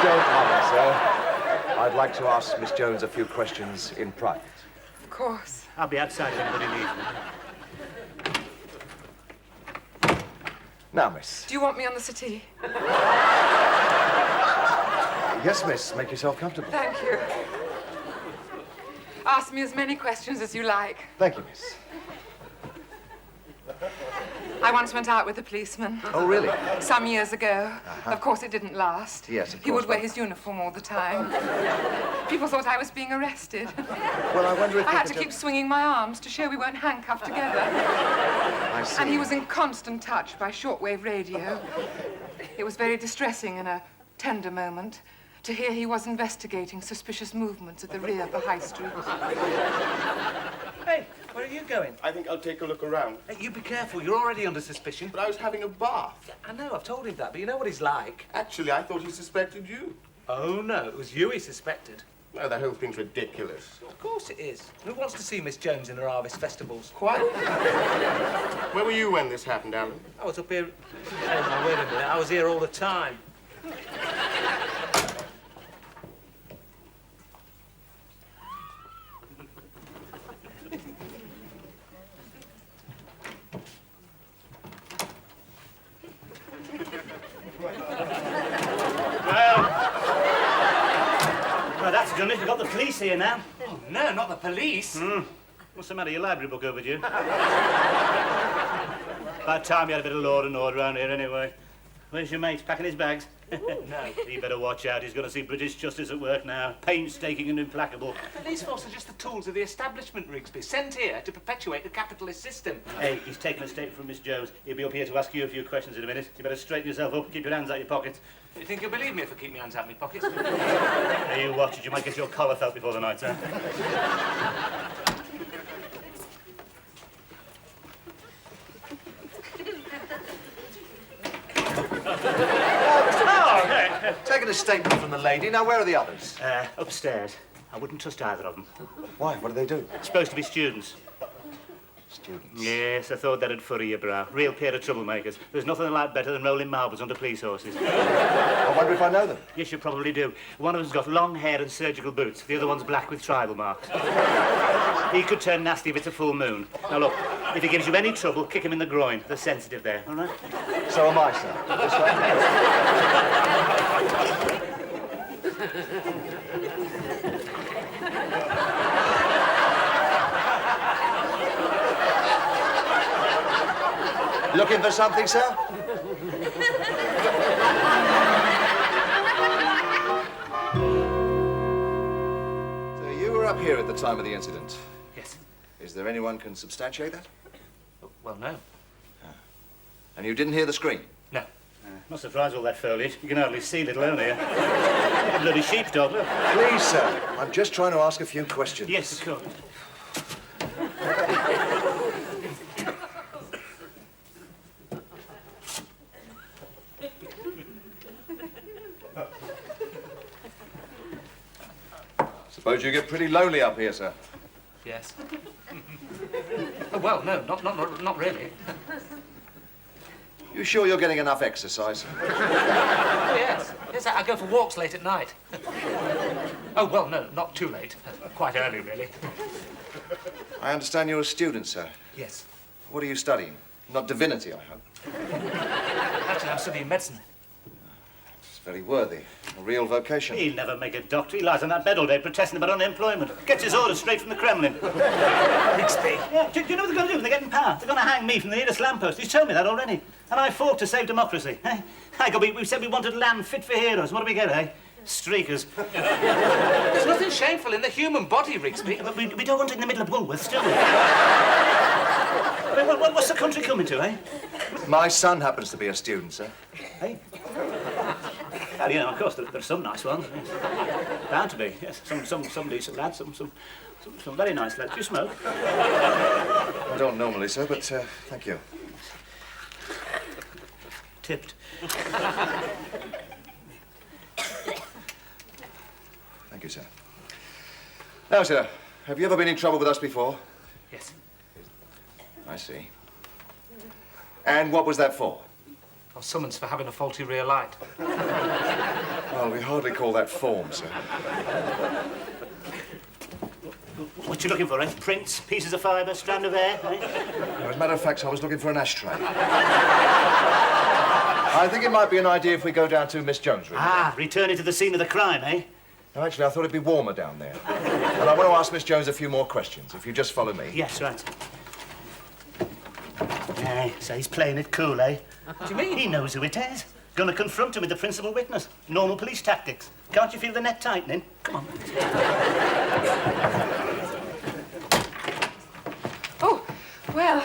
don't mind, sir, I'd like to ask Miss Jones a few questions in private. Of course. I'll be outside if anybody needs me. Now, miss. Do you want me on the settee? Yes, miss. Make yourself comfortable. Thank you. Ask me as many questions as you like. Thank you, miss. I once went out with a policeman. Oh, really? Some years ago. Of course, it didn't last. Yes, of He would course, wear but- his uniform all the time. People thought I was being arrested. Well, I wonder if I you had could to keep swinging my arms to show we weren't handcuffed together. I see. And he was in constant touch by shortwave radio. It was very distressing in a tender moment to hear he was investigating suspicious movements at the rear of the high street. Hey, where are you going? I think I'll take a look around. Hey, you be careful. You're already under suspicion. But I was having a bath. I know, I've told him that, but you know what he's like. Actually, I thought he suspected you. Oh, no, it was you he suspected. No, that whole thing's ridiculous. Of course it is. Who wants to see Miss Jones in her harvest festivals? Quite. Where were you when this happened, Alan? I was up here... Oh, no, wait a minute. I was here all the time. That's done it. We've got the police here now. Oh, no, not the police. What's the matter? Your library book overdue? About time you had a bit of law and order around here, anyway. Where's your mate? Packing his bags? No. You better watch out. He's going to see British justice at work now. Painstaking and implacable. The police force are just the tools of the establishment, Rigsby, sent here to perpetuate the capitalist system. Hey, he's taken a statement from Miss Jones. He'll be up here to ask you a few questions in a minute. You better straighten yourself up. Keep your hands out your pockets. You think you'll believe me if I keep my hands out my pockets? Hey, you watch it. You might get your collar felt before the night's out. Taking a statement from the lady. Now, where are the others? Upstairs. I wouldn't trust either of them. Why? What do they do? Supposed to be students. Students. Yes, I thought that'd furry your brow. Real pair of troublemakers. There's nothing they like better than rolling marbles under police horses. I wonder if I know them. Yes, you probably do. One of them's got long hair and surgical boots. The other one's black with tribal marks. He could turn nasty if it's a full moon. Now, look, if he gives you any trouble, kick him in the groin. They're sensitive there, all right? So am I, sir. This way. Looking for something, sir? So you were up here at the time of the incident? Yes. Is there anyone can substantiate that? Well, no. And you didn't hear the scream? No. Not surprised all that foliage. You can hardly see, let alone hear. Like a bloody sheepdog, look. Please, sir. I'm just trying to ask a few questions. Yes, of course. Suppose you get pretty lonely up here, sir. Yes. Oh, well, no, not really. You sure you're getting enough exercise? Oh, yes. Yes, I go for walks late at night. Oh, well, no, not too late. Quite early, really. I understand you're a student, sir. Yes. What are you studying? Not divinity, I hope. Actually, I'm studying medicine. It's very worthy. A real vocation. He'll never make a doctor. He lies on that bed all day protesting about unemployment. Gets his orders straight from the Kremlin. Rigsby. Yeah, do you know what they're going to do when they get in power? They're going to hang me from the nearest lamppost. He's told me that already. And I fought to save democracy. Eh? We said we wanted land fit for heroes. What do we get, eh? Streakers. There's nothing shameful in the human body, Rigsby. But we don't want it in the middle of Woolworths, do we? I mean, what's the country coming to, eh? My son happens to be a student, sir. Hey? Well, you know, of course, there are some nice ones. Yes. Bound to be, yes. Some decent lads, some very nice lads. Do you smoke? I don't normally, sir, but thank you. Tipped. Thank you, sir. Now, sir, have you ever been in trouble with us before? Yes. I see. And what was that for? I was summoned for having a faulty rear light. Well, we hardly call that form, sir. What you looking for, eh? Prints, pieces of fibre, strand of hair, eh? No, as a matter of fact, I was looking for an ashtray. I think it might be an idea if we go down to Miss Jones' room. Ah, returning to the scene of the crime, eh? No, actually, I thought it'd be warmer down there. And I want to ask Miss Jones a few more questions, if you just follow me. Yes, right. Eh, so he's playing it cool, eh? What do you mean? He knows who it is. Gonna confront him with the principal witness. Normal police tactics. Can't you feel the net tightening? Come on. Oh, well,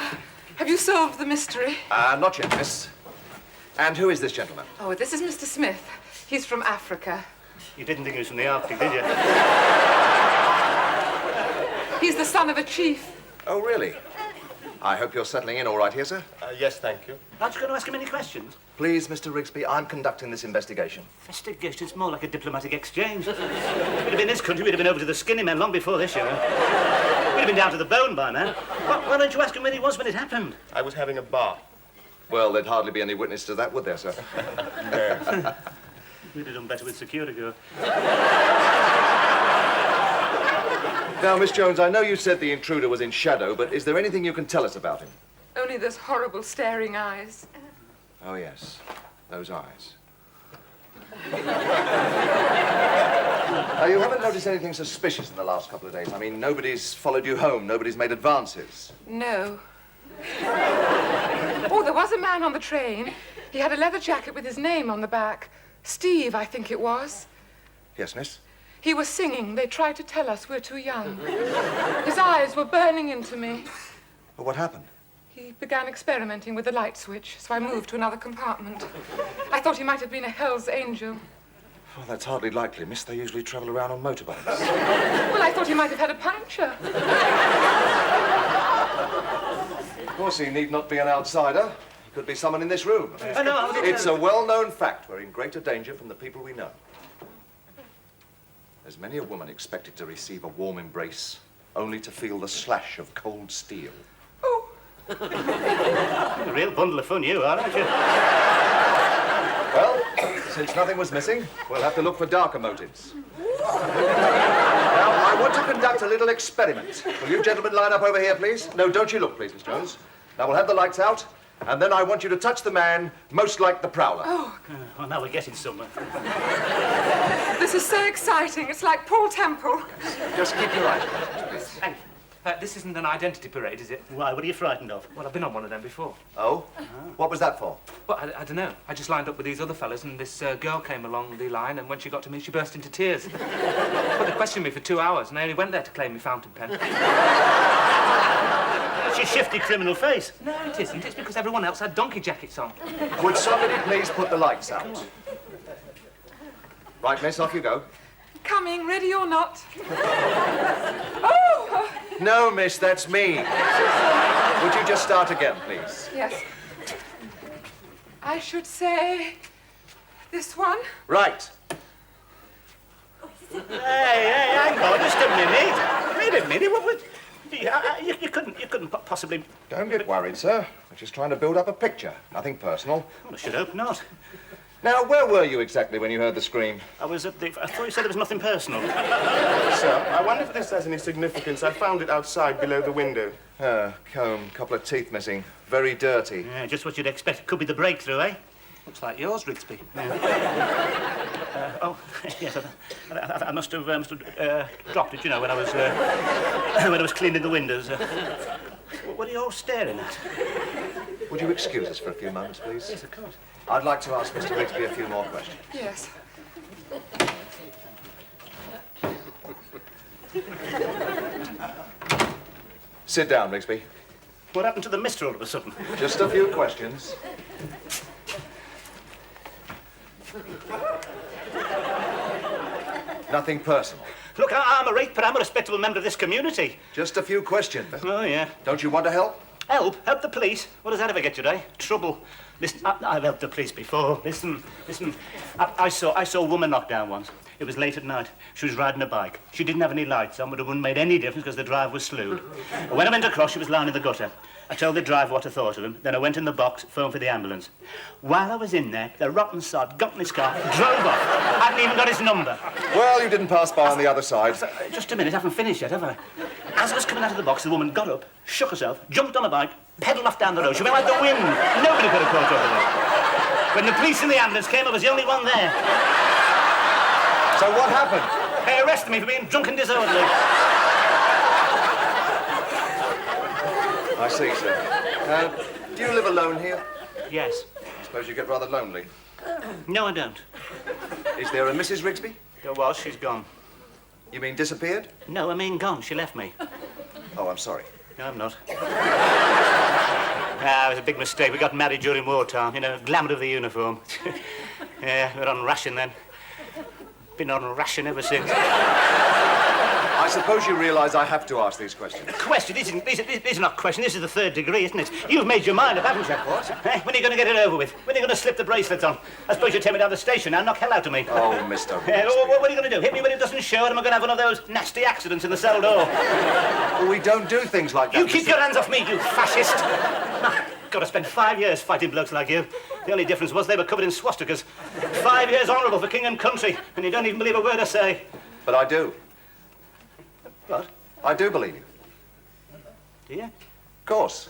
have you solved the mystery? Not yet, miss. And who is this gentleman? Oh, this is Mr. Smith. He's from Africa. You didn't think he was from the Arctic, did you? He's the son of a chief. Oh, really? I hope you're settling in all right here, sir. Yes, thank you. Aren't you going to ask him any questions? Please, Mr. Rigsby, I'm conducting this investigation. Investigation? It's more like a diplomatic exchange. If we'd have been in this country, we'd have been over to the skinny men long before this, you know. We'd have been down to the bone by now. Why don't you ask him where he was when it happened? I was having a bath. Well, there'd hardly be any witness to that, would there, sir? We'd have done better with Securigo. Now, Miss Jones, I know you said the intruder was in shadow, but is there anything you can tell us about him? Only those horrible staring eyes. Oh, yes. Those eyes. You haven't noticed anything suspicious in the last couple of days? I mean, nobody's followed you home, nobody's made advances. No. Oh, there was a man on the train. He had a leather jacket with his name on the back. Steve, I think it was. Yes, miss? He was singing. They tried to tell us we're too young. His eyes were burning into me. Well, what happened? He began experimenting with the light switch, so I moved to another compartment. I thought he might have been a Hell's Angel. Well, that's hardly likely, miss. They usually travel around on motorbikes. Well, I thought he might have had a puncture. Of course, he need not be an outsider. He could be someone in this room. Oh, no, It's a well-known fact. We're in greater danger from the people we know. There's many a woman expected to receive a warm embrace, only to feel the slash of cold steel. Oh. A real bundle of fun you are, aren't you? Well, since nothing was missing, we'll have to look for darker motives. Now, I want to conduct a little experiment. Will you gentlemen line up over here, please? No, don't you look, please, Miss Jones. Now, we'll have the lights out, and then I want you to touch the man most like the prowler. Oh. Well, now we're getting somewhere. This is so exciting. It's like Paul Temple. Just keep your eyes closed, please. Hey, this isn't an identity parade, is it? Why, what are you frightened of? Well, I've been on one of them before. Oh? What was that for? Well, I don't know. I just lined up with these other fellas, and this girl came along the line, and when she got to me, she burst into tears. Well, they questioned me for 2 hours, and I only went there to claim my fountain pen. That's your shifty criminal face. No, it isn't. It's because everyone else had donkey jackets on. Would somebody please put the lights out? Right, miss, off you go. Coming, ready or not. Oh! No, miss, that's me. Would you just start again, please? Yes. I should say this one. Right. Hey, hang on, just a minute. Wait a minute, what was... You couldn't possibly... Don't get worried, sir. We're just trying to build up a picture. Nothing personal. Well, I should hope not. Now, where were you exactly when you heard the scream? I was at the... I thought you said there was nothing personal. Sir, I wonder if this has any significance. I found it outside below the window. Comb, couple of teeth missing. Very dirty. Yeah, just what you'd expect. Could be the breakthrough, eh? Looks like yours, Rigsby. Oh, yes, I must have dropped it, you know, when I was cleaning the windows. What are you all staring at? Would you excuse us for a few moments, please? Yes, of course. I'd like to ask Mr. Rigsby a few more questions. Yes. Sit down, Rigsby. What happened to the mister all of a sudden? Just a few questions. Nothing personal. Look, I'm a ratepayer. I'm a respectable member of this community. Just a few questions. Oh, yeah. Don't you want to help? Help? Help the police? What does that ever get you, eh? Trouble. Listen, I've helped the police before. Listen. I saw a woman knocked down once. It was late at night. She was riding a bike. She didn't have any lights on, but it wouldn't make any difference because the drive was slewed. When I went across, she was lying in the gutter. I told the driver what I thought of him. Then I went in the box, phoned for the ambulance. While I was in there, the rotten sod got in his car, drove off. I hadn't even got his number. Well, you didn't pass by on the other side. Just a minute, I haven't finished yet, have I? As I was coming out of the box, the woman got up, shook herself, jumped on a bike, pedalled off down the road. She went like the wind. Nobody could have caught up with her. When the police and the ambulance came, I was the only one there. So what happened? They arrested me for being drunk and disorderly. I see, sir. Do you live alone here? Yes. I suppose you get rather lonely. No, I don't. Is there a Mrs. Rigsby? There was, she's gone. You mean disappeared? No, I mean gone. She left me. Oh, I'm sorry. No, I'm not. It was a big mistake. We got married during wartime, you know, glamour of the uniform. Yeah, we were on ration then. Been on ration ever since. I suppose you realise I have to ask these questions. Question? These are not questions. This is the third degree, isn't it? You've made your mind up, haven't you? What? When are you going to get it over with? When are you going to slip the bracelets on? I suppose you'll take me down the station now and knock hell out of me. Oh, Mr. What are you going to do? Hit me when it doesn't show and am I going to have one of those nasty accidents in the cell door? Well, we don't do things like that. You keep your hands off me, you fascist! Got to spend 5 years fighting blokes like you. The only difference was they were covered in swastikas. 5 years honourable for king and country, and you don't even believe a word I say. But I do. What? I do believe you. Do you? Of course.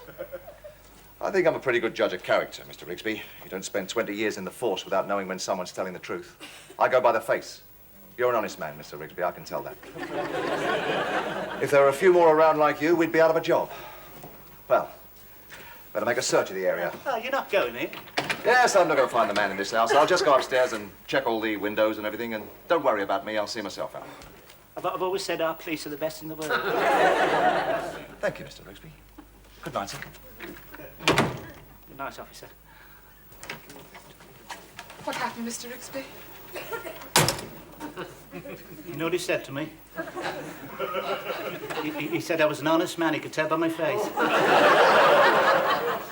I think I'm a pretty good judge of character, Mr. Rigsby. You don't spend 20 years in the force without knowing when someone's telling the truth. I go by the face. You're an honest man, Mr. Rigsby, I can tell that. If there were a few more around like you, we'd be out of a job. Well, better make a search of the area. Oh, you're not going in? Yes, I'm not going to find the man in this house. I'll just go upstairs and check all the windows and everything, and don't worry about me, I'll see myself out. I've always said our police are the best in the world. Thank you, Mr. Rigsby. Good night, sir. Good night, officer. What happened, Mr. Rigsby? You know what he said to me? He said I was an honest man, he could tell by my face.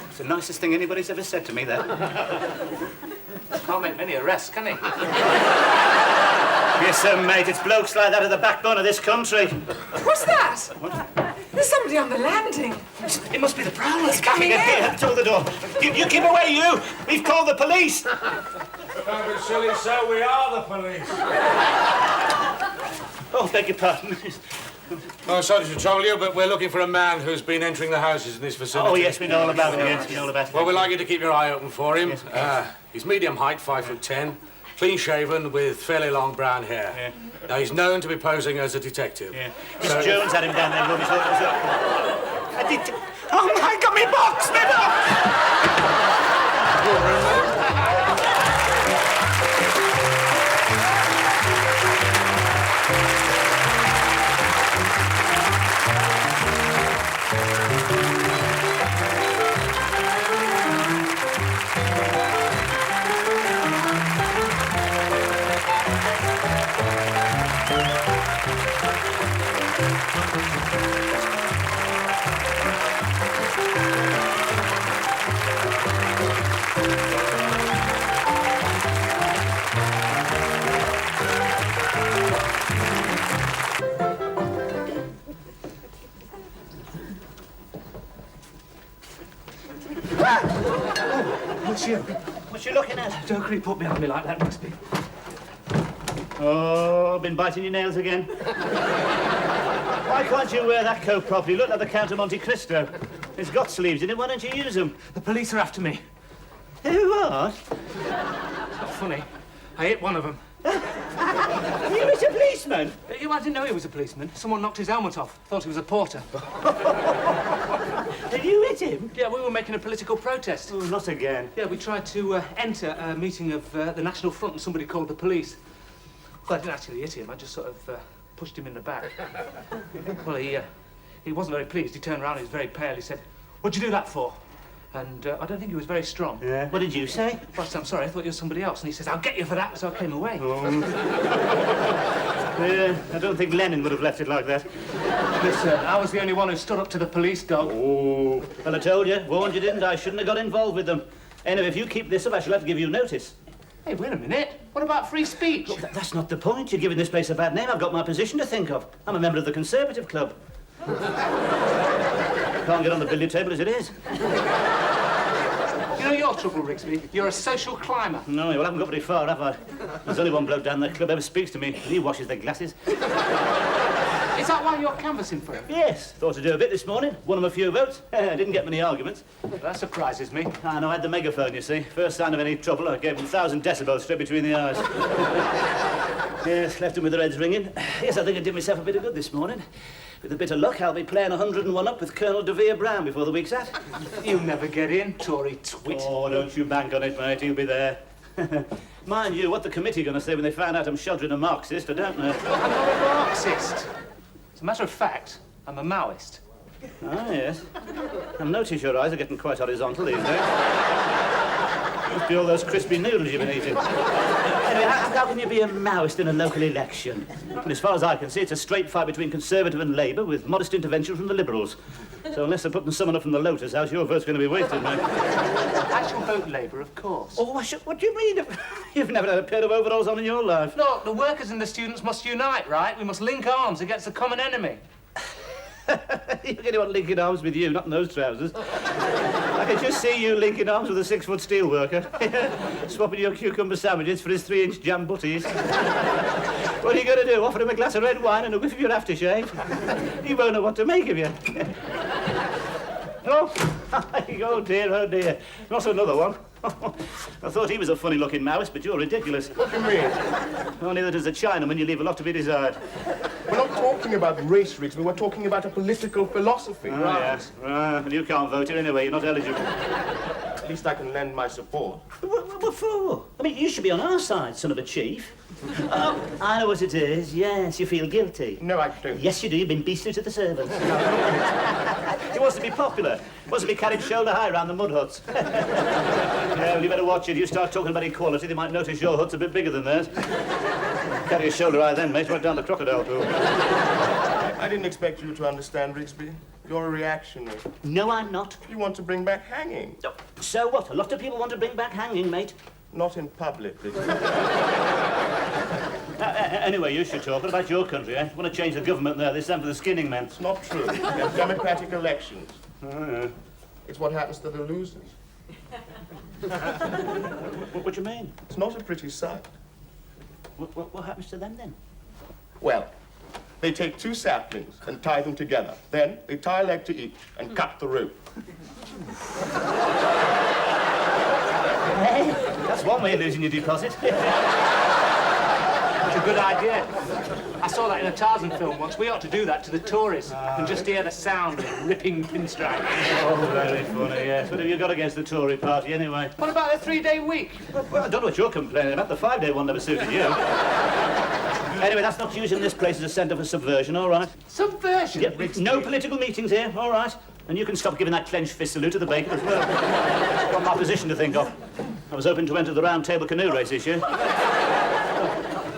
It's the nicest thing anybody's ever said to me, that. Can't make many arrests, can he? Yes, sir, mate, it's blokes like that are the backbone of this country. What's that? What? There's somebody on the landing. It must be the prowlers coming in. Here, through the door. You keep away, you! We've called the police! Don't be silly, sir, we are the police. Oh, beg your pardon. Oh, sorry to trouble you, but we're looking for a man who's been entering the houses in this vicinity. Oh, yes, we know all about it, yes, we know all about it. Well, we'd like you to keep your eye open for him. Yes, He's medium height, 5'10", clean-shaven, with fairly long brown hair. Yeah. Now, he's known to be posing as a detective. Yeah. Miss Jones had him down there, rubbish. Oh, my God, me box, me What you looking at? Don't creep up behind me like that, Rigsby. Oh, been biting your nails again? Why can't you wear that coat properly? Look like the Count of Monte Cristo. It's got sleeves in it, why don't you use them? The police are after me. Who are? It's not funny. I hit one of them. You hit a policeman? I didn't know he was a policeman. Someone knocked his helmet off. Thought he was a porter. Did you hit him? Yeah, we were making a political protest. Oh, not again. Yeah, we tried to enter a meeting of the National Front and somebody called the police. Well, I didn't actually hit him. I just sort of pushed him in the back. Well, he wasn't very pleased. He turned around, he was very pale. He said, "What'd you do that for?" And I don't think he was very strong. Yeah. What did you say? Well, I said, "I'm sorry, I thought you were somebody else." And he says, "I'll get you for that." So I came away. Yeah, I don't think Lenin would have left it like that. Listen, I was the only one who stood up to the police, dog. Oh. Well, I told you, warned you, didn't I? Shouldn't have got involved with them. Anyway, if you keep this up, I shall have to give you notice. Hey, wait a minute. What about free speech? Look, that's not the point. You're giving this place a bad name. I've got my position to think of. I'm a member of the Conservative Club. Can't get on the billiard table as it is. You know your trouble, Rigsby? You're a social climber. No, well, I haven't got very far, have I? There's only one bloke down that club ever speaks to me. He washes their glasses. Is that why you're canvassing for him? Yes, thought to do a bit this morning. Won him a few votes. Didn't get many arguments. That surprises me. I know, I had the megaphone, you see. First sign of any trouble, I gave him 1,000 decibels straight between the eyes. Yes, left him with their heads ringing. Yes, I think I did myself a bit of good this morning. With a bit of luck, I'll be playing 101 up with Colonel De Vere Brown before the week's out. You'll never get in, Tory twit. Oh, don't you bank on it, mate. He'll be there. Mind you, what the committee going to say when they find out I'm sheltering a Marxist, I don't know. I'm not a Marxist. As a matter of fact, I'm a Maoist. Ah, yes. I notice your eyes are getting quite horizontal these days. Must be all those crispy noodles you've been eating. Anyway, how can you be a Maoist in a local election? And as far as I can see, it's a straight fight between Conservative and Labour with modest intervention from the Liberals. So unless they're putting someone up from the Lotus House, your vote's going to be wasted, mate. I shall vote Labour, of course. Oh, what do you mean? You've never had a pair of overalls on in your life. Look, the workers and the students must unite, right? We must link arms against the common enemy. You're going to want linking arms with you, not in those trousers. I can just see you linking arms with a 6-foot steel worker. Swapping your cucumber sandwiches for his 3-inch jam butties. What are you going to do? Offer him a glass of red wine and a whiff of your aftershave? He won't know what to make of you. Oh, oh dear, oh dear. Not another one. I thought he was a funny-looking mouse, but you're ridiculous. What do you mean? Only that as a Chinaman, you leave a lot to be desired. We're not talking about race, Rigsby. We're talking about a political philosophy. Oh, yes. Well, you can't vote here anyway. You're not eligible. At least I can lend my support. What for? I mean, you should be on our side, son of a chief. Oh, I know what it is. Yes, you feel guilty. No, I don't. Yes, you do. You've been beastly to the servants. He wants to be popular. He wants to be carried shoulder high around the mud huts. Yeah, well, you better watch it. You start talking about equality, they might notice your hut's a bit bigger than theirs. Carry your shoulder high then, mate. Right down the crocodile pool. I didn't expect you to understand, Rigsby. You're a reactionary. No, I'm not. You want to bring back hanging. Oh, so what? A lot of people want to bring back hanging, mate. Not in public, Rigsby. Anyway, you should talk. What about your country, eh? Want to change the government there, this time for the skinning men. It's not true. We have democratic elections. Oh, yeah. It's what happens to the losers. What do you mean? It's not a pretty sight. What happens to them, then? Well, they take two saplings and tie them together. Then they tie a leg to each and cut the rope. Hey, that's one way of losing your deposit. It's a good idea. I saw that in a Tarzan film once. We ought to do that to the tourists and just hear the sound of ripping pinstripes. Oh, very funny, yes. What have you got against the Tory party, anyway? What about a 3-day week? Well, I don't know what you're complaining about. The 5-day one never suited you. Anyway, that's not using this place as a centre for subversion, all right? Subversion? Yeah, no political meetings here, all right? And you can stop giving that clenched fist salute to the bacon as well. Got my position to think of. I was hoping to enter the round table canoe race this year.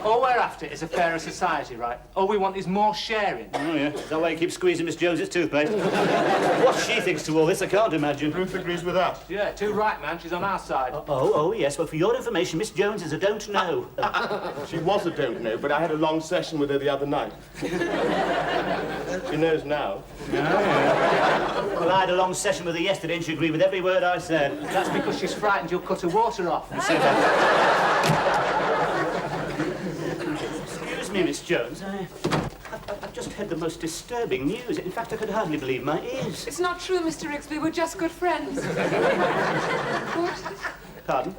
All we're after is a fairer society, right? All we want is more sharing. Oh, yeah. Is that why you keep squeezing Miss Jones's toothpaste? What she thinks to all this, I can't imagine. Ruth agrees with us. Yeah, too right, man. She's on our side. Oh, yes. Well, for your information, Miss Jones is a don't know. She was a don't know, but I had a long session with her the other night. She knows now. Well, I had a long session with her yesterday and she agreed with every word I said. That's because she's frightened you'll cut her water off. You see that? Excuse me, Miss Jones. I've just heard the most disturbing news. In fact, I could hardly believe my ears. It's not true, Mr. Rigsby. We're just good friends. What? Pardon?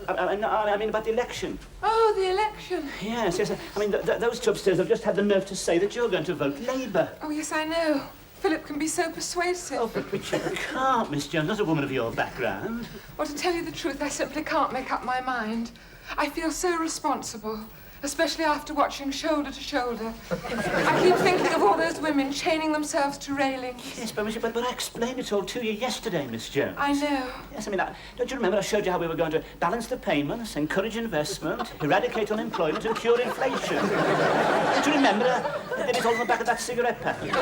I mean about the election. Oh, the election. Yes. I mean, those two upstairs have just had the nerve to say that you're going to vote Labour. Oh, yes, I know. Philip can be so persuasive. Oh, but you can't, Miss Jones. Not a woman of your background. Well, to tell you the truth, I simply can't make up my mind. I feel so responsible, especially after watching Shoulder to Shoulder. I keep thinking of all those women chaining themselves to railings. Yes, but I explained it all to you yesterday, Miss Jones. I know. Yes, I mean, don't you remember I showed you how we were going to balance the payments, encourage investment, eradicate unemployment and cure inflation? Don't you remember? I did it all on the back of that cigarette packet.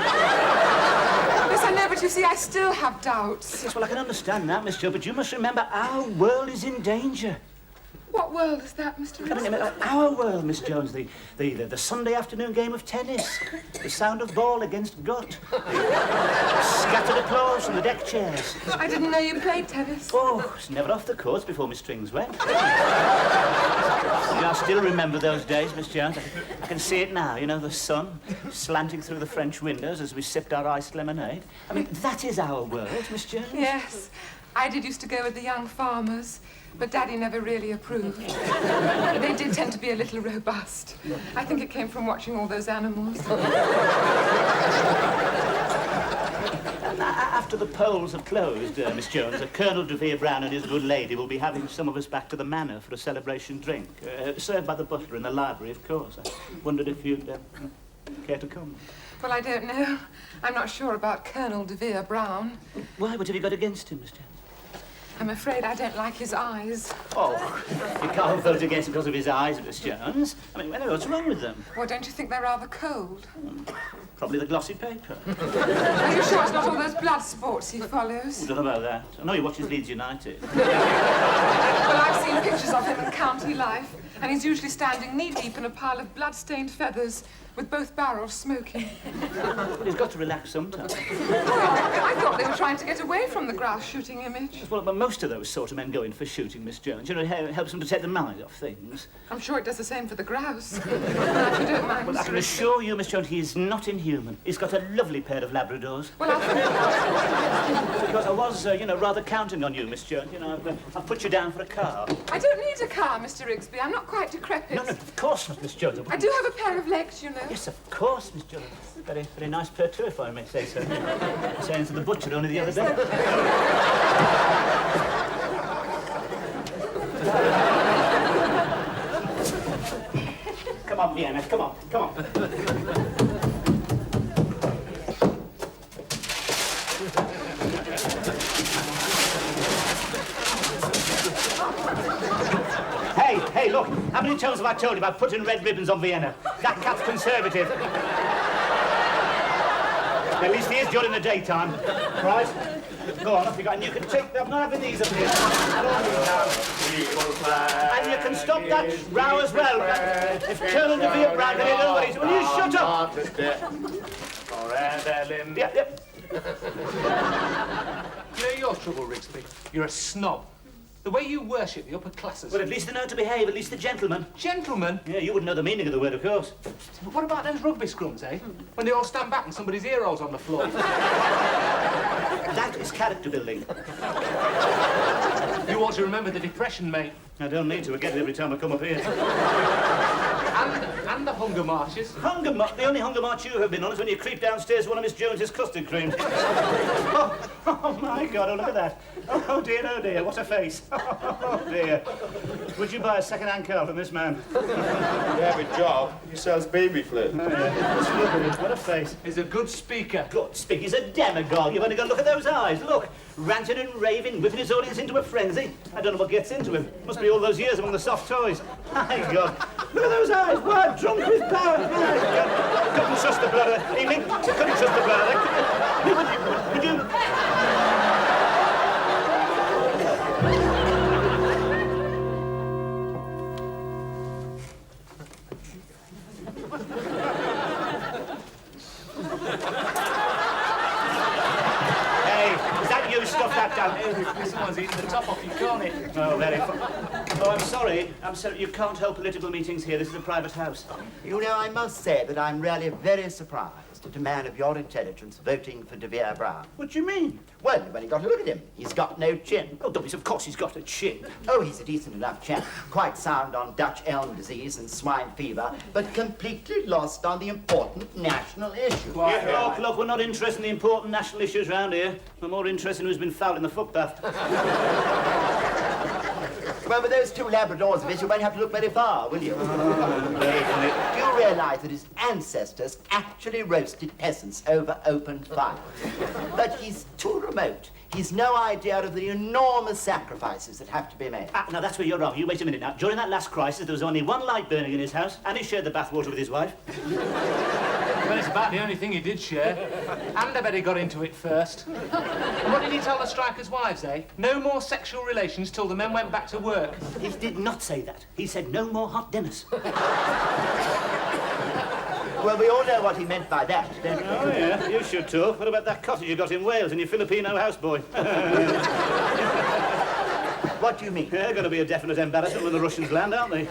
Yes, I know, but you see, I still have doubts. Yes, well, I can understand that, Miss Jones, but you must remember our world is in danger. What world is that, Mr. I mean, our world, Miss Jones, the Sunday afternoon game of tennis, the sound of ball against gut, scattered applause from the deck chairs. I didn't know you played tennis. Oh, it's never off the courts before my strings went. I still remember those days, Miss Jones. I can see it now, you know, the sun slanting through the French windows as we sipped our iced lemonade. I mean, that is our world, Miss Jones. Yes, I used to go with the young farmers. But Daddy never really approved. They did tend to be a little robust. I think it came from watching all those animals. After the polls have closed, Miss Jones, Colonel De Vere Brown and his good lady will be having some of us back to the manor for a celebration drink, served by the butler in the library, of course. I wondered if you'd care to come. Well, I don't know. I'm not sure about Colonel De Vere Brown. Why? What have you got against him, Miss Jones? I'm afraid I don't like his eyes. Oh, you can't vote against him because of his eyes, Miss Jones. I mean, what's wrong with them? Well, don't you think they're rather cold? Probably the glossy paper. Are you sure it's not all those blood sports he follows? I don't know about that. I know he watches Leeds United. Well, I've seen pictures of him in county life, and he's usually standing knee-deep in a pile of blood-stained feathers, with both barrels smoking. He's got to relax sometimes. I thought they were trying to get away from the grouse shooting image. Well, but most of those sort of men go in for shooting, Miss Jones. You know, it helps them to take the mind off things. I'm sure it does the same for the grouse. If you don't mind, Well, I Mr. can Rigsby. assure you, Miss Jones, he is not inhuman. He's got a lovely pair of Labradors. Well, Because I was, rather counting on you, Miss Jones. You know, I've put you down for a car. I don't need a car, Mr. Rigsby. I'm not quite decrepit. No, of course not, Miss Jones. I do have a pair of legs, you know. Yes, of course, Miss Jones. Very, very nice pair too, if I may say so. Saying to the butcher only the other day. Come on, Vienna, come on, come on. Hey, look, how many times have I told you about putting red ribbons on Vienna? That cat's conservative. At least he is during the daytime. Right? Go on, off you go. And you can take them. I'm not having these up here. And you can stop that row as well. If Colonel de Ville Bragg and nobody's... Will you shut up? Yep. You know your trouble, Rigsby? You're a snob. The way you worship the upper classes. Well, at least they know to behave, at least the gentlemen. Gentlemen? Yeah, you wouldn't know the meaning of the word, of course. But what about those rugby scrums, eh? When they all stand back and somebody's ear rolls on the floor. That is character building. You ought to remember the Depression, mate. I don't need to. I get it every time I come up here. And the hunger marches. Hunger march? The only hunger march you have been on is when you creep downstairs one of Miss Jones's custard creams. Oh, my God, oh, look at that. Oh, dear, what a face. Oh, dear. Would you buy a second-hand car from this man? You have a job. He sells baby clothes. Oh, yeah. Just look at him. What a face. He's a good speaker. Good speak. He's a demagogue. You've only got to look at those eyes. Look. Ranting and raving, whipping his audience into a frenzy. I don't know what gets into him. Must be all those years among the soft toys. My God. Look at those eyes. What? Drunk with power. My God. Couldn't trust the brother. Evening. Couldn't trust the brother. Would you... Stuff that down. Someone's eating the top off your cornet. Oh, very fun. Oh, I'm sorry. You can't hold political meetings here. This is a private house. You know, I must say that I'm really very surprised at a man of your intelligence voting for De Vere Brown. What do you mean? Well, when you got to look at him, he's got no chin. Oh, Dobbies, of course he's got a chin. Oh, he's a decent enough chap. Quite sound on Dutch elm disease and swine fever, but completely lost on the important national issue. Look, we're not interested in the important national issues round here. We're more interested in who's been fouled in the footpath. Well, with those two Labradors of his, you won't have to look very far, will you? Do you realise that his ancestors actually roasted peasants over open fire? But he's too remote. He's no idea of the enormous sacrifices that have to be made. Now, that's where you're wrong. You wait a minute now. During that last crisis, there was only one light burning in his house, and he shared the bathwater with his wife. Well, it's about the only thing he did share. And I bet he got into it first. And what did he tell the strikers' wives, eh? No more sexual relations till the men went back to work. He did not say that. He said no more hot dinners. Well, we all know what he meant by that, don't we? Oh, yeah, you should too. What about that cottage you got in Wales and your Filipino houseboy? What do you mean? They're going to be a definite embarrassment when the Russians land, aren't they?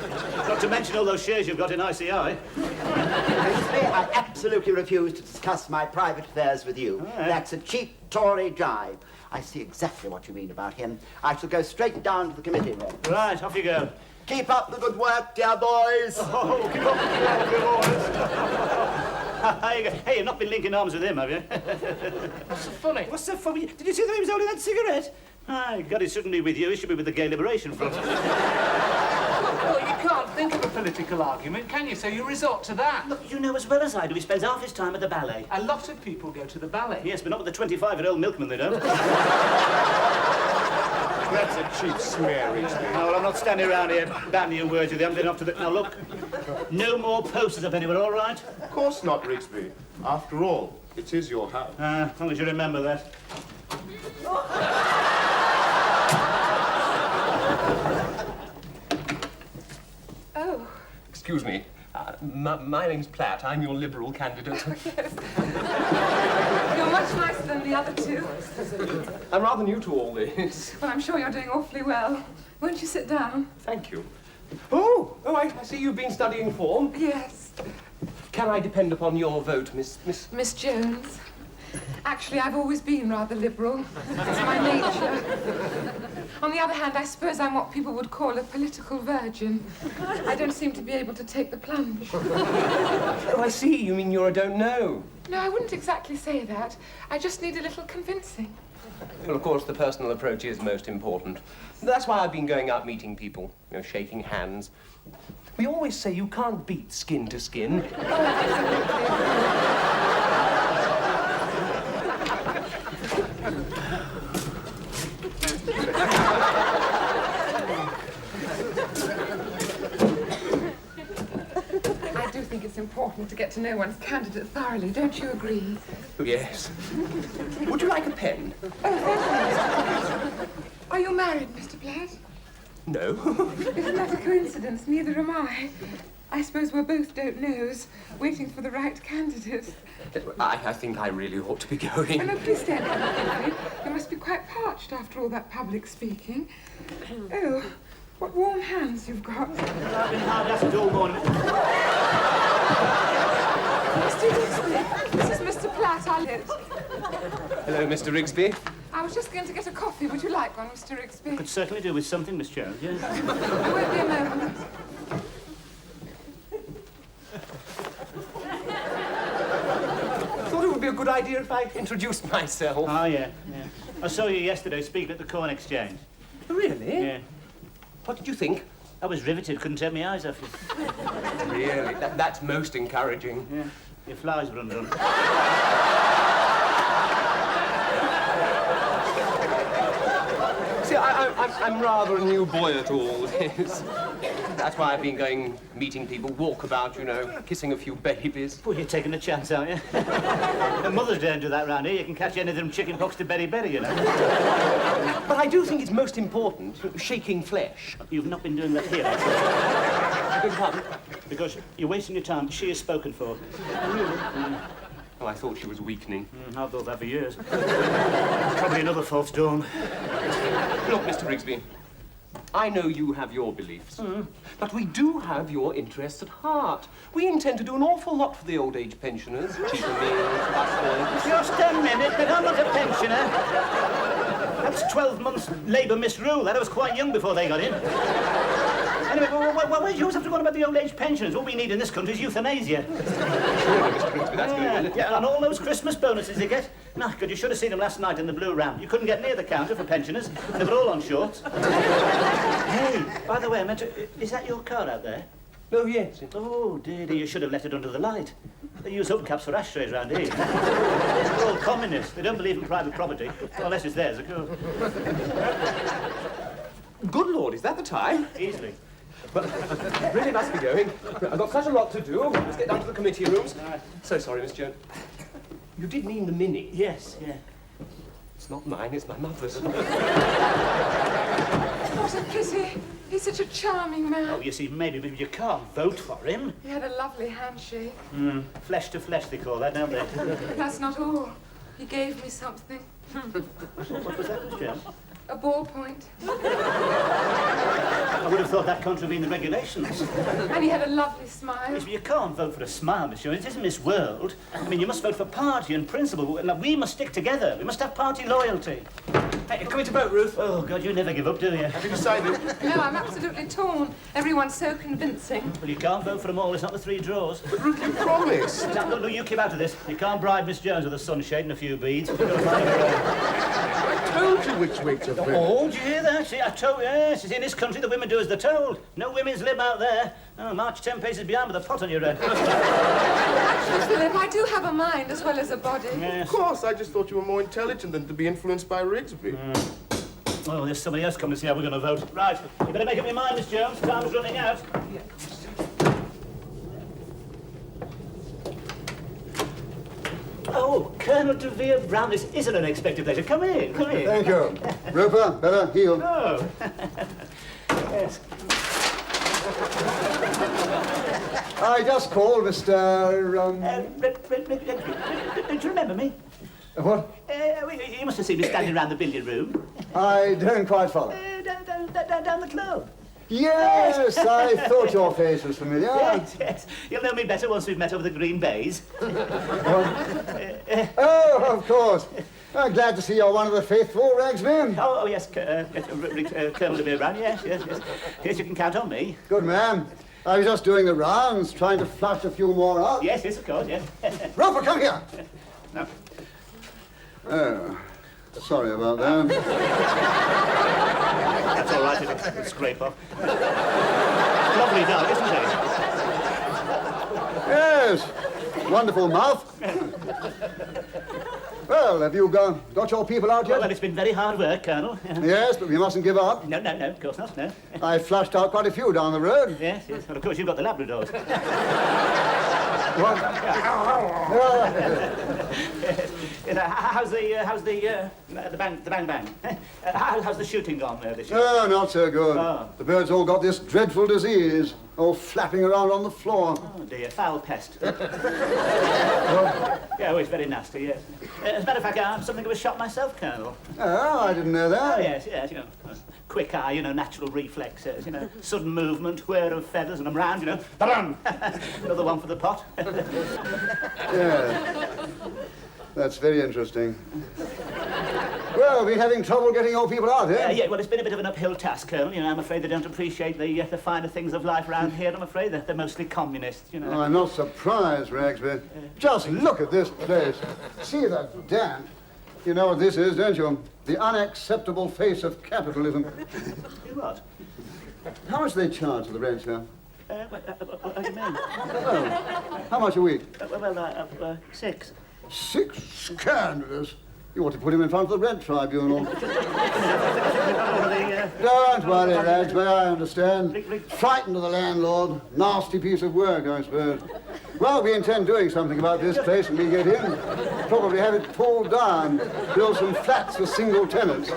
Not to mention all those shares you've got in ICI. I absolutely refuse to discuss my private affairs with you. Right. That's a cheap Tory jibe. I see exactly what you mean about him. I shall go straight down to the committee room. Right, off you go. Keep up the good work, dear boys. Oh, keep up the good work, boys. Hey, you've not been linking arms with him, have you? What's so funny? What's so funny? Did you see that he was holding that cigarette? My God, he shouldn't be with you. He should be with the Gay Liberation Front. Well, you can't think of a political argument, can you? So you resort to that. Look, you know as well as I do, he spends half his time at the ballet. A lot of people go to the ballet. Yes, but not with the 25-year-old milkman, they don't. That's a cheap smear, Rigsby. No, well, I'm not standing around here bandying your words with you. I'm getting off to the... Now, look, no more posters up anywhere, all right? Of course not, Rigsby. After all, it is your house. As long as you remember that. Oh. Excuse me, My name's Platt. I'm your Liberal candidate. Yes. You're much nicer than the other two. I'm rather new to all this. Well, I'm sure you're doing awfully well. Won't you sit down? Thank you. Oh, I see you've been studying form. Yes. Can I depend upon your vote, Miss Jones? Actually, I've always been rather liberal. It's my nature. On the other hand, I suppose I'm what people would call a political virgin. I don't seem to be able to take the plunge. Oh, I see. You mean you're a don't know. No, I wouldn't exactly say that. I just need a little convincing. Well, of course, the personal approach is most important. That's why I've been going out meeting people, shaking hands. We always say you can't beat skin to skin. I do think it's important to get to know one's candidate thoroughly, don't you agree? Oh, yes. Would you like a pen? Are you married, Mr. Platt? No. Isn't that a coincidence? Neither am I. I suppose we're both don't knows, waiting for the right candidate. I think I really ought to be going. Oh, no, please stay and have a coffee. You must be quite parched after all that public speaking. Oh, what warm hands you've got. I've been hard at it all morning. Mr. Rigsby, this is Mr. Platt, I live. Hello, Mr. Rigsby. I was just going to get a coffee. Would you like one, Mr. Rigsby? Could certainly do with something, Miss Jones, yes. It won't be a moment. I thought it would be a good idea if I introduced myself. Oh, yeah. I saw you yesterday speaking at the Corn Exchange. Really? Yeah. What did you think? I was riveted, couldn't take my eyes off you. Really? That's most encouraging. Yeah. Your flies were undone. See, I'm rather a new boy at all this. That's why I've been going, meeting people, walkabout, kissing a few babies. Well, you're taking a chance, aren't you? The mothers don't do that round here. You can catch anything from chicken pox to berry, But I do think it's most important, shaking flesh. You've not been doing that here. Because you're wasting your time. She is spoken for. Oh, I thought she was weakening. I've thought that for years. Probably another false dawn. Look, Mr. Rigsby, I know you have your beliefs, but we do have your interests at heart. We intend to do an awful lot for the old age pensioners. Cheaper meals, bus Just a minute, but I'm not a pensioner. That's 12 months Labour misrule. That I was quite young before they got in. Anyway, why do you always have to go on about the old age pensioners? All we need in this country is euthanasia. Surely, Mr. Rigsby, that's going to Yeah, and all those Christmas bonuses they get. My God, you should have seen them last night in the Blue Ram. You couldn't get near the counter for pensioners. They were all on shorts. Hey, by the way, I meant to... Is that your car out there? Oh, yes. Oh, dearie, you should have let it under the light. They use hubcaps for ashtrays round here. They're all communists. They don't believe in private property. Well, unless it's theirs, of course. Good Lord, is that the time? Easily. Well, I really must be going. I've got such a lot to do. Let's get down to the committee rooms. All right. So sorry, Miss Jones. You did mean the Mini? Yes, yeah. It's not mine, it's my mother's. What a pity. He's such a charming man. Oh, you see, maybe you can't vote for him. He had a lovely handshake. Flesh to flesh, they call that, don't they? But that's not all. He gave me something. What was that, Miss Jones? A ballpoint. I would have thought that contravened the regulations. And he had a lovely smile. Yes, but you can't vote for a smile, Miss Jones. It isn't this world. I mean, you must vote for party and principle. We must stick together. We must have party loyalty. Hey, you're coming to vote, Ruth? Oh, God, you never give up, do you? Have you decided? No, I'm absolutely torn. Everyone's so convincing. Well, you can't vote for them all. It's not the three draws. But Ruth, you promised. Now, look, you keep out of this. You can't bribe Miss Jones with a sunshade and a few beads. I told you which way to vote. Oh, did you hear that? See, I told you. Yes, in this country, the women do as they're told. No women's lib out there. Oh, march 10 paces behind with a pot on your head. Actually, Philip, I do have a mind as well as a body. Yes. Of course, I just thought you were more intelligent than to be influenced by Rigsby. Oh, there's somebody else coming to see how we're going to vote. Right, you better make up your mind, Miss Jones. Time's running out. Oh, Colonel de Vere Brown, this is an unexpected pleasure. Come in, come in. Thank you. Roper, better, heel. Oh. Yes. I just called, Mr. Don't you remember me? What? You must have seen me standing around the billiard room. I don't quite follow. Down the club. Yes, I thought your face was familiar. Yes, yes. You'll know me better once we've met over the green bays. Oh, of course. I'm glad to see you're one of the faithful, Rigsby. Oh, yes, Colonel de Brown, yes. Yes, you can count on me. Good man. I was just doing the rounds, trying to flush a few more out. Yes, of course, yes. Roper, come here. No. Oh, sorry about that. That's all right, it'll scrape off. Lovely dog, isn't it? Yes. Wonderful mouth. Well, have you got your people out yet? Well, it's been very hard work, Colonel. Yes, but we mustn't give up. No, of course not, no. I flushed out quite a few down the road. Yes. Well, of course, you've got the Labradors. What? How's the bang? How's the shooting gone this year? Oh, not so good. Oh. The birds all got this dreadful disease, all flapping around on the floor. Oh, dear, foul pest. Yeah, oh, it's very nasty, yes. As a matter of fact, I'm something of a shot myself, Colonel. Oh, I didn't know that. Oh, yes, you know. Quick eye, natural reflexes, sudden movement, whir of feathers, and I'm round, ba-dum! Another one for the pot. Yeah. That's very interesting. Well, we're having trouble getting your people out, eh? Yeah, well, it's been a bit of an uphill task, Colonel. I'm afraid they don't appreciate the finer things of life around here. I'm afraid they're mostly communists, Oh, I'm not surprised, Rigsby. Just look at this place. See the damp. You know what this is, don't you? The unacceptable face of capitalism. What? How much do they charge for the rent here? What do you mean? Oh, how much a week? 6. 6? Scandalous. You ought to put him in front of the rent tribunal. Don't worry, Rigsby, I understand. Frightened of the landlord. Nasty piece of work, I suppose. Well, we intend doing something about this place when we get in. Probably have it pulled down. Build some flats for single tenants.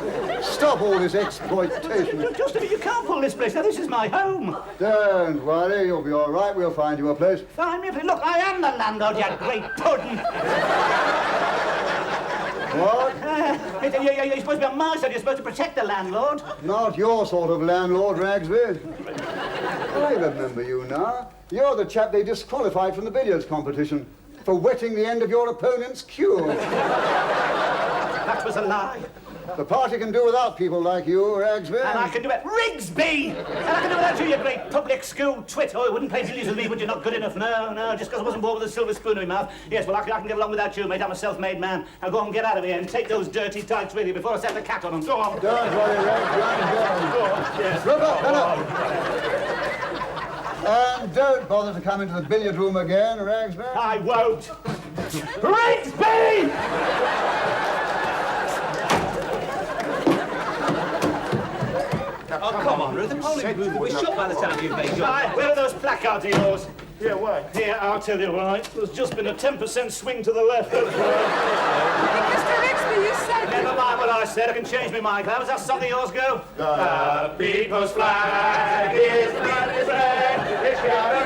Stop all this exploitation. Just a minute, you can't pull this place. Now, this is my home. Don't worry, you'll be all right. We'll find you a place. Find me a place. Look, I am the landlord, you great puddin'. What? You're supposed to be on my side. You're supposed to protect the landlord. Not your sort of landlord, Rigsby. I remember you now. You're the chap they disqualified from the billiards competition for wetting the end of your opponent's cue. That was a lie. The party can do without people like you, Rigsby. And I can do it. Rigsby! And I can do without you, you great public school twit. Oh, you wouldn't play billiards with me, would you? Not good enough. No. Just because I wasn't born with a silver spoon in my mouth. Yes, well, I can get along without you, mate. I'm a self-made man. Now go on and get out of here and take those dirty tights with you before I set the cat on them. Go on. Don't worry, Rigsby. Go on. Yes. Rupert, and don't bother to come into the billiard room again, Rigsby. I won't. Rigsby! Oh, come on, Ruth. The polling booth will be shut by the time you've made your... Where are those placards of yours? Yeah, why? Here, I'll tell you why. There's just been a 10% swing to the left. Mr. Rigsby, you said... Never mind what I said. I can change my mind. How does that song of yours go? The people's flag is the red. It's got a